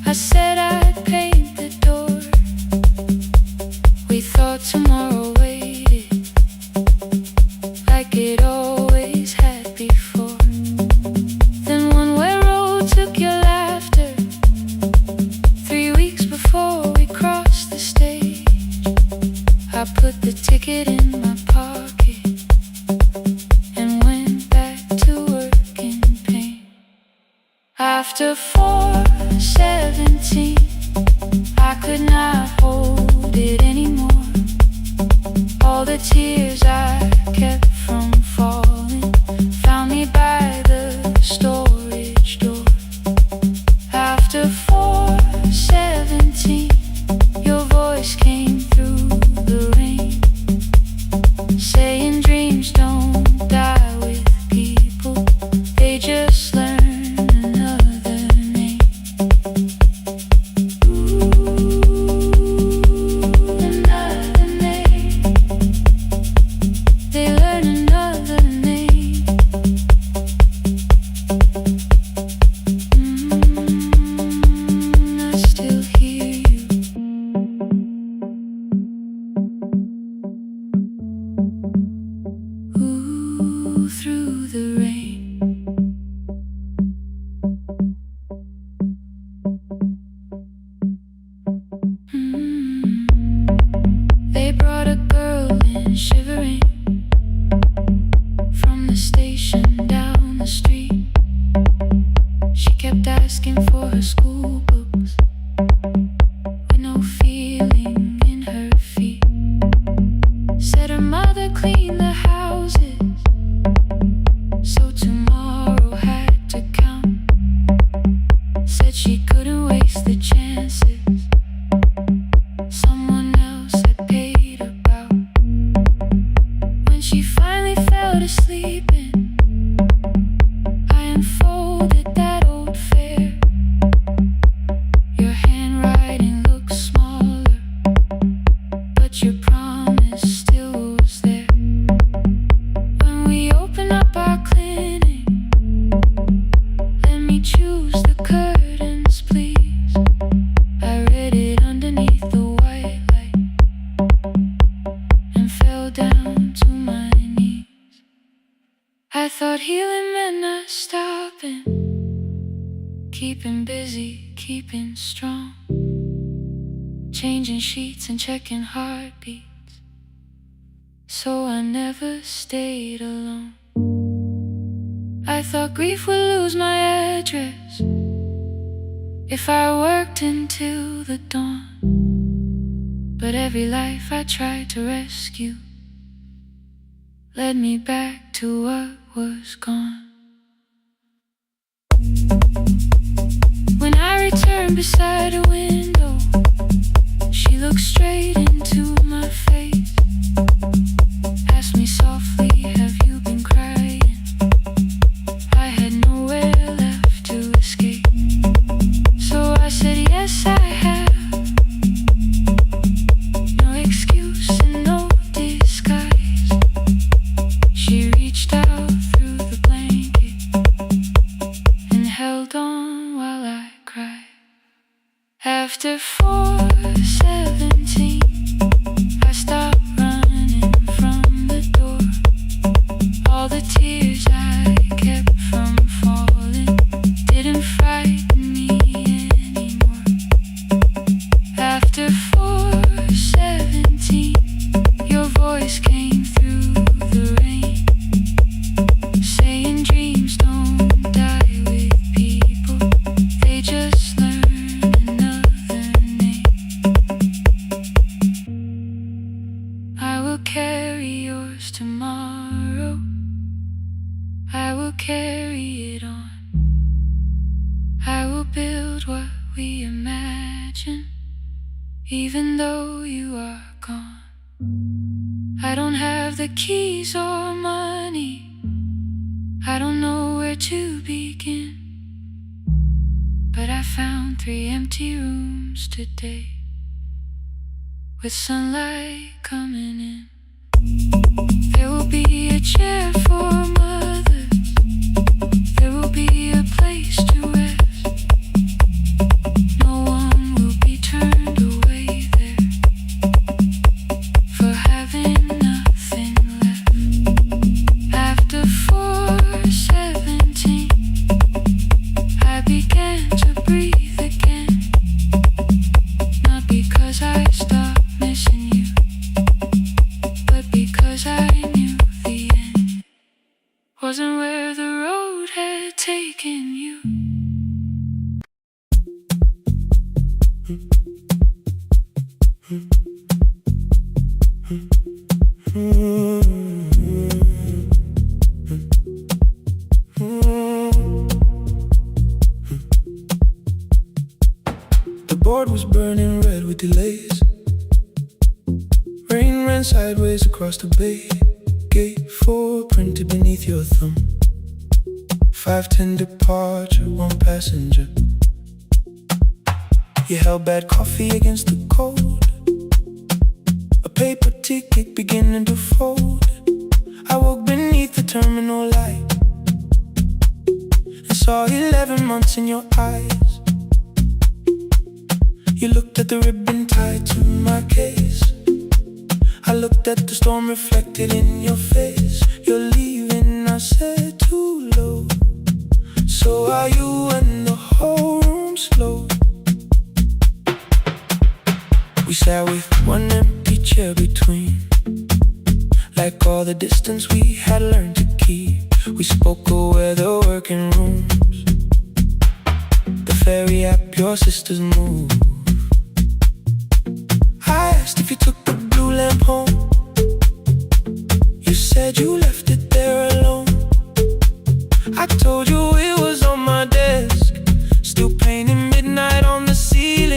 I said I'd chances someone else had paid about. When she finally fell to sleeping, I unfolded that old fare. Your handwriting looks smaller, but your promise still was there. When we open up our clinic, let me choose the curtains, please. I read it underneath the white light and fell down to my knees. I thought healing meant not stopping, keeping busy, keeping strong, changing sheets and checking heartbeats, so I never stayed alone. I thought grief would lose my address if I worked until the dawn, but every life I tried to rescue led me back to what was gone. When I returned beside a window, she looked straight into my face, asked me softly, have you been crying? I had nowhere left to escape, so I said yes, I have. No excuse and no disguise. She reached out through the blanket and held on while I cried. After 4:17, I stopped running from the door. All the tears I kept from falling didn't frighten me anymore. After 4:17, your voice came through the rain, saying dreams don't die with people, they just learn another name. I will carry yours tomorrow, I will carry it on. I will build what we imagine, even though you are gone. I don't have the keys or money, I don't know where to begin, but I found 3 empty rooms today, with sunlight coming in. There will be a chair for mothers, there will be a place to rest. No one will be turned away there for having nothing left. After 4:17, I began to breathe again, not because I stopped missing you, but because I knew the end wasn't where the road had taken you. The board was burning red with delays. Rain ran sideways across the bay. Gate 4 printed beneath your thumb. 5:10 departure, 1 passenger. You held bad coffee against the cold, a paper ticket beginning to fold. I woke beneath the terminal light and saw 11 months in your eyes. You looked at the ribbon tied to my case, I looked at the storm reflected in your face. You're leaving, I said, too low. So are you, when the whole room slowed. We sat with 1 empty chair between, like all the distance we had learned to keep. We spoke of weather, working rooms, the ferry app your sisters move. I asked if you took the blue lamp home, you said you left it there alone. I told you it was on my desk, still painting midnight on the ceiling.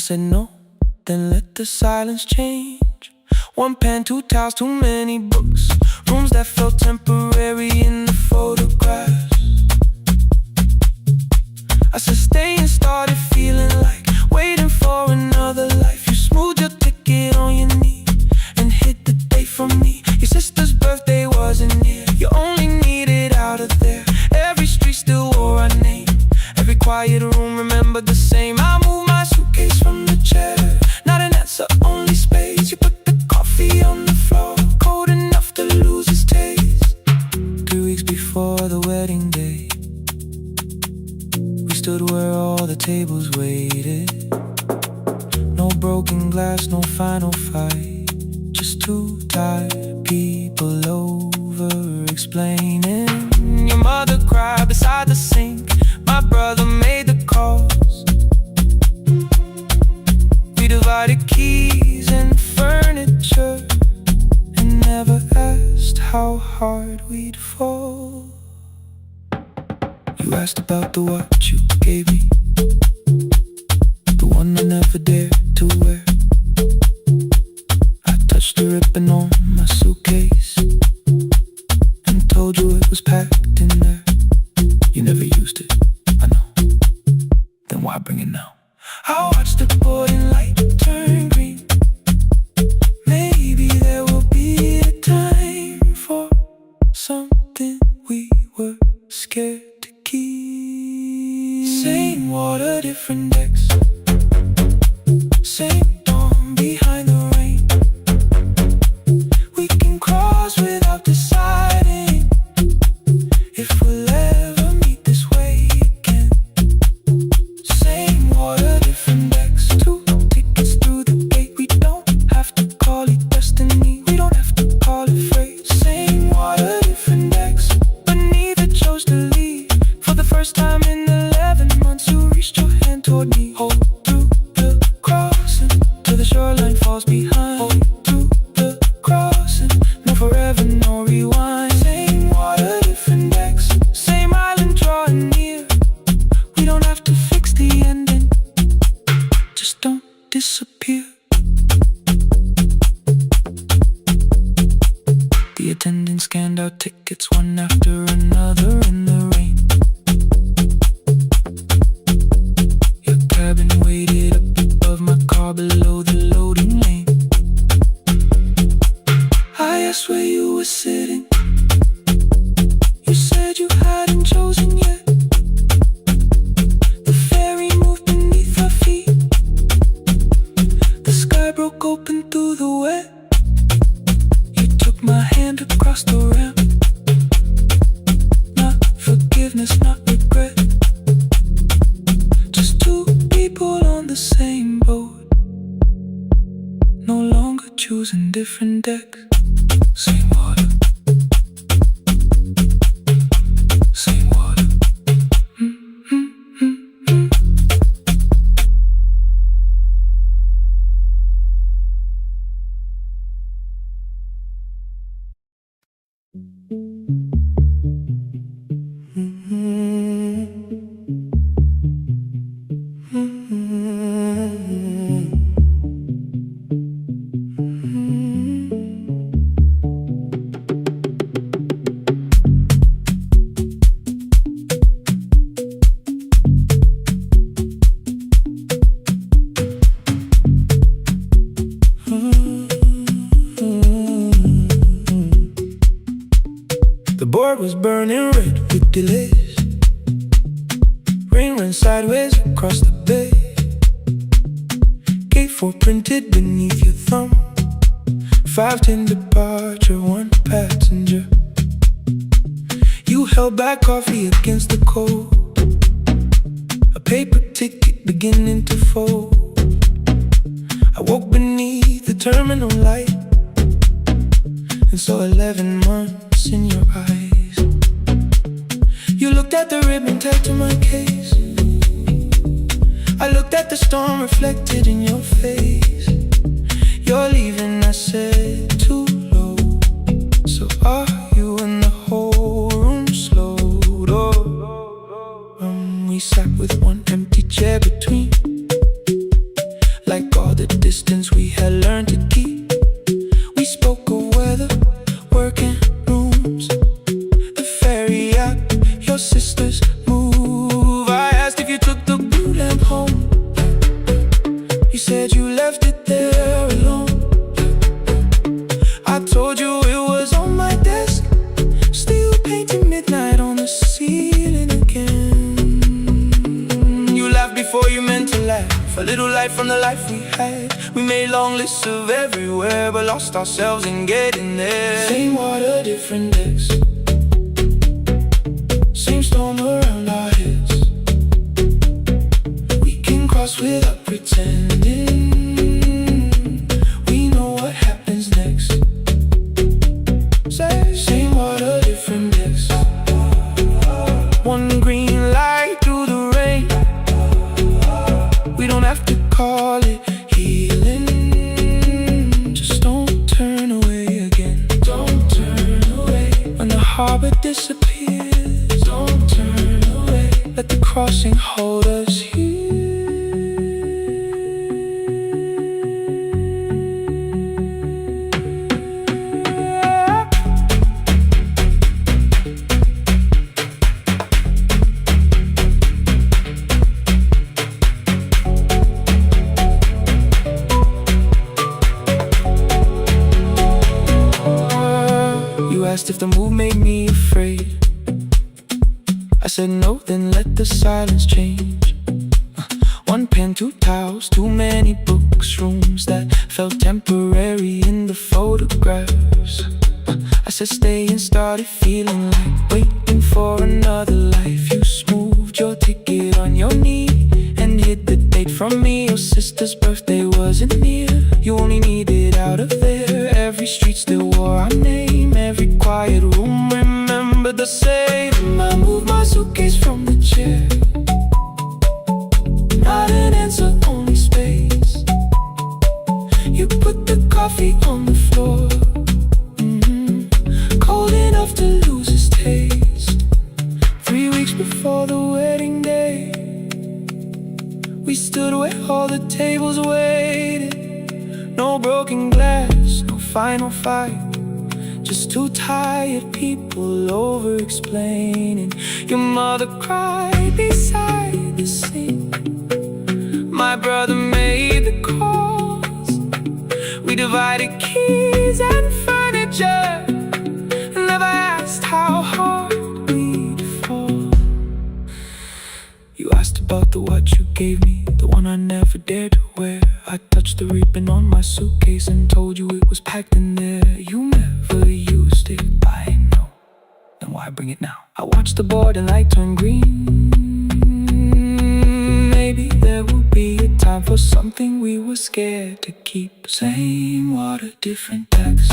said no, then let the silence change. One pen, two towels, too many books. Rooms that felt temporary in the photographs. I said stay and started feeling like waiting for another life. You smoothed your ticket on your knee and hit the date for me. Your sister's birthday wasn't near. You only needed out of there. Every street still wore our name. Every quiet room remembered the same. I moved my suitcase from the chair. Not an answer, only space. You put the coffee on the floor, cold enough to lose its taste. 3 weeks before the wedding day, we stood where all the tables waited. No broken glass, no final fight. Just two tired people over-explaining. Your mother cried beside the sink. My brother made the calls. We divided keys and furniture and never asked how hard we'd fall. You asked about the watch you gave me, the one I never dared to wear. I touched the ribbon on my suitcase and told you it was packed in there. You never used it, I know. Then why bring it now? I watched the boarding light turn green. Maybe there will be a time for something we were scared to keep. Same water, different decks. Same dawn behind the rain. We can cross without deciding if we'll ever meet this way again. Same water, different decks. 2 tickets through the gate. We don't have to call it destiny. We don't have to call it fate. Same water, different decks. But neither chose to leave. For the first time in 11 months, you reached your hand toward me. Hold through the crossing till the shoreline falls behind. Hold through the crossing. No forever, no rewind. Same water, different decks. Same island drawing near. We don't have to fix the ending. Just don't disappear. The attendant scanned our tickets one after another in the rain. Your cabin waited up above my car below the loading lane. I asked where you were sitting. You said you hadn't chosen yet. The ferry moved beneath our feet. The sky broke open through the wet. You took my hand across the ramp. Not forgiveness, not regret. Just two people on the same boat, no longer choosing different decks. Same water. Same water. The board was burning red with delays. Rain ran sideways across the bay. Gate 4 printed beneath your thumb. 5:10 departure, 1 passenger. You held back coffee against the cold. A paper ticket beginning to fold. I woke beneath the terminal light and saw 11 months in your eyes. You looked at the ribbon tagged to my case. I looked at the storm reflected in your face. You're leaving, I said, too low. So are you? And the whole room slowed. We sat with one empty chair between. light from the life we had. We made long lists of everywhere, but lost ourselves in getting there. Same water, different decks. Same storm around our heads. We can cross without pretending. We know what happens next. Same water, different decks. One green light through the rain. We don't have to call it healing. Just don't turn away again. Don't turn away. When the harbor disappears, don't turn away. Let the crossing hold us here. Asked if the move made me afraid. I said no, then let the silence change. One pen, two towels, too many books, rooms that felt temporary in the photographs. I said stay and started feeling like waiting for another life. You smoothed your ticket on your knee and hid the date from me. Your sister's birthday wasn't near. You only needed out of there. Every street still wore our name. Every quiet room remembered the same. I moved my suitcase from the chair. Not an answer, only space. You put the coffee on the floor, cold enough to lose its taste. 3 weeks before the wedding day, we stood where all the tables waited. No broken glass, no final fight. Just two tired people over-explaining. Your mother cried beside the sink. My brother made the calls. We divided keys and furniture. Never asked how hard we'd fall. You asked about the watch you gave me, the one I never dared to wear. I touched the ribbon on my suitcase and told you it was packed in there. You never used it, I know. Then why bring it now? I watched the boarding light turn green. Maybe there will be a time for something we were scared to keep. Same water, different decks.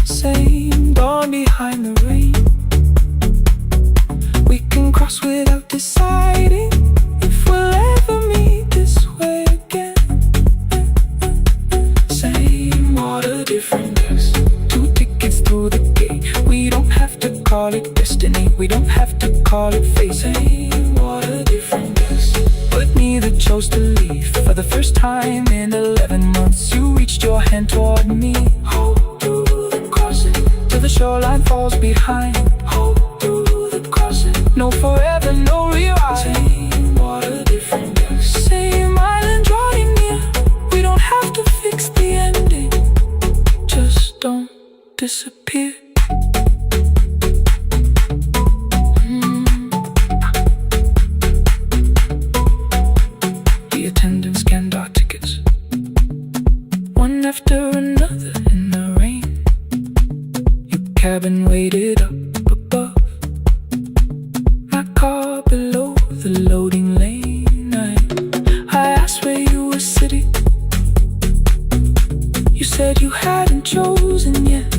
Same dawn behind the rain. We can cross without deciding if we'll ever meet this way again. Same water, different decks. 2 tickets through the gate. We don't have to call it destiny. We don't have to call it fate. Same water, different decks. But neither chose to leave. For the first time in 11 months, you reached your hand toward me. Hold through the crossing till the shoreline falls behind. Hold through the crossing. No forever, no rewrite. Same water, different decks. Same island drawing near. We don't have to fix the ending. Just don't disappear. The attendant scanned our tickets, one after another in the rain. Your cabin waited up above, my car below the loading lane. I asked where you were sitting. You said you hadn't chosen yet.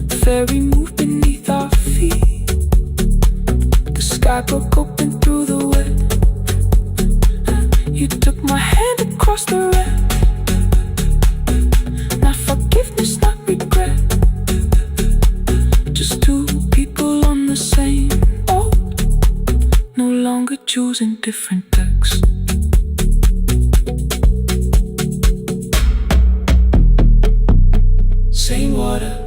The ferry moved beneath our feet. The sky broke open through the wet. You took my hand across the red. Not forgiveness, not regret. Just 2 people on the same boat, no longer choosing different decks. Same water.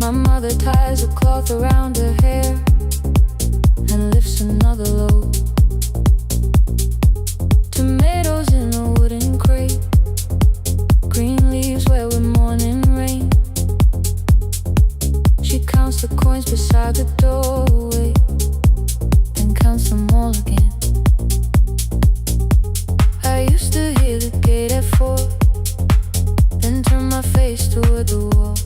My mother ties a cloth around her hair and lifts another load. Tomatoes in a wooden crate, green leaves where we're morning rain. She counts the coins beside the doorway, then counts them all again. I used to hear the gate at 4, then turn my face toward the wall.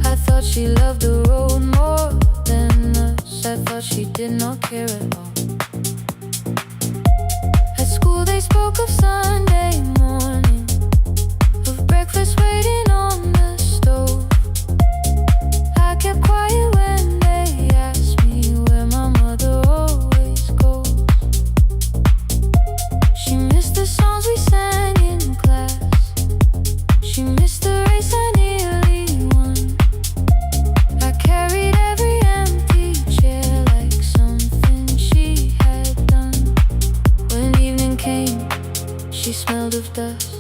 I thought she loved the road more than us. I thought she did not care at all. At school they spoke of Sunday morning, of breakfast waiting on the stove. I kept quiet when they asked me where my mother always goes. She missed the songs we sang in class. She missed the race I nearly won. I carried every empty chair like something she had done. When evening came, she smelled of dust,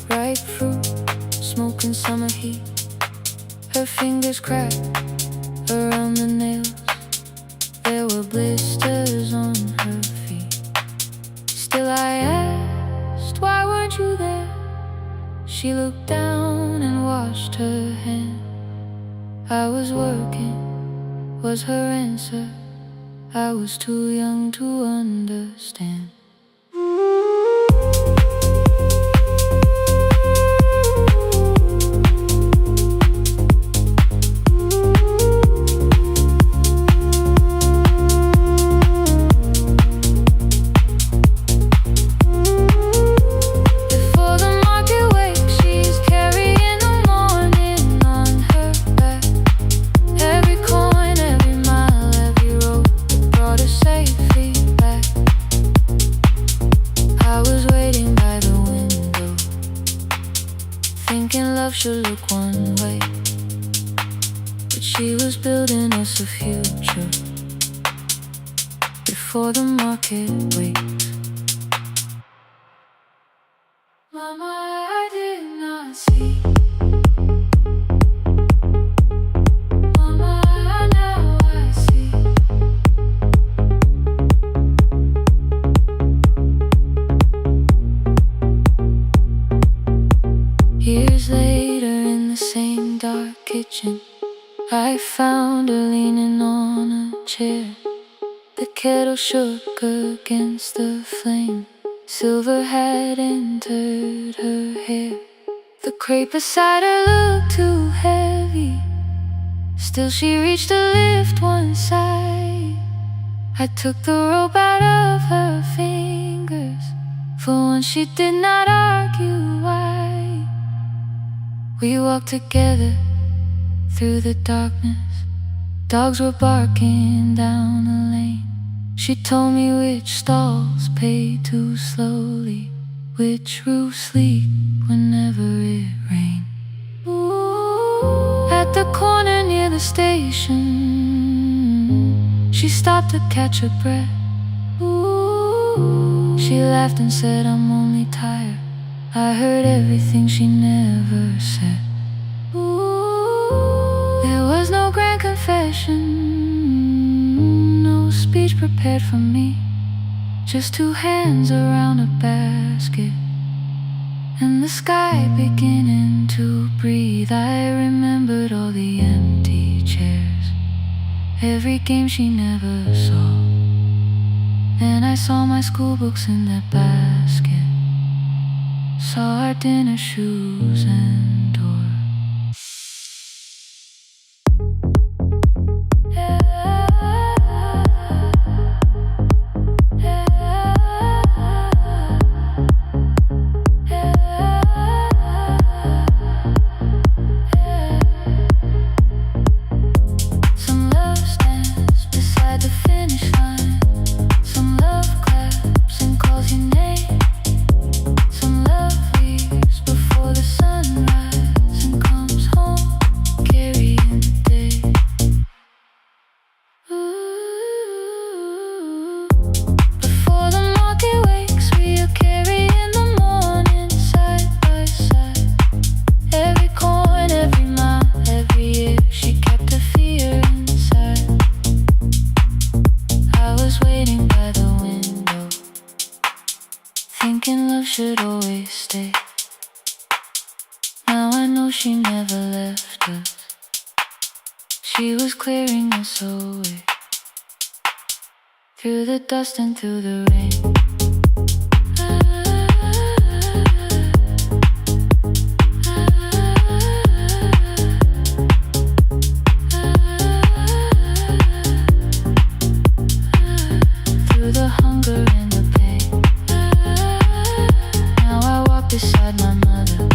ripe fruit, smoke and summer heat. Her fingers cracked around the nails. There were blisters on her feet. Still I asked, why weren't you there? She looked down and washed her hand. I was working, was her answer. I was too young to understand. Before the market wakes, she's carrying the morning on her back. Every coin, every mile, every road brought her safely back. I was waiting by the window, thinking love should look one way, but she was building us a future before the market wakes. Mama, I did not see. Mama, now I see. Years later in the same dark kitchen, I found her leaning on a chair. The kettle shook against the flame. Silver had entered her hair. The crate beside her looked too heavy. Still she reached to lift one side. I took the rope out of her fingers. For once she did not argue why. We walked together through the darkness. Dogs were barking down the lane. She told me which stalls pay too slowly, which roofs leak whenever it rained. At the corner near the station, she stopped to catch her breath. She laughed and said, I'm only tired. I heard everything she never said. There was no grand confession, no speech prepared for me. Just two hands around a basket and the sky beginning to breathe. I remembered all the empty chairs, every game she never saw. And I saw my school books in that basket, saw our dinner shoes and door. Some love stands beside the finish line. Some love claps and calls your name. Some love leaves before the sunrise. she never left us. She was clearing us away, through the dust and through the rain. Through the hunger and the pain. Now I walk beside my mother,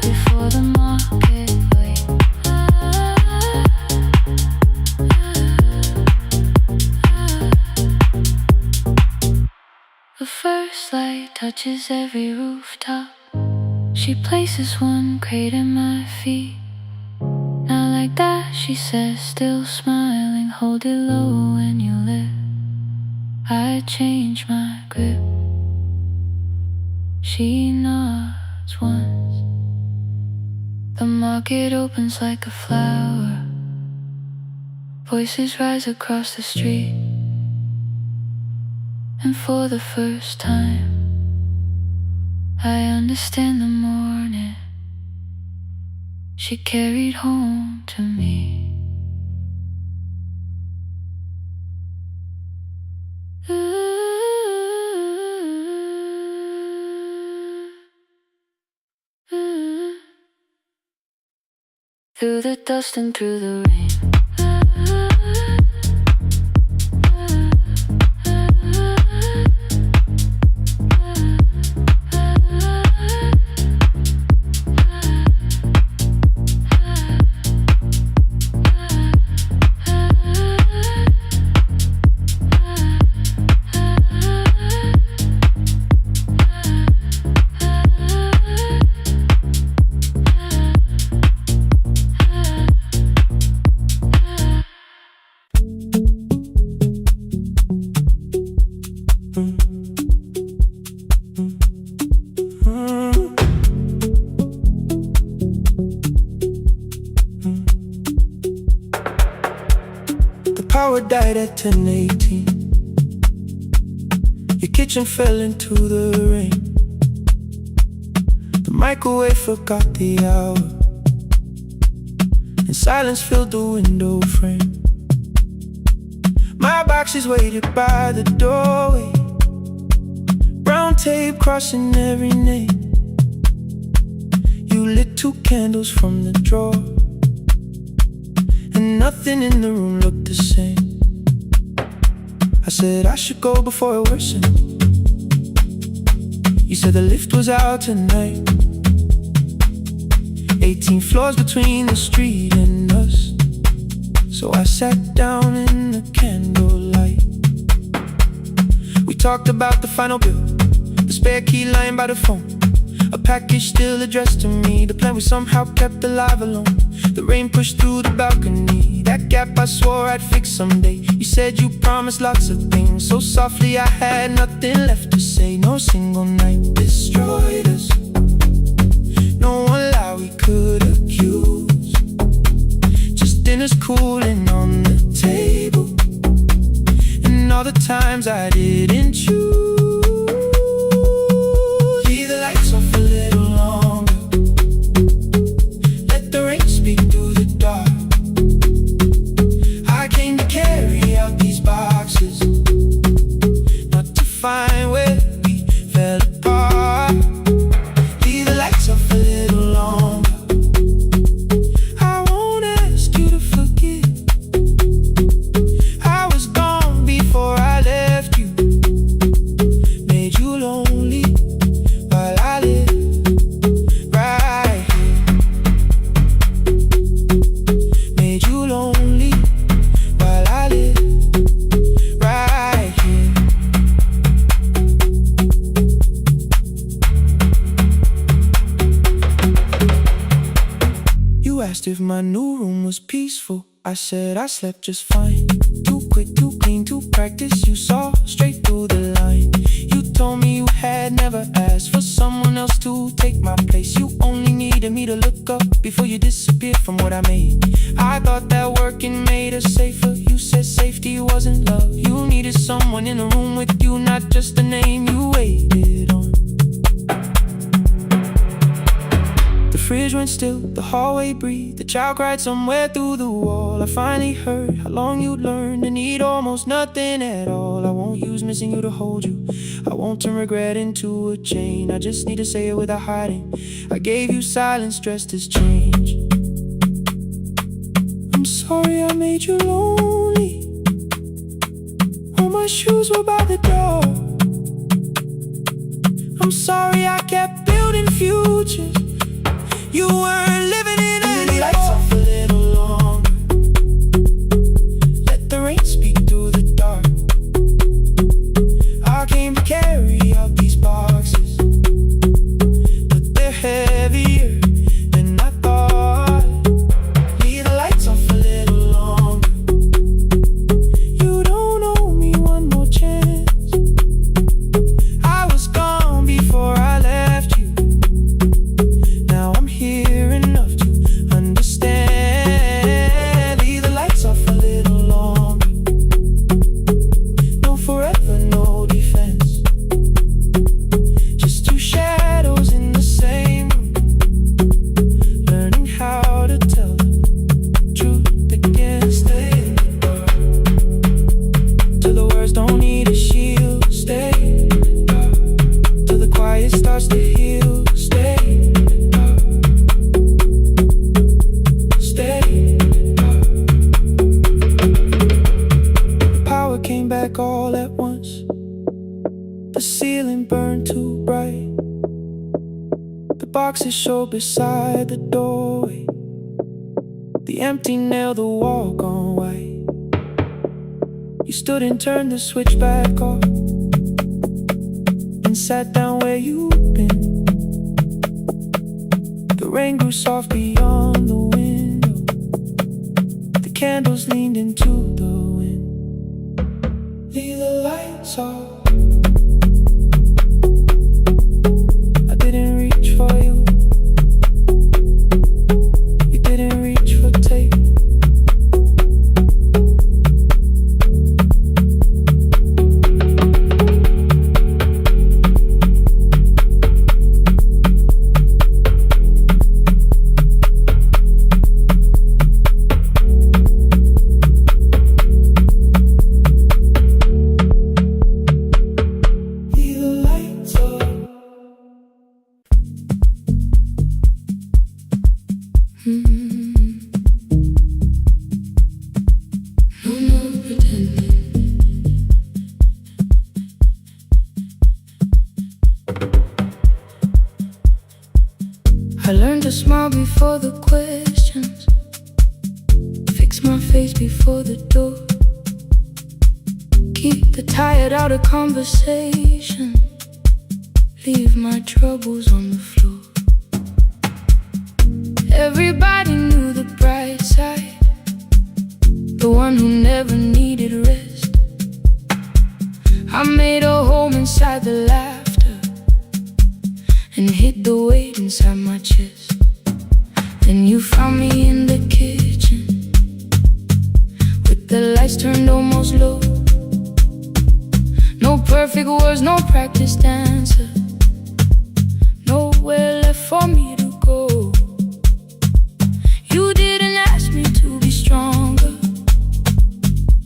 before the market wait. The first light touches every rooftop. She places one crate at my feet. Now like that, she says, still smiling, hold it low when you live. I change my grip. She nods once. The market opens like a flower. Voices rise across the street. And for the first time, I understand the morning she carried home to me. Through the dust and through the rain. Power died at 10:18. Your kitchen fell into the rain. The microwave forgot the hour, and silence filled the window frame. My boxes waited by the doorway, brown tape crossing every name. You lit 2 candles from the drawer, and nothing in the room looked the same. I said I should go before it worsened. You said the lift was out tonight. 18 floors between the street and us. So I sat down in the candlelight. We talked about the final bill, the spare key lying by the phone, a package still addressed to me, the plan we somehow kept alive alone. The rain pushed through the balcony, that gap I swore I'd fix someday. You said you promised lots of things, so softly I had nothing left to say. No single night destroyed us, no one lie we could accuse. Just dinners cooling on the table, and all the times I didn't choose. Leave the lights off a little longer, let the rain speak through the dark. I came to carry out these boxes, not to find where we fell apart. Leave the lights off a little longer. I won't ask you to forget. I was gone before I left you, made you lonely while I lived right here. Made you lonely while I live right here. You asked if my new room was peaceful. I said I slept just fine. Too quick, too clean, too practiced. You saw straight through the line. You told me you had never asked for someone else to take my place. You only needed me to look up before you disappeared from what I made. I thought that working made us safer. You said safety wasn't love. You needed someone in the room with you, not just the name you waited on. The bridge went still, the hallway breathed. The child cried somewhere through the wall. I finally heard how long you'd learned to need almost nothing at all. I won't use missing you to hold you. I won't turn regret into a chain. I just need to say it without hiding. I gave you silence dressed as change. I'm sorry I made you lonely. All my shoes were by the door. I'm sorry I kept building futures. You weren't living in any lights off a little longer. Let the rain speak through the dark. I came to carry out these boxes, but they're heavier than I thought. Leave the lights off a little longer. You don't owe me one more chance. I was gone before I left you. Now I'm here enough to understand. Leave the lights off a little longer. No forever, no defense. Just two shadows in the same room, learning how to tell the truth against the dark. Till the words don't need a shield. Stay dark. Till the quiet starts to heal. Stay dark. Stay dark. The power came back all at once. The ceiling burned too bright. The boxes showed beside the doorway. The empty nail, the wall gone white. You stood and turned the switch back off and sat down where you'd been. The rain grew soft beyond the window. The candles leaned into the wind. Leave the lights off. I didn't reach for you. You didn't reach for tape. Leave the lights off. No more pretending. I learned to smile before the questions, fix my face before the door, keep the tired out of conversation, leave my troubles on the floor. Everybody knew the bright side, the one who never needed rest. I made a home inside the laughter and hid the weight inside my chest. Then you found me in the kitchen with the lights turned almost low. No perfect words, no practiced answer, nowhere left for me to go. You didn't ask me to be stronger,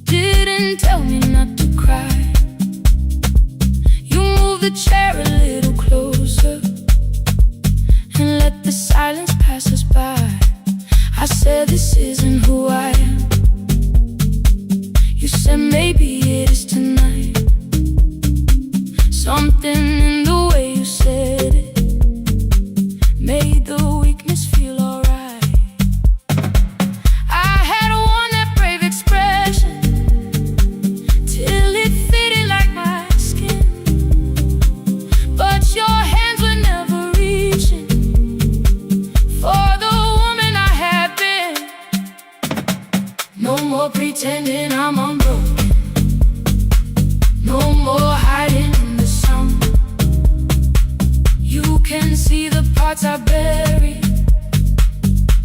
didn't tell me not to cry. You moved the chair a little closer and let the silence pass us by. I said this isn't who I am. You said maybe it is tonight. Something in the way you said it made the weakness feel alright. I had worn that brave expression till it fitted like my skin, but your hands were never reaching for the woman I had been. No more pretending I'm unbroken, no more hiding in the sun. You can see the parts I bury.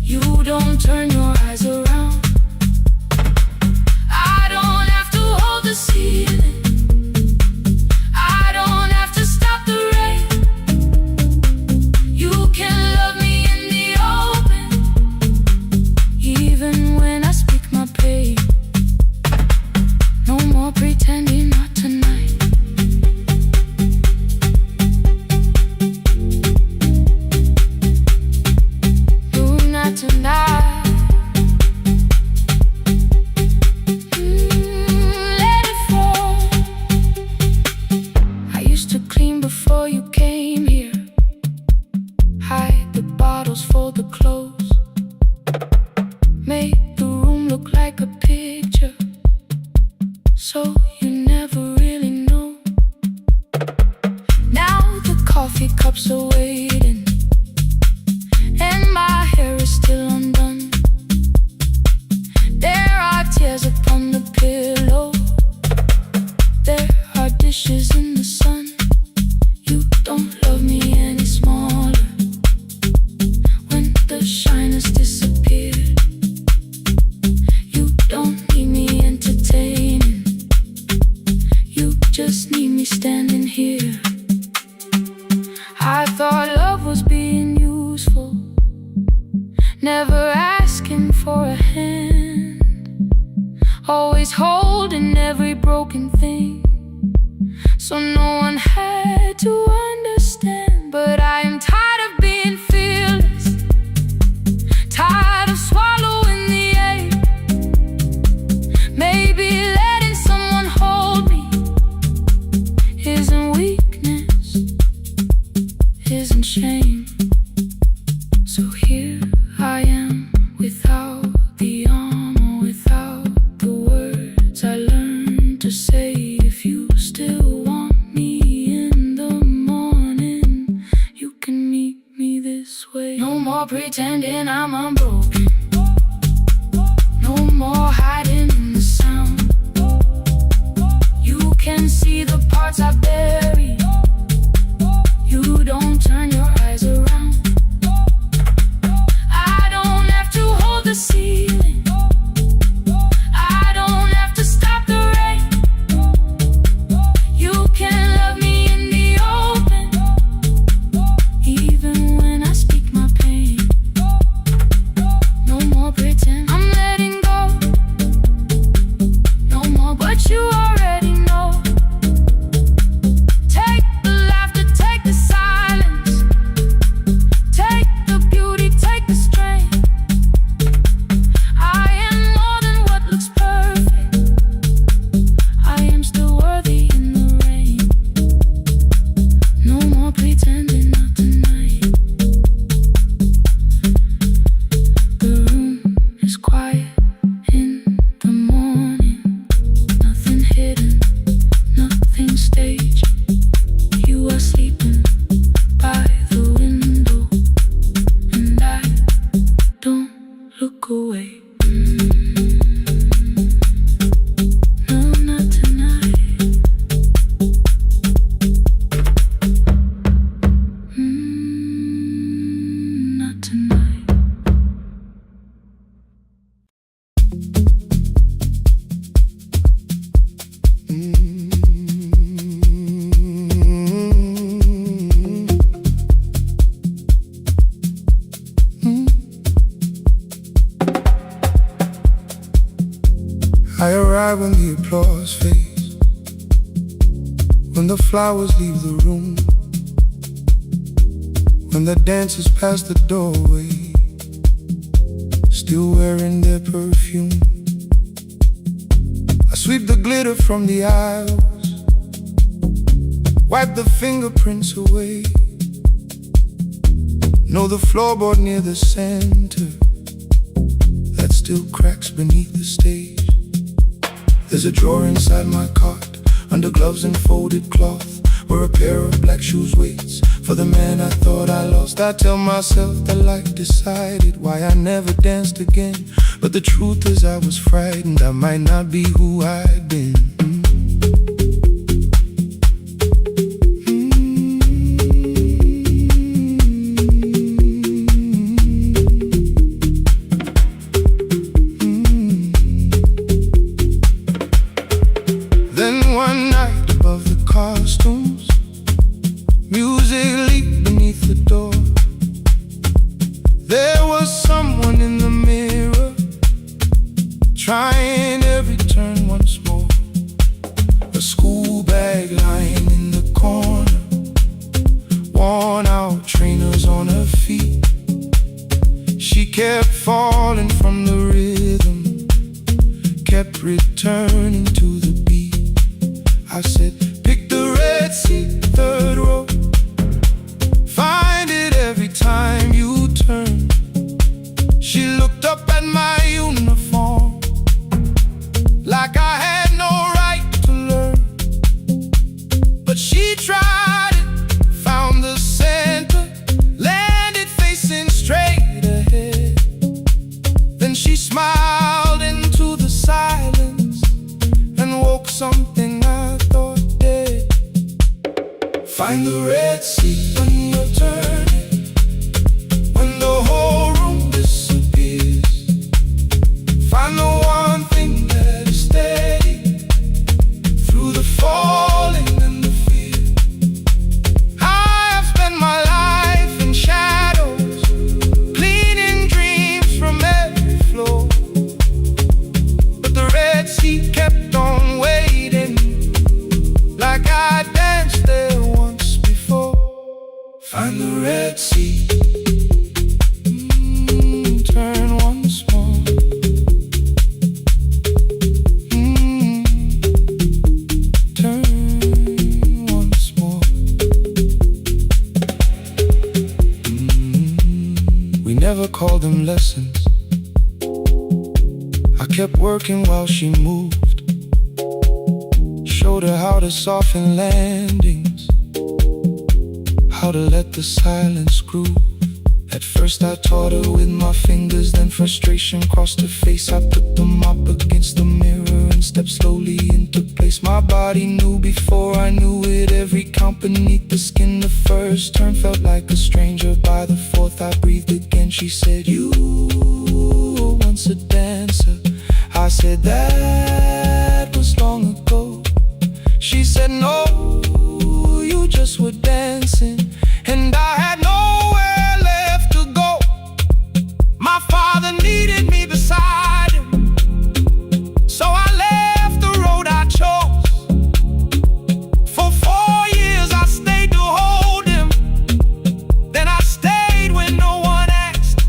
You don't turn your eyes around. I don't have to hold the ceiling, I don't have to stop the rain. You can love me in the never asking for a hand, always holding every broken thing, so no one had to understand. But I am tired of being fearless, tired of swallowing the ache. Maybe letting someone hold me isn't weakness, isn't shame. So here I am, without the armor, without the words I learned to say. If you still want me in the morning, you can meet me this way. No more pretending I'm unbroken, no more hiding in the sound. You can see the parts I bury, you don't turn your eyes around. I don't have to hold the ceiling, I don't have to stop the rain. You can love me in the open, even when I speak my pain. No more pretend, I'm letting go. No more, but you already know. Take the laughter, take the silence, take the beauty, take the strength. I am more than what looks perfect, I am still worthy in the rain. No more pretending, not tonight. The room is quiet in the morning, nothing hidden, nothing staged. You are sleeping by the window, and I don't look away. No, not tonight. Not tonight. I arrive when the applause fades, when the flowers leave the room, when the dancers pass the doorway, still wearing their perfume. I sweep the glitter from the aisles, wipe the fingerprints away. Know the floorboard near the center that still cracks beneath the stage. There's a drawer inside my cart, under gloves and folded cloth, where a pair of black shoes waits for the man I thought I lost. I tell myself that life decided why I never danced again, but the truth is I was frightened I might not be who I'd been. Then one night above the costumes, music leaked beneath the door. There was someone in the mirror, trying every turn once more. A school bag lying in the corner, worn out trainers on her feet. She kept falling from the rhythm, kept returning to the beat. I said, pick the red seat, third row, find it every time you turn. She looked up at my uniform like I had no right to learn, but she tried it, found the center, landed facing straight ahead. Then she smiled into the silence never called them lessons. I kept working while she moved, showed her how to soften landings, how to let the silence groove. At first I taught her with my fingers, then frustration crossed her face. I put them up against the mirror and stepped slowly into place. My body knew before I knew it, every count beneath the skin. The first turn felt like a stranger, by the fourth I breathed again. She said, "You were once a dancer." I said, "That was long ago." She said, "No, you just were dancing." And I had nowhere left to go. My father needed me beside him, so I left the road I chose. For 4 years I stayed to hold him, then I stayed when no one asked.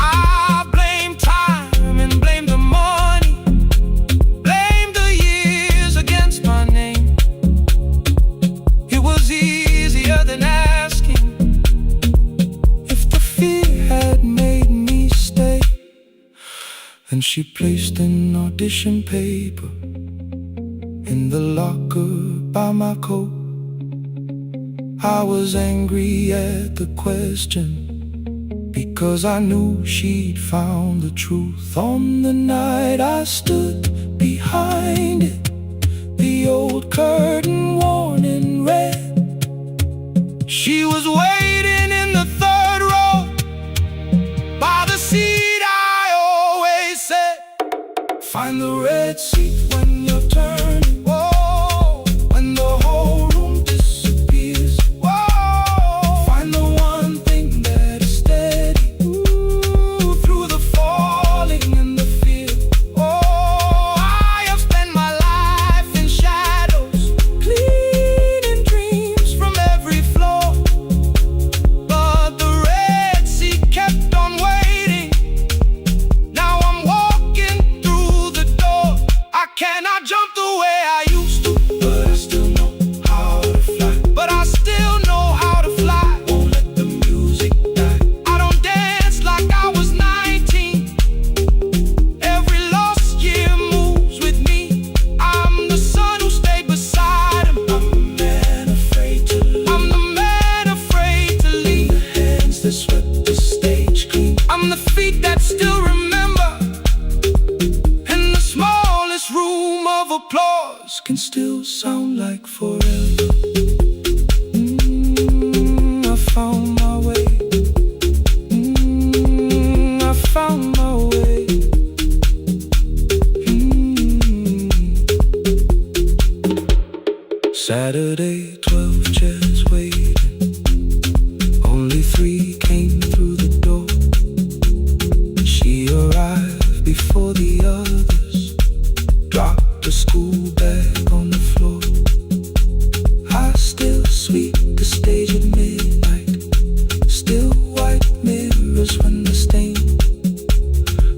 I blamed time and blamed the money, blamed the years against my name. It was easier than asking if the fear had made me stay. Then she placed an audition paper in the locker by my coat. I was angry at the question, because I knew she'd found the truth. On the night I stood behind it, the old curtain worn in red. She was waiting in the third row, by the seat I always said, "Find the red seat when you're turning." Whoa, when the whole room disappears. Whoa, find the one thing that is steady. Ooh, through the falling and the fear. Oh, I have spent my life in shadows, cleaning dreams from every floor. But the red sea kept on waiting. Now I'm walking through the door. I cannot jump the way I used to, but I still know how to fly. But I still know how to fly. Won't let the music die. I don't dance like I was 19. Every lost year moves with me. I'm the son who stayed beside him. I'm the man afraid to leave. I'm the man afraid to leave. The hands that swept the stage clean. I'm the feet that still remember. And the smallest room of applause can still sound like forever. I found my way. I found my way. Saturday, 12 chairs waiting. Only 3 came through the door. She arrived before the others, dropped a school bag on the floor. I still sweep the stage at midnight, still white mirrors when the stain.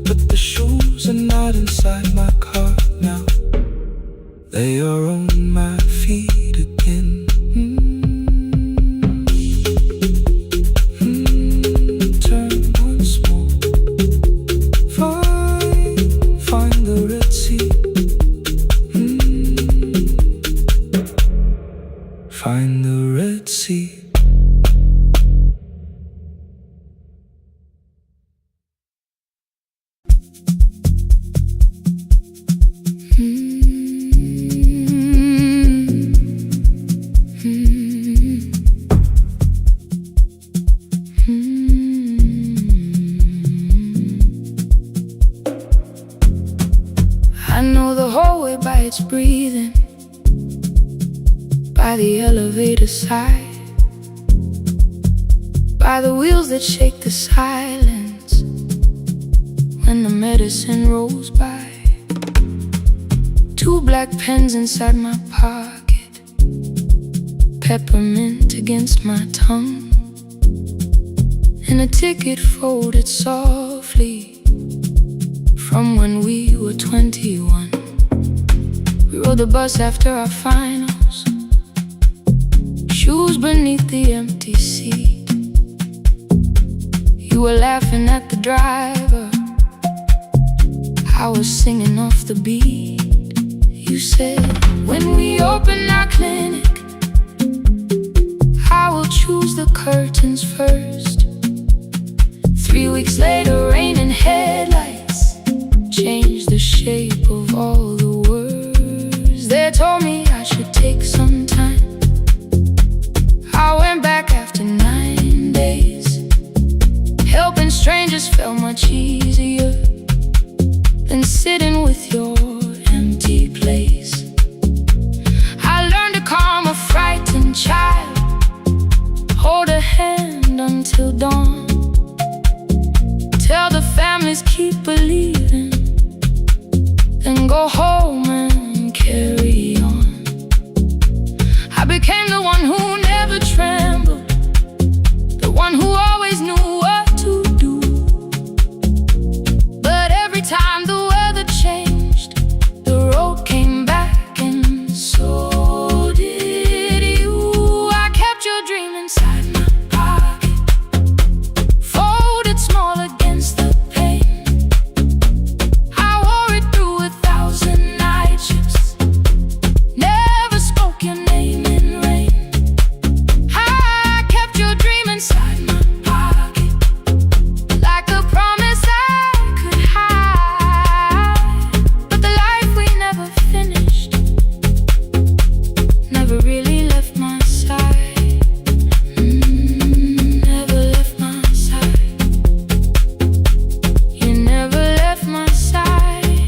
But the shoes are not inside my car now, they are on my feet again. Turn once more. Find the red sea. Find the red sea. I know the hallway by its breathing, by the elevator side, by the wheels that shake the silence when the medicine rolls by. 2 black pens inside my pocket, peppermint against my tongue, and a ticket folded softly from when we were 21. We rode the bus after our finals, shoes beneath the empty seat. You were laughing at the driver, I was singing off the beat. You said, when we open our clinic, I will choose the curtains first. 3 weeks later, rain and headlights changed the shape of all the words. They told me I should take some time. I went back after 9 days. Helping strangers felt much easier than sitting with your empty place. I learned to calm a frightened child, hold a hand until dawn, tell the families keep believing, then go home and carry on. I became the one who never trembled, the one who always knew what to do. But every time the weather changed, the road came back, and so did you. I kept your dream inside my pocket, folded small against the pain. I wore it through 1,000 night shifts, never spoke your name in rain. I kept your dream inside my pocket, like a promise I could hide. But the life we never finished never really left my side. Never left my side. You never left my side.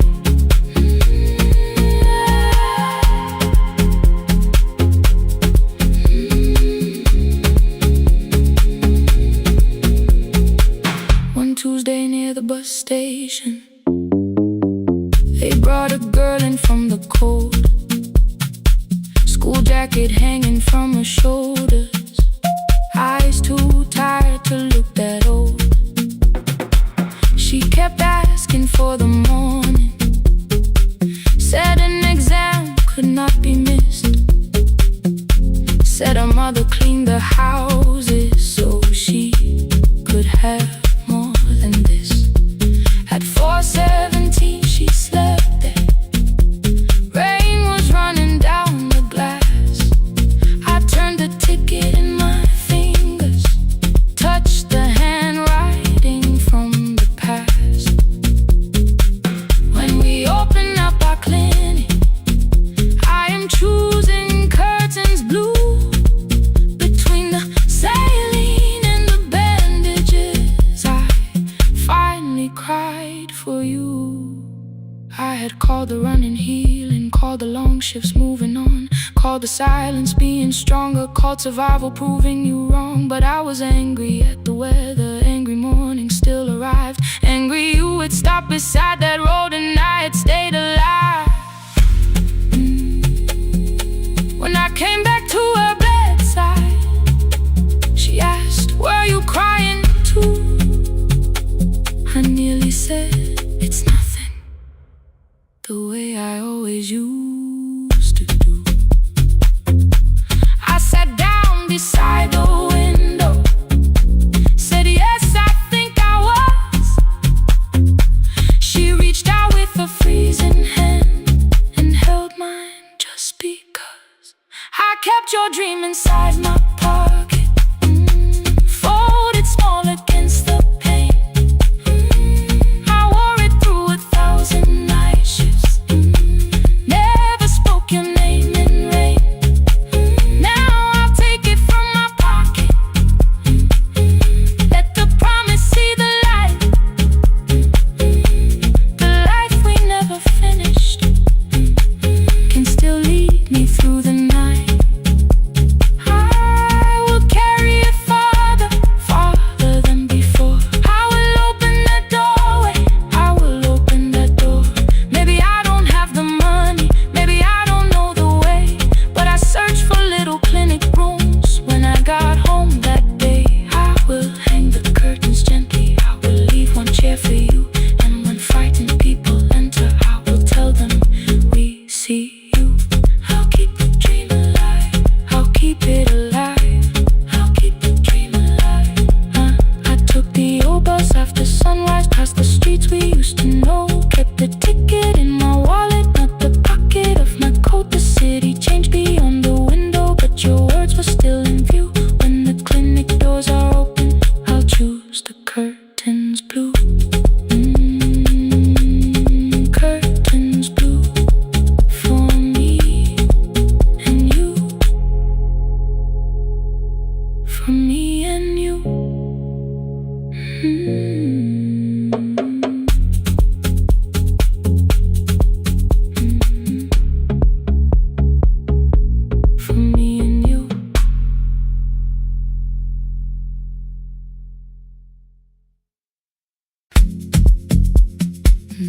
One Tuesday near the bus station, they brought a girl in from the cold, school jacket hanging from her shoulders, eyes too tired to look that old. She kept asking for the morning, said an exam could not be missed, said her mother cleaned the houses so she could have more than this. At 4:17 she slept there, rain was running down the glass. I turned the ticket in my fingers, touched the handwriting from the past. When we open up our clinic, I am choosing curtains blue, between the saline and the bandages. I finally cried for you. I had called the running healing, called the long shifts moving on, called the silence being stronger, called survival proving you wrong. But I was angry at the weather, angry morning still arrived, angry you had stopped beside that road and I had stayed alive. When I came back to her bedside, she asked, were you crying too? I nearly said, it's nothing, the way I always used to do. I sat down beside the window, said yes, I think I was. She reached out with a freezing hand and held mine just because. I kept your dream inside my pocket, folded small against the pain. I wore it through 1,000 night shifts, never I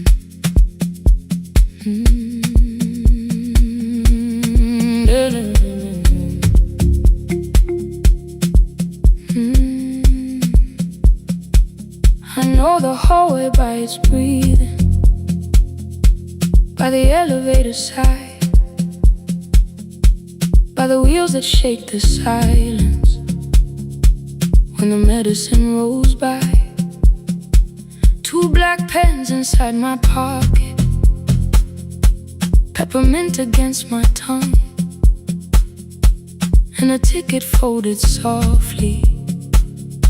know the hallway by its breathing, by the elevator side, by the wheels that shake the silence when the medicine rolls by. 2 black pens inside my pocket, peppermint against my tongue, and a ticket folded softly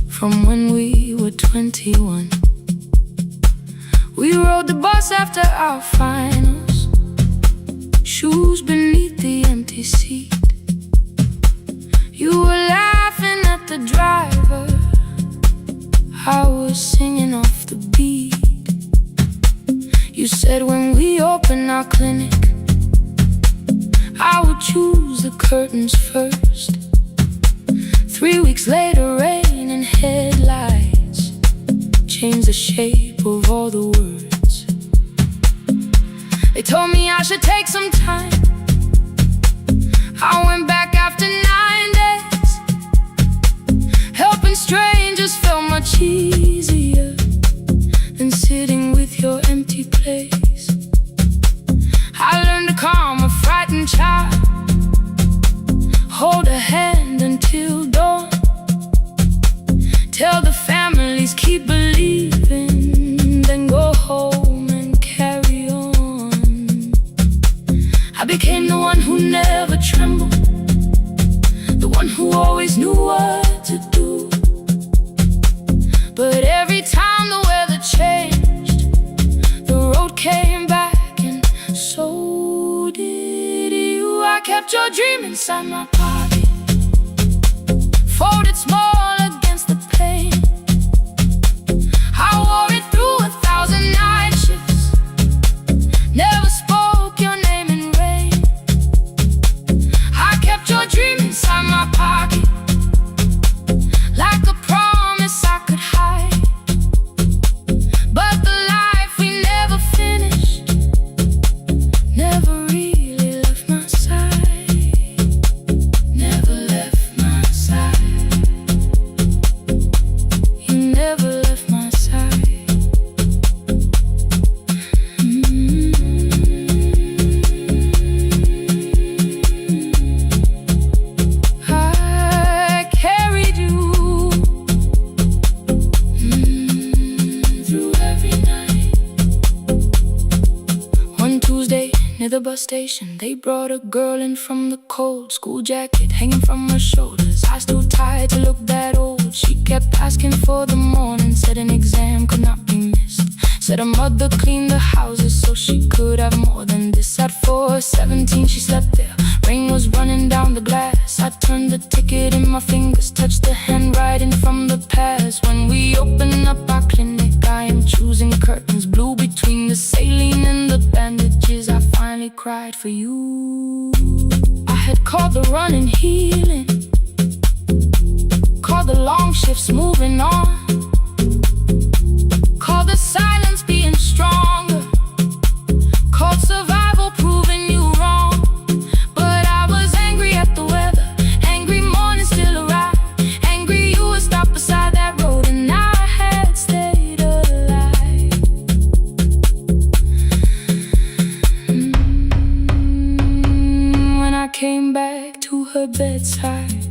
from when we were 21. We rode the bus after our finals, shoes beneath the empty seat. You were laughing at the driver, I was singing off the beat. You said when we open our clinic, I would choose the curtains first. 3 weeks later, rain and headlights changed the shape of all the words. They told me I should take some time. I went back after 9 days. Helping strangers felt much easier than sitting with your empty place. I learned to calm a frightened child, hold a hand until dawn, tell the families keep believing, then go home and carry on. I became the one who never trembled, the one who always knew what to do. But every time the weather changed, the road came back, and so did you. I kept your dream inside my pocket, folded small against the pain. I wore it through 1,000 night shifts, never spoke your name in rain. I kept your dream inside my pocket, like a promise I could hide. But the life we never finished never really left my side, never left my side. You never left my side. I carried you through every night. One Tuesday near the bus station, they brought a girl in from the cold, school jacket hanging from her shoulders, eyes too tired to look that old. She kept asking for the morning, said an exam could not be missed, said her mother cleaned the houses so she could have more than this. At 4:17 she slept there, rain was running down the glass. I turned the ticket in my fingers, touched the handwriting from the past. When we open up our clinic, I am choosing curtains blue between the saline and the bandages. I finally cried for you. I had called the run and healing, called the long shifts moving on, called the silence being stronger, called survival proving you wrong. But I was angry at the weather, angry morning still arrived, angry you were stopped beside that road and I had stayed alive. When I came back to her bedside,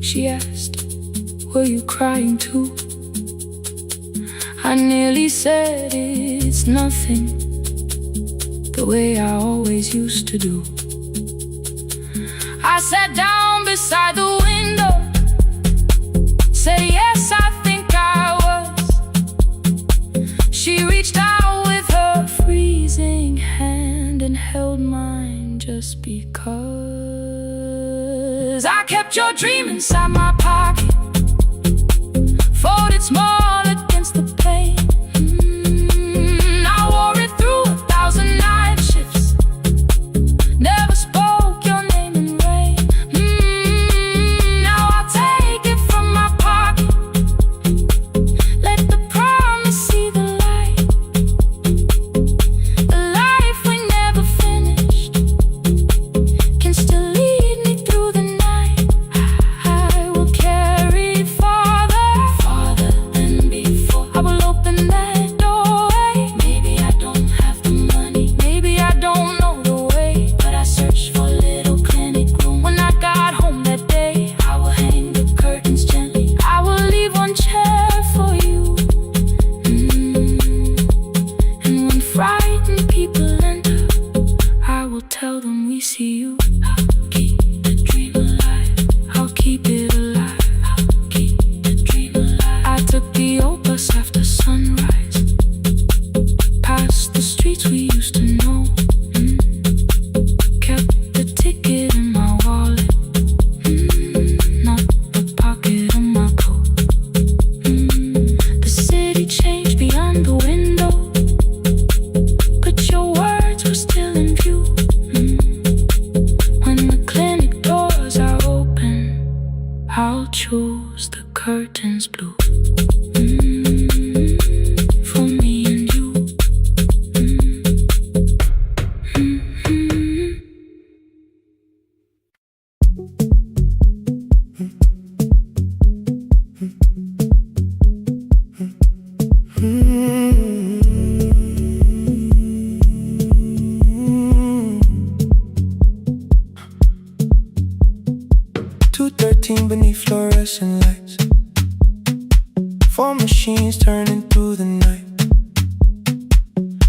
she asked, were you crying too? I nearly said it's nothing, the way I always used to do. I sat down beside the window, said yes, I think I was. She reached out with her freezing hand and held mine just because. I kept your dream inside my pocket, folded small against the pain. I wore it through 1,000 night shifts, never spoke your name in rain. Now I'll take it from my pocket, let the promise see the light.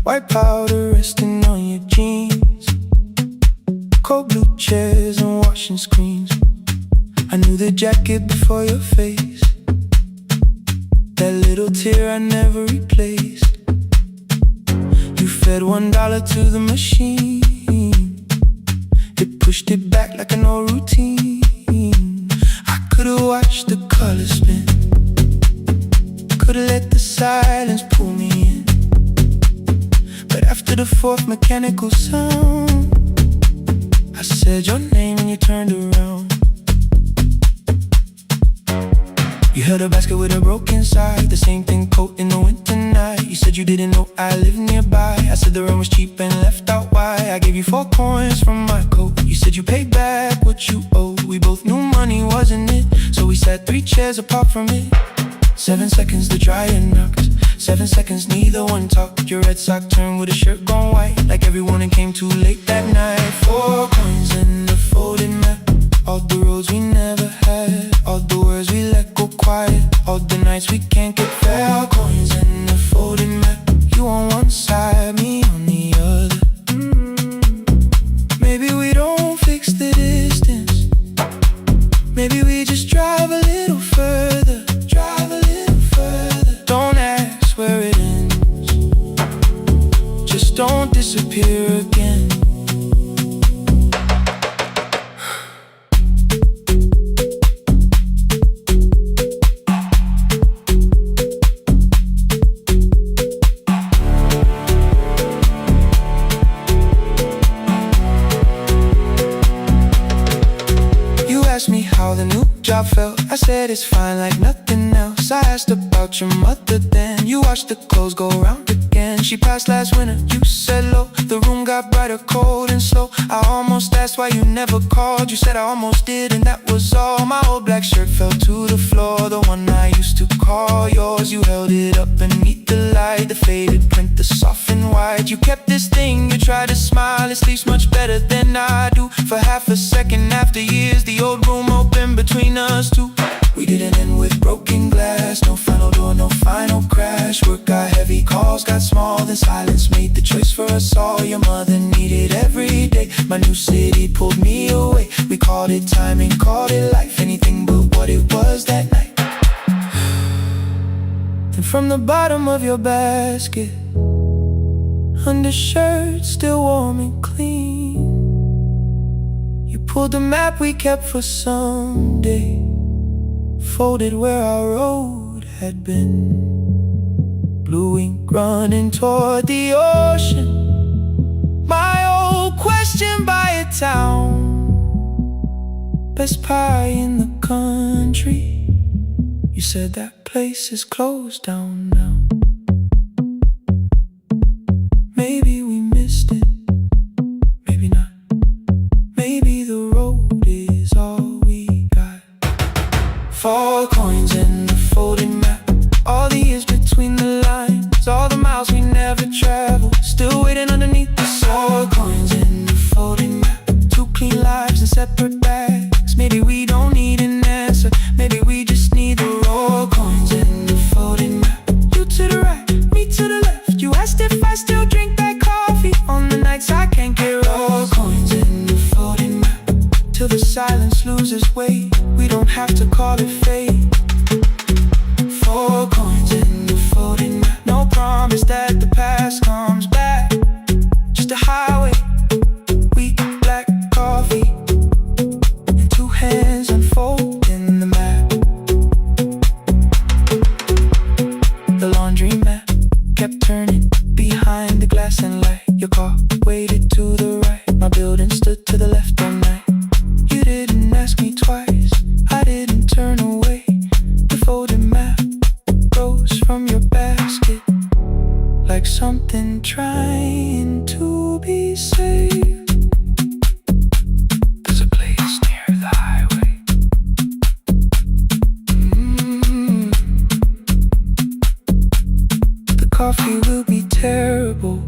White powder resting on your jeans, cold blue chairs and washing screens. I knew the jacket before your face, that little tear I never replaced. You fed $1 to the machine, it pushed it back like an old routine. I could've watched the colors spin, could've let the silence pull me in. But after the fourth mechanical sound, I said your name and you turned around. You held a basket with a broken side, the same thing coat in the winter night. You said you didn't know I lived nearby. I said the rent was cheap and left out why. I gave you 4 coins from my coat. You said you paid back what you owed. We both knew money wasn't it, so we sat 3 chairs apart from it. 7 seconds the dryer knocked, 7 seconds neither one talked. Your red sock turned with a shirt gone white, like everyone and came too late that night. 4 coins in the folded map, all the roads we never had, all the words we let go quiet, all the nights we can't get fair. Coins in the folded map, you on one side, me on the other. Maybe we don't fix the distance, maybe we just drive a little further, drive a little further. Don't ask where it ends, just don't disappear again. Asked me how the new job felt, I said it's fine like nothing else. I asked about your mother then, you watched the clothes go round again. She passed last winter, you said low, the room got brighter, cold and slow. I almost asked why you never called, you said I almost did and that was all. My old black shirt fell to the floor, the one I used to call yours. You held it up beneath the light, the faded print, the soft and white. You kept this thing, you tried to smile, it sleeps much better than I do. For half a second after years, the old room open between us two. We didn't end with broken glass, no final door, no final crash. Work got heavy, calls got small, then silence made the choice for us all. Your mother needed every day, my new city pulled me away. We called it timing, called it life, anything but what it was that night. And from the bottom of your basket, undershirt still warm and clean, you pulled the map we kept for someday, folded where our road had been. Blue ink running toward the ocean, my old question by a town. Best pie in the country, you said that place is closed down now. Maybe we missed it, maybe not. Maybe the road is all we got. 4 coins in the folded map, all the years between the lines, all the miles we never traveled, still waiting underneath the sun. 4 coins in the folded map, 2 clean lives in separate bags. Maybe we don't need an answer, maybe we just need the raw. Coins in the folded map, you to the right, me to the left. You asked if I still drink that coffee on the nights I can't get raw. Coins in the folded map, till the silence loses weight, we don't have to call it fate. 4 coins in the folded map, no promise that the past comes back, just a highway, weak black coffee, and 2 hands unfolding the map. The laundry mat kept turning behind the glass and light. Your car waited to the right, my building stood to the left all night. You didn't ask me twice, I didn't turn away. The folded map rose from your basket, like something trying to be saved. There's a place near the highway. The coffee will be terrible,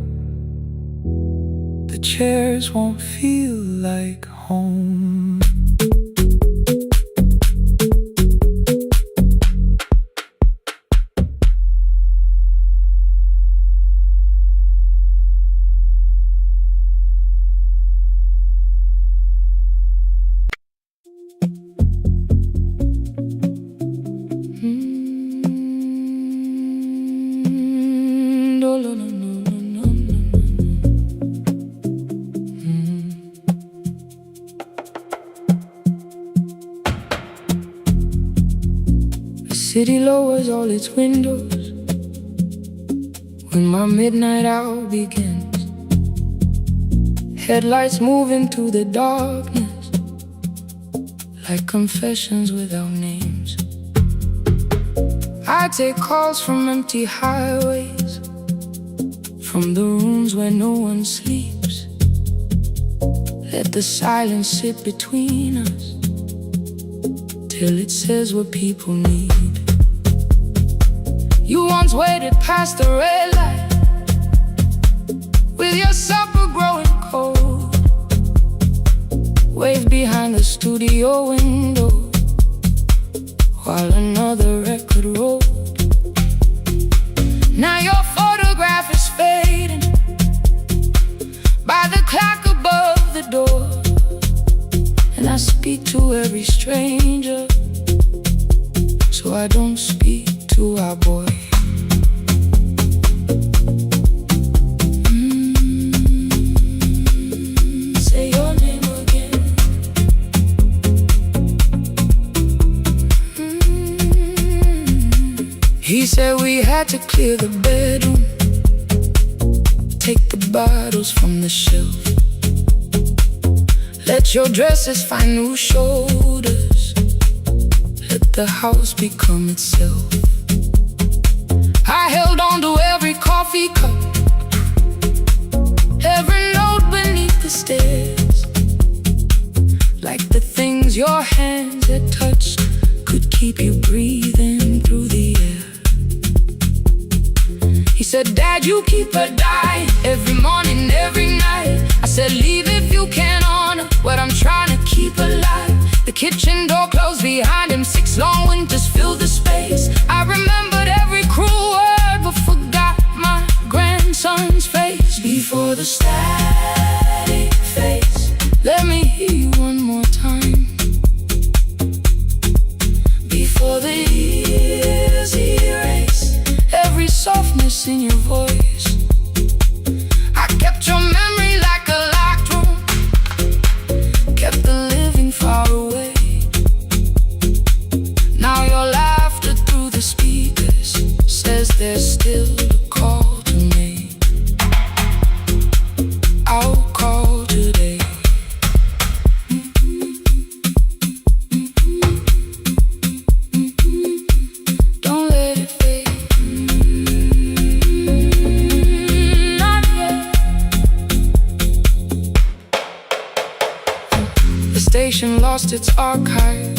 the chairs won't feel like home. city lowers all its windows when my midnight hour begins. Headlights move into the darkness like confessions without names. I take calls from empty highways, from the rooms where no one sleeps. Let the silence sit between us till it says what people need. You once waited past the red light with your supper growing cold, waved behind the studio window while another record rolled. Now your photograph is fading by the clock above the door, and I speak to every stranger, so I don't speak to our boy. Say your name again. He said we had to clear the bedroom, take the bottles from the shelf, let your dresses find new shoulders, let the house become itself. I held on to every coffee cup, every note beneath the stairs, like the things your hands had touched could keep you breathing through the air. He said, Dad, you keep her dying every morning, every night. I said, leave if you can honor what I'm trying to keep alive. The kitchen door closed behind him, 6 long winters filled the space. I remembered every cruel word but forgot my grandson's face. Before the static fades, let me hear you one more time. Before the years erase every softness in your voice, I kept your memory like a locked room, kept the living far away. Now your laughter through the speakers says there's still a call to make. I'll call today. Don't let it fade. Not yet. The station lost its archive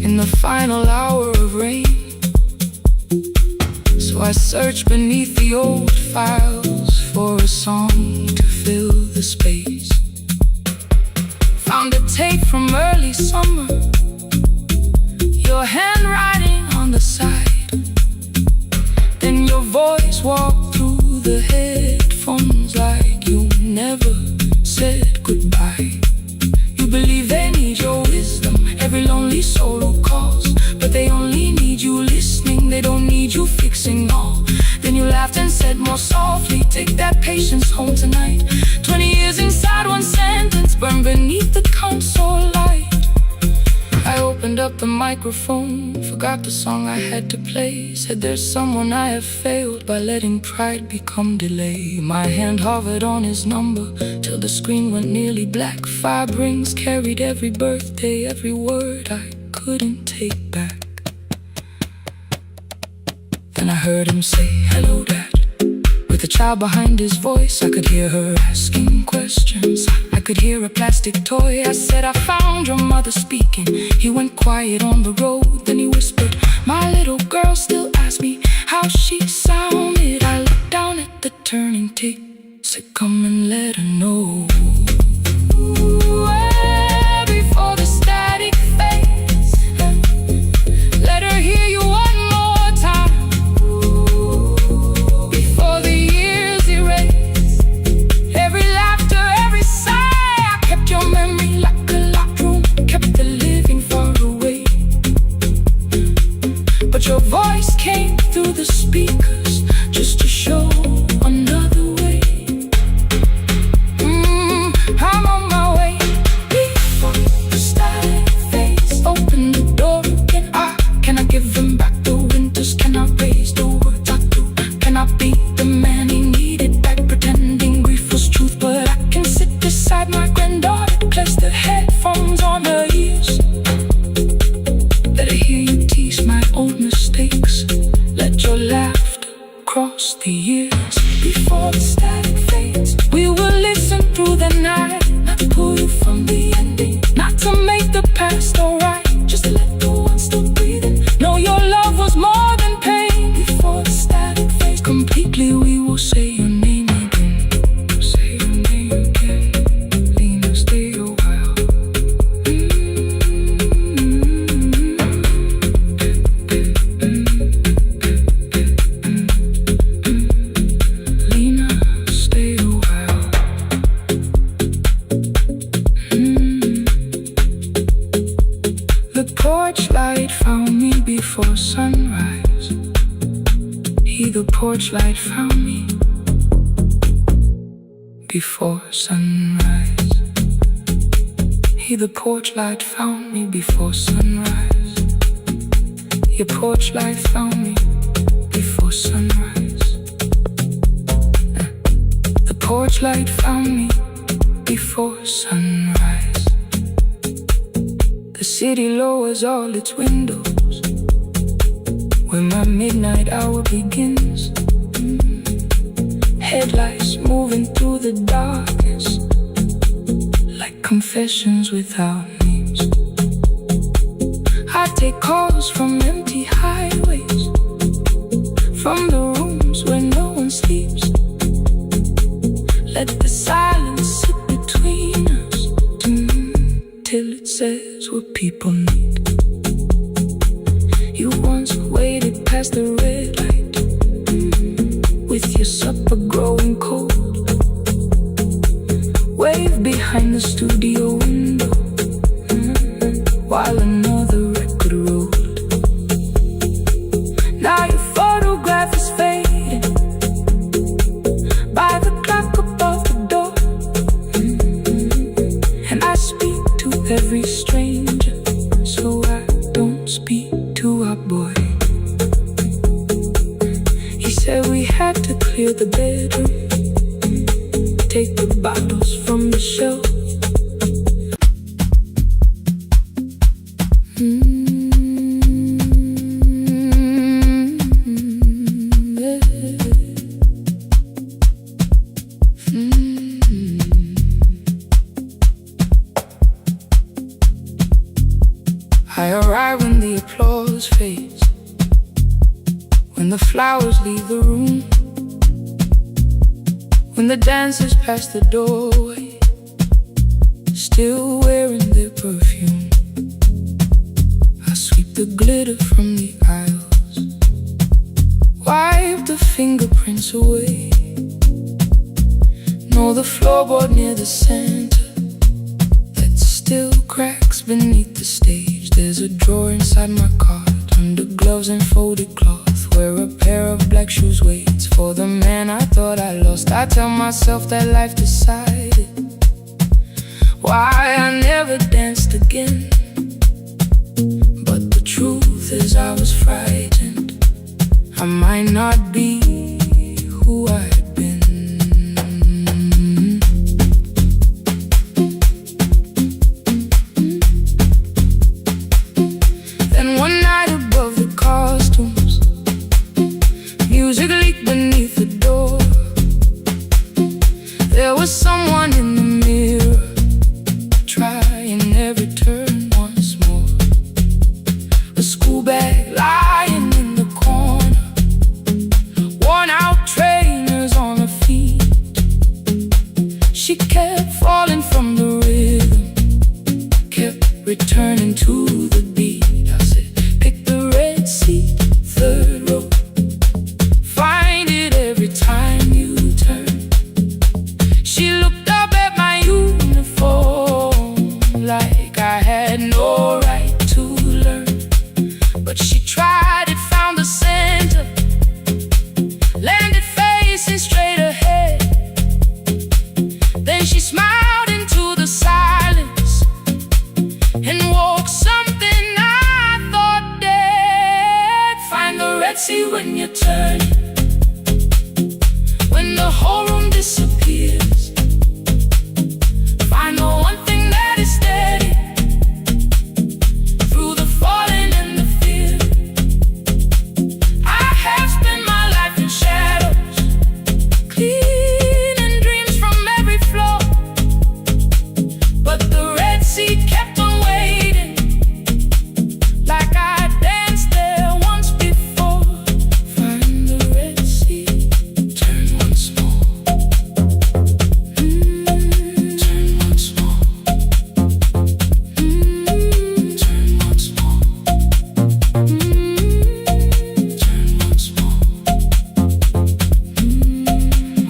in the final hour of rain, so I searched beneath the old files for a song to fill the space. Found a tape from early summer, your handwriting on the side, then your voice walked through the headphones like you never said goodbye. You believe they need your wisdom, every lonely soul who calls, but they only need you listening, they don't need you fixing all. Then you laughed and said more softly, take that patience home tonight. 20 years inside one sentence, burned beneath the console light. I opened up the microphone, forgot the song I had to play. Said there's someone I have failed by letting pride become delay. My hand hovered on his number till the screen went nearly black. 5 rings carried every birthday, every word I couldn't take back. Then I heard him say, hello, Dad. With a child behind his voice, I could hear her asking questions. I could hear a plastic toy. I said, I found your mother speaking. He went quiet on the road, then he whispered, my little girl still asks me how she sounded. I looked down at the turning tick, said, come and let her know. Before the static fades, let her hear you one more time. Before the years erase every laughter, every sigh, I kept your memory like a locked room, kept the living far away. But your voice came through the speakers just to show another way. not be the man he needed back, pretending grief was truth. But I can sit beside my granddaughter, place the headphones on her ears. Let her hear you tease my old mistakes. Let your laughter cross the years. Before the static fades, we will listen through the night, not to pull you from the ending, not to make the past alright, just to let the one still breathing know your love was more than pain. Before the static fades completely, we will say your name again. Say your name again. Lena, stay a while. Lena, stay a while. The porch light found me before sunrise. The porch light found me before sunrise. The porch light found me before sunrise. Your porch light found me before sunrise. The porch light found me before sunrise. The city lowers all its windows when my midnight hour begins. Headlights moving through the darkness like confessions without names. I take calls from empty highways, from the rooms where no one sleeps. Let the silence sit between us till it says what people need. You once waited past the red light with your supper growing cold. Wave behind the studio window while another record rolled. Now your photograph is fading by the clock above the door. And I speak to every stranger, so I don't speak to our boy. He said we had to clear the bedroom, take the bottles from the shelf. I arrive when the applause fades, when the flowers leave the room, when the dancers pass the doorway, still wearing their perfume. I sweep the glitter from the aisles, wipe the fingerprints away. Know the floorboard near the center that still cracks beneath the stage. There's a drawer inside my cart, under gloves and folded cloth, where a pair of black shoes waits for the man I thought I lost. I tell myself that life decided why I never danced again. But the truth is I was frightened I might not be who I'd been. Then one night above the costumes, music leaked beneath the door. There was someone in the mirror, trying every turn once more. A school bag lying in the corner, worn out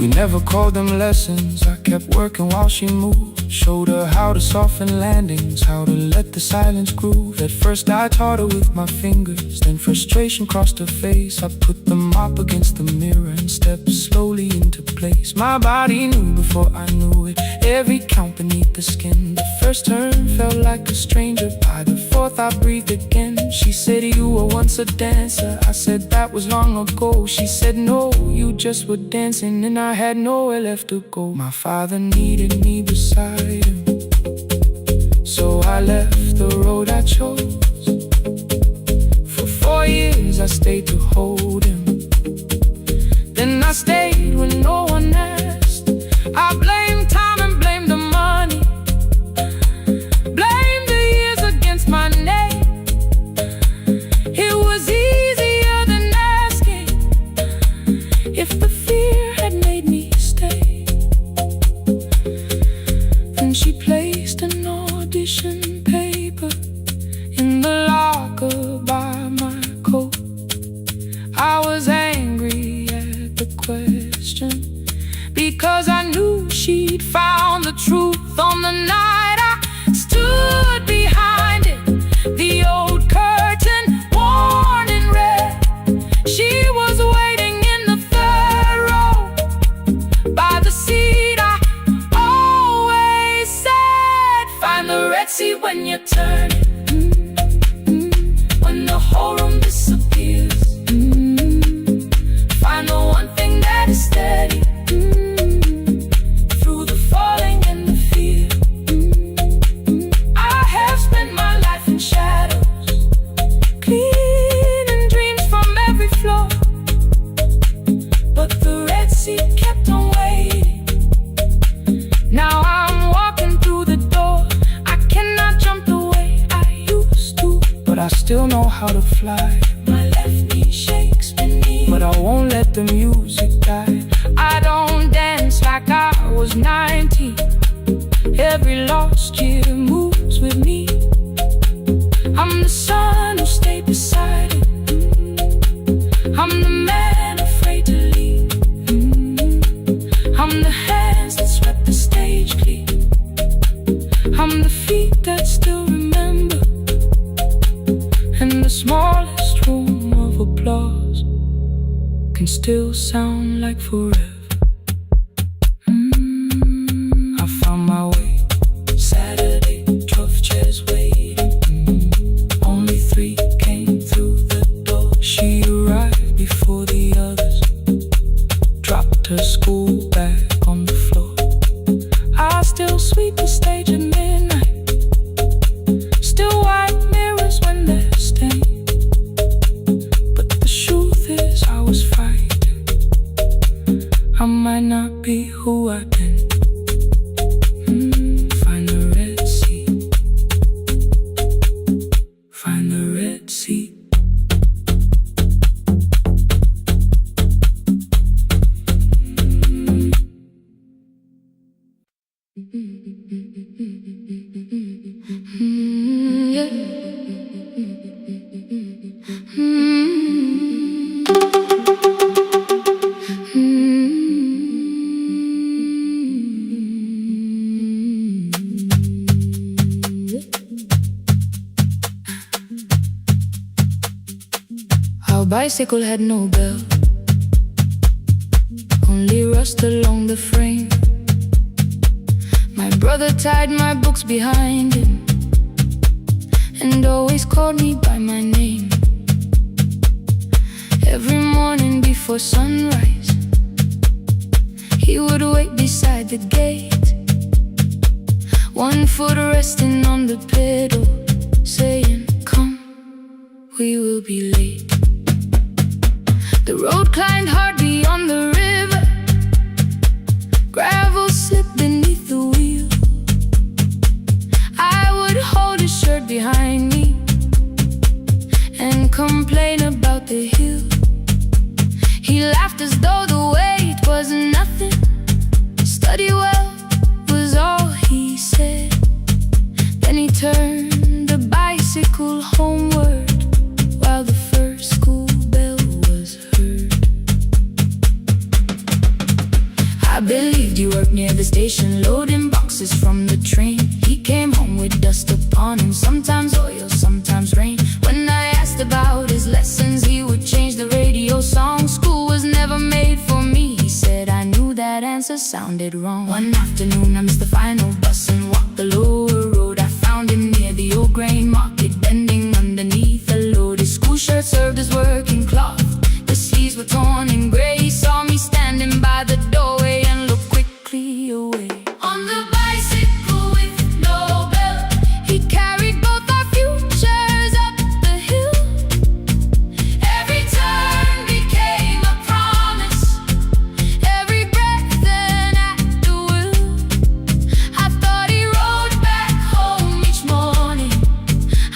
We never called them lessons. I kept working while she moved. Showed her how to soften landings, how to let the silence groove. At first I taught her with my fingers, then frustration crossed her face. I put the mop against the mirror and stepped slowly into place. My body knew before I knew it, every count beneath the skin. The first turn felt like a stranger. By the fourth I breathed again. She said, you were once a dancer. I said, that was long ago. She said, no, you just were dancing, and I had nowhere left to go. My father needed me beside him, so I left the road I chose. For 4 years I stayed to hold him. Then I stayed when no one asked. I blamed time and blamed the money, blamed the years against my name. It was easier than asking if the fear had made me stay. Then she placed an audition paper in the locker by my coat. I was angry at the question, because I knew she'd found the truth on the night I stood behind it. The old curtain, worn in red. She was waiting in the third row by the seat I always said, find the red seat when you turn it. When the whole room disappears, find the one thing that is steady through the falling and the fear. I have spent my life in shadows, cleaning dreams from every floor, but the red seat kept on waiting. Now I'm walking through the door. I cannot jump the way I used to, but I still know how to fly. My left knee shakes beneath, but I won't let the music die. I don't dance like I was 19. Every lost year moves with me. I'm the son who stayed beside it. I'm the man afraid to leave. I'm the hands that swept the stage clean. I'm the feet that still remember, and the smallest room of applause can still sound like forever. I found my way. Saturday, 12 chairs waiting. Only 3 came through the door. She arrived before the others, dropped her school bag on the floor. I still sweep the stage at midnight, still wipe mirrors when they're stained. But the truth is I was fighting. I might not be who I've been. Find the red seat. Find the red seat. Our bicycle had no bell, only rust along the frame. My brother tied my books behind him and always called me by my name. Every morning before sunrise, he would wait beside the gate, one foot resting on the pedal, saying, come, we will be late. The road climbed hard beyond the river, gravel slipped beneath the wheel. I would hold his shirt behind me and complain about the hill. He laughed as though the weight was nothing. Study well was all he said. Then he turned the bicycle homeward while the first school bell was heard. believed you worked near the station, loading boxes from the train. He came home with dust upon him, sometimes oil, sometimes rain. When I asked about his lessons, he would change the radio song. School was never made for me, he said. I knew that answer sounded wrong. One afternoon I missed the final bus and walked the lower road. I found him near the old grain market, bending underneath a load. His school shirt served as working cloth, the sleeves were torn and gray. He saw me standing by the doorway and looked quickly away. On the bicycle with no belt, he carried both our futures up the hill. Every turn became a promise, every breath an act of will. I thought he rode back home each morning,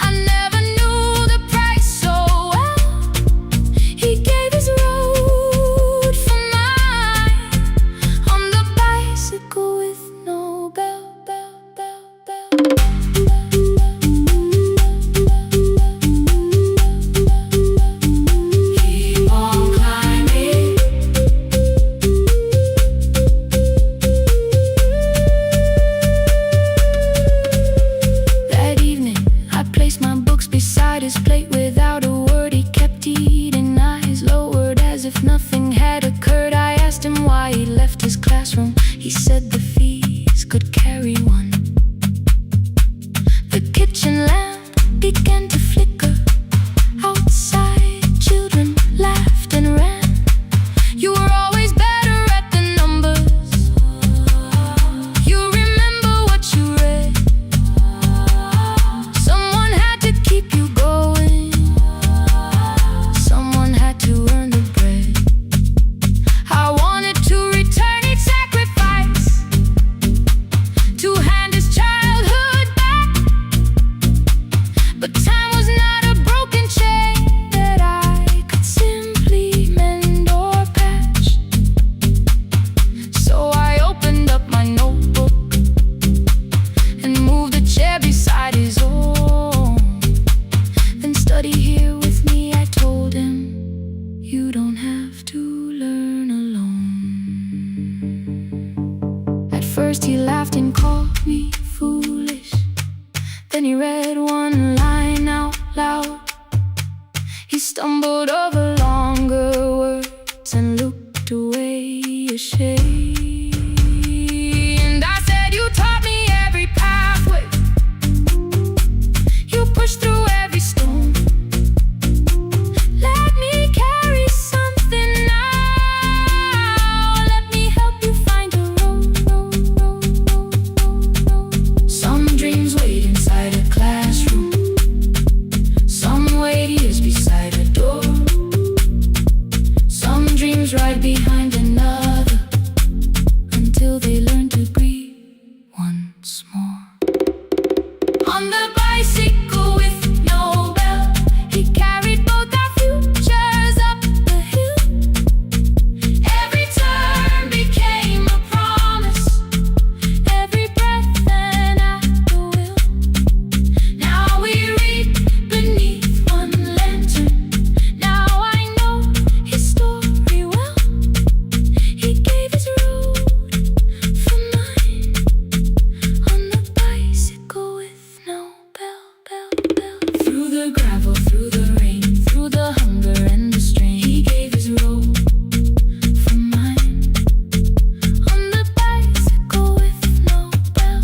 I never knew the price so well. He gave his road for mine, on the bicycle with no bell. Keep on climbing. That evening, I placed my books beside his plate. Without a word, he kept eating, eyes lowered as if nothing had occurred. I asked him why he left his classroom. He said the fees could carry one. The kitchen lamp began to flicker. Outside, children laughed and ran. You were always better at the numbers. You remember what you read. Someone had to keep you going, someone had to earn the bread. I wanted to return each sacrifice, to hand his childhood back. But time was not a broken chain that I could simply mend or patch. So I opened up my notebook and moved the chair beside his own. Then study here with me, I told him. You don't have to learn alone. At first he laughed and called me foolish. Then he read one line out loud. He stumbled over longer words and looked away ashamed. And I said, you taught me every pathway, you pushed through every stone. Let me carry something now, let me help you find a road. Some dreams wait inside a classroom, some wait years beside a door. Some dreams right behind another, until they learn to breathe once more. On the bicycle with no bell, he carried both our futures up the hill. Every turn became a promise, every breath an act of will. Now we read beneath one lantern, now I know his story well. He gave his road for mine, on the bicycle with no bell. Through the gravel, through the rain, through the hunger and the strain, he gave his road for mine, on the bicycle with no bell.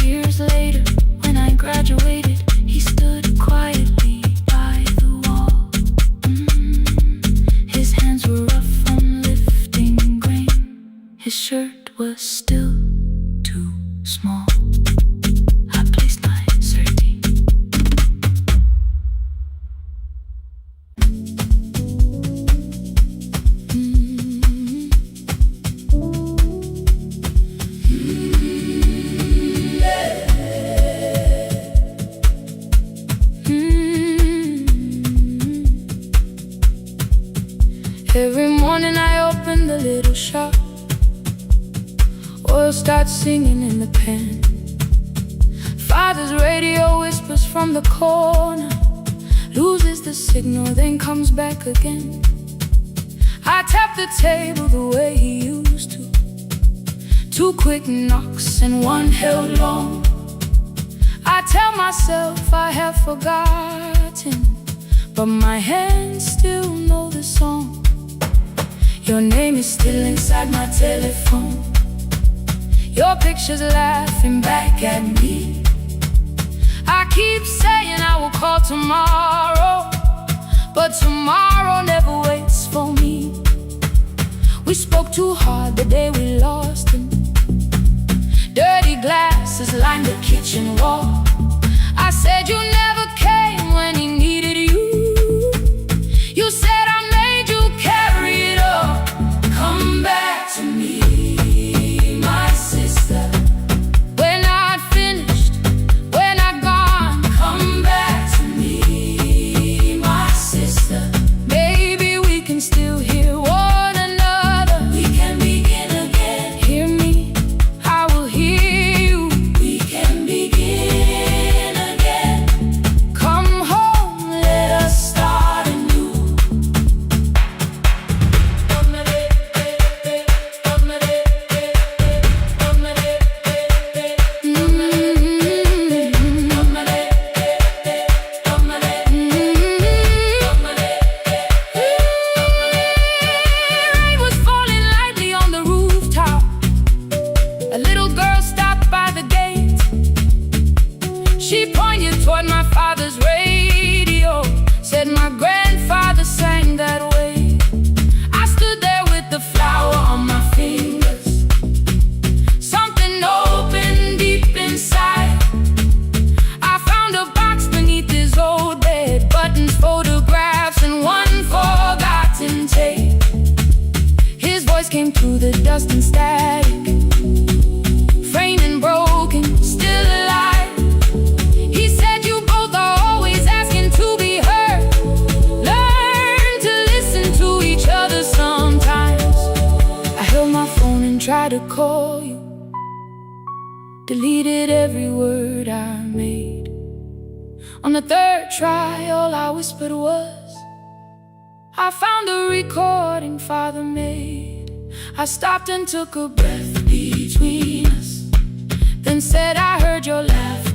Years later, when I graduated, he stood quietly by the wall. His hands were rough from lifting grain, his shirt was still too small. I placed my sardine. Every morning I open the little shop, oil starts singing in the pan. Father's radio whispers from the corner, loses the signal, then comes back again. I tap the table the way he used to, Two quick knocks and one held long. I tell myself I have forgotten, but my hands still know the song. Your name is still inside my telephone. Your picture's laughing back at me. I keep saying I will call tomorrow, but tomorrow never waits for me. We spoke too hard the day we lost him. Dirty glasses lined the kitchen wall. I said you never came when he needed you. You said I made you carry it all. Come back to me, my sister. We're not finished, we're not gone. Come back to me, my sister. Maybe we can still hear one another. We can begin again. Hear me, I will hear you. We can begin again. Come home, let us start anew. Rain was falling lightly on the rooftop. A little girl stopped by the gate. She pointed toward my father's radio, said my grandfather sang that way. I stood there with the flower on my fingers. Something opened deep inside. I found a box beneath his old bed, buttons, photographs, and one forgotten tape. His voice came through the dust and static, framed and broken, still alive. He said you both are always asking to be heard. Learn to listen to each other sometimes. I held my phone and tried to call you, deleted every word I made. On the third try, all I whispered was, I found a recording Father made. I stopped and took a breath between us, then said I heard your laugh